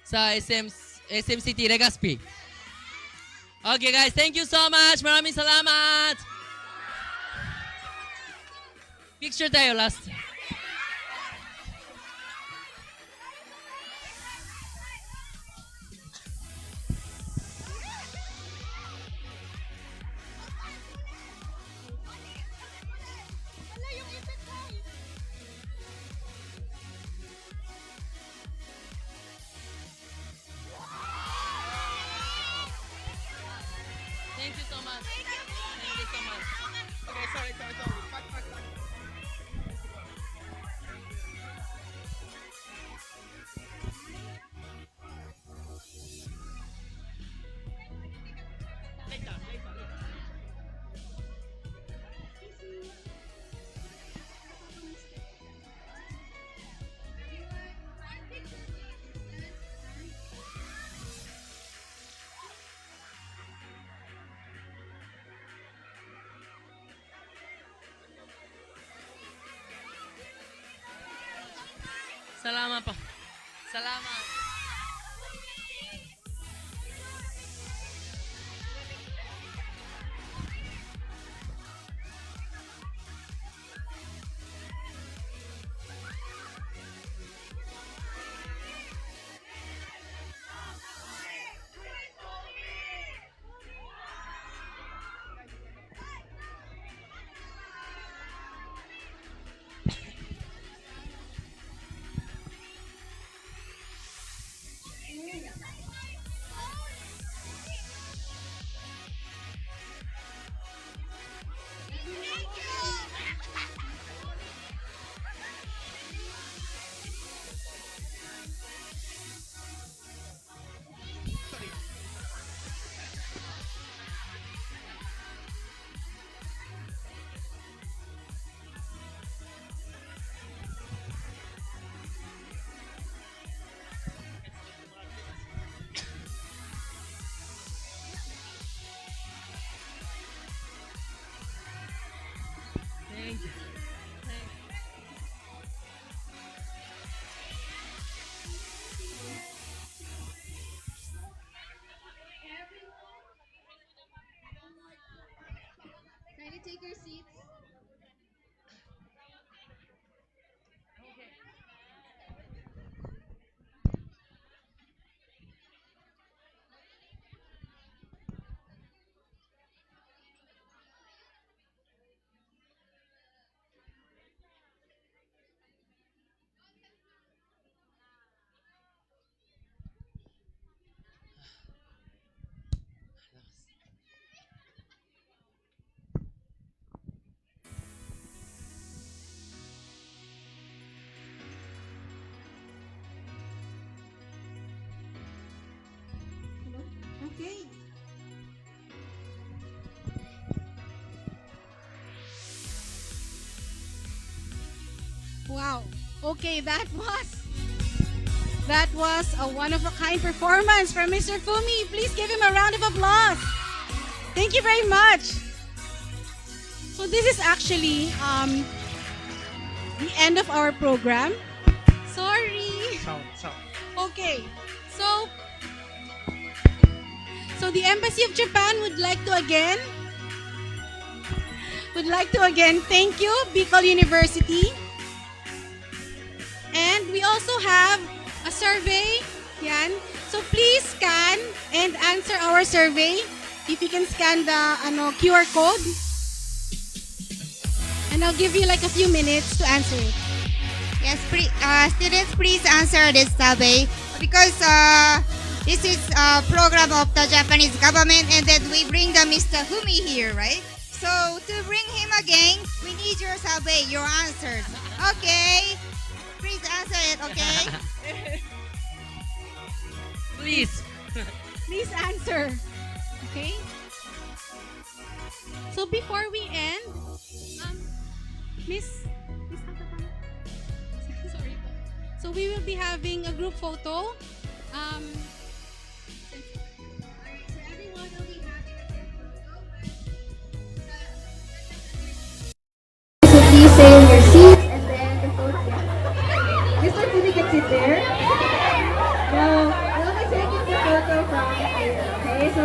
Speaker 16: sa SMCT Legazpi. Okay guys, thank you so much. Maraming salamat. Picture tayo last. Thank you so much. Thank you so much. Okay, sorry. Salamat pa. Salamat.
Speaker 2: take your seats.
Speaker 8: Okay. Wow. Okay, that was a one of a kind performance from Mr. Fumi. Please give him a round of applause. Thank you very much. So this is actually the end of our program. Sorry. Okay. So the Embassy of Japan would like to again thank you, Bicol University. And we also have a survey. Yan. So please scan and answer our survey. If you can scan the QR code. And I'll give you like a few minutes to answer it.
Speaker 15: Yes, students, please answer this survey because this is a program of the Japanese government, and then we bring the Mr. Fumi here, right? So to bring him again, we need your survey, your answers. Okay, please answer it. Okay.
Speaker 16: Please.
Speaker 8: Please answer. Okay. So before we end, Miss Atapang. Sorry po. So we will be having a group photo.
Speaker 2: So everyone will be having a group photo.
Speaker 1: So please stay in your seats and then the photo. Mr. Fumi can sit there. No, we'll be taking the photo from here. Okay, so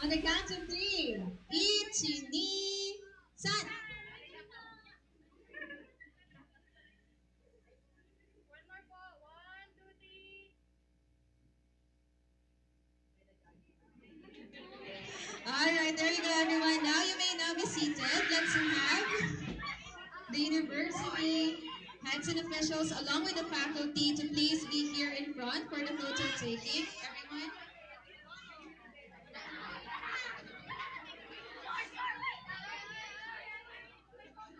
Speaker 2: on the count of three. Ichi, ni, san. Alright, there you go everyone. Now you may now be seated. Let's have the university heads and officials along with the faculty to please be here in front for the photo taking. Everyone.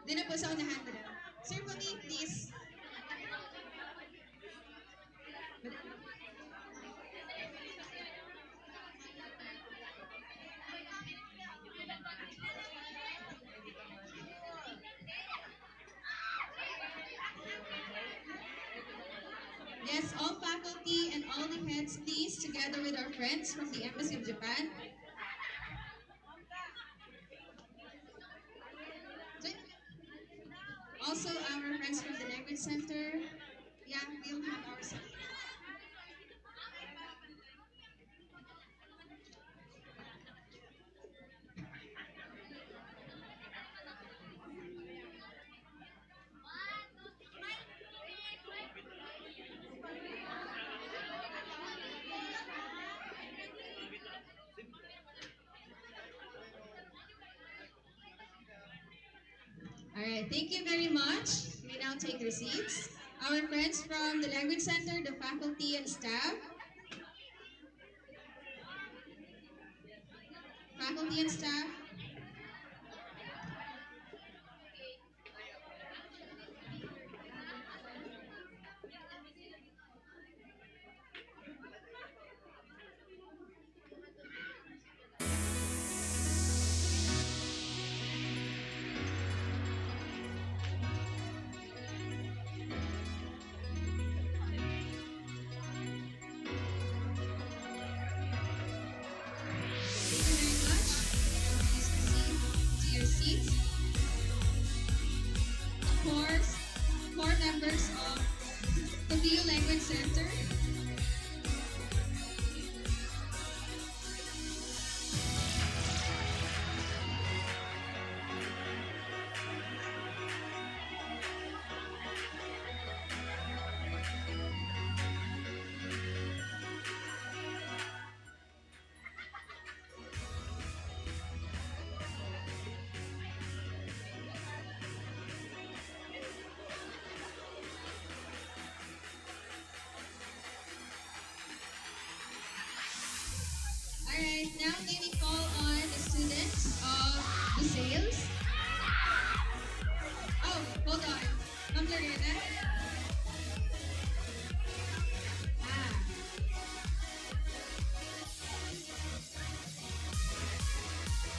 Speaker 2: Dito po sa unahan ko na. Sir, for me, please. Yes, all faculty and all the heads, please, together with our friends from the Embassy of Japan. Also, our friends from the Language Center. Yeah, we'll have our thank you very much. You may now take your seats. Our friends from the Language Center, the faculty and staff. Faculty and staff. Of course, core members of the VU Language Center. Alright, now may we call on the students of the sales. Oh, hold on. Ma'am Lorena? Ah.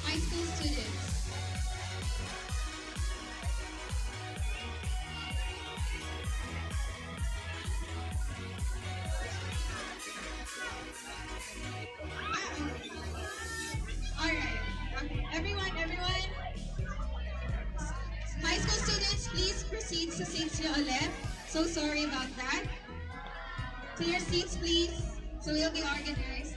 Speaker 2: High school students. Alright. Okay. Everyone. High school students, please proceed to seats to your left. So sorry about that. To your seats, please. So we'll be organized.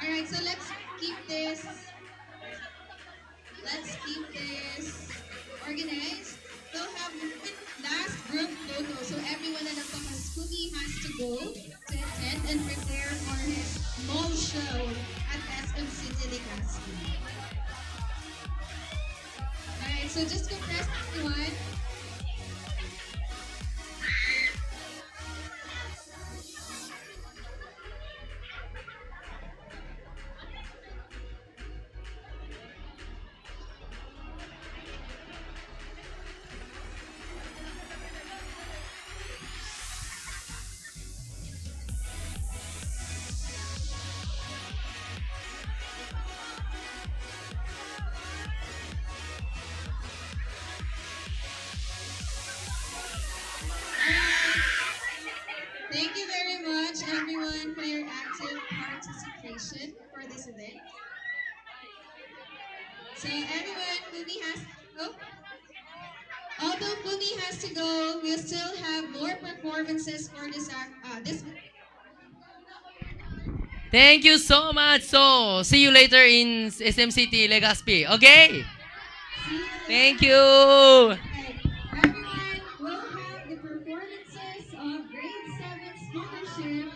Speaker 2: Alright, so let's keep this organized. We'll have last group photo. So everyone na nagpapaskugi has to go to attend and prepare for his mall show at SM City Legazpi. Alright, so just go press everyone. Thank you very much, everyone, for your active participation for this event. So everyone, Pumi has although Pumi has to go, we'll still have more performances for this.
Speaker 16: Thank you so much. So, see you later in SMCT Legazpi. Okay? Thank you.
Speaker 1: Everyone will have the performances of grade 7 scholarship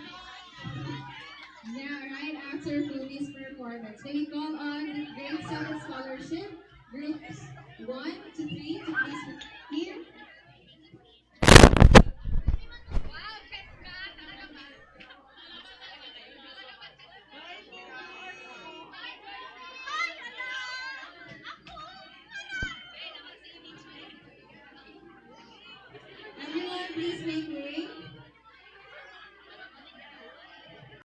Speaker 1: now, right after Fumi's performance. May we call on the grade 7 scholarship groups 1 to 3 to please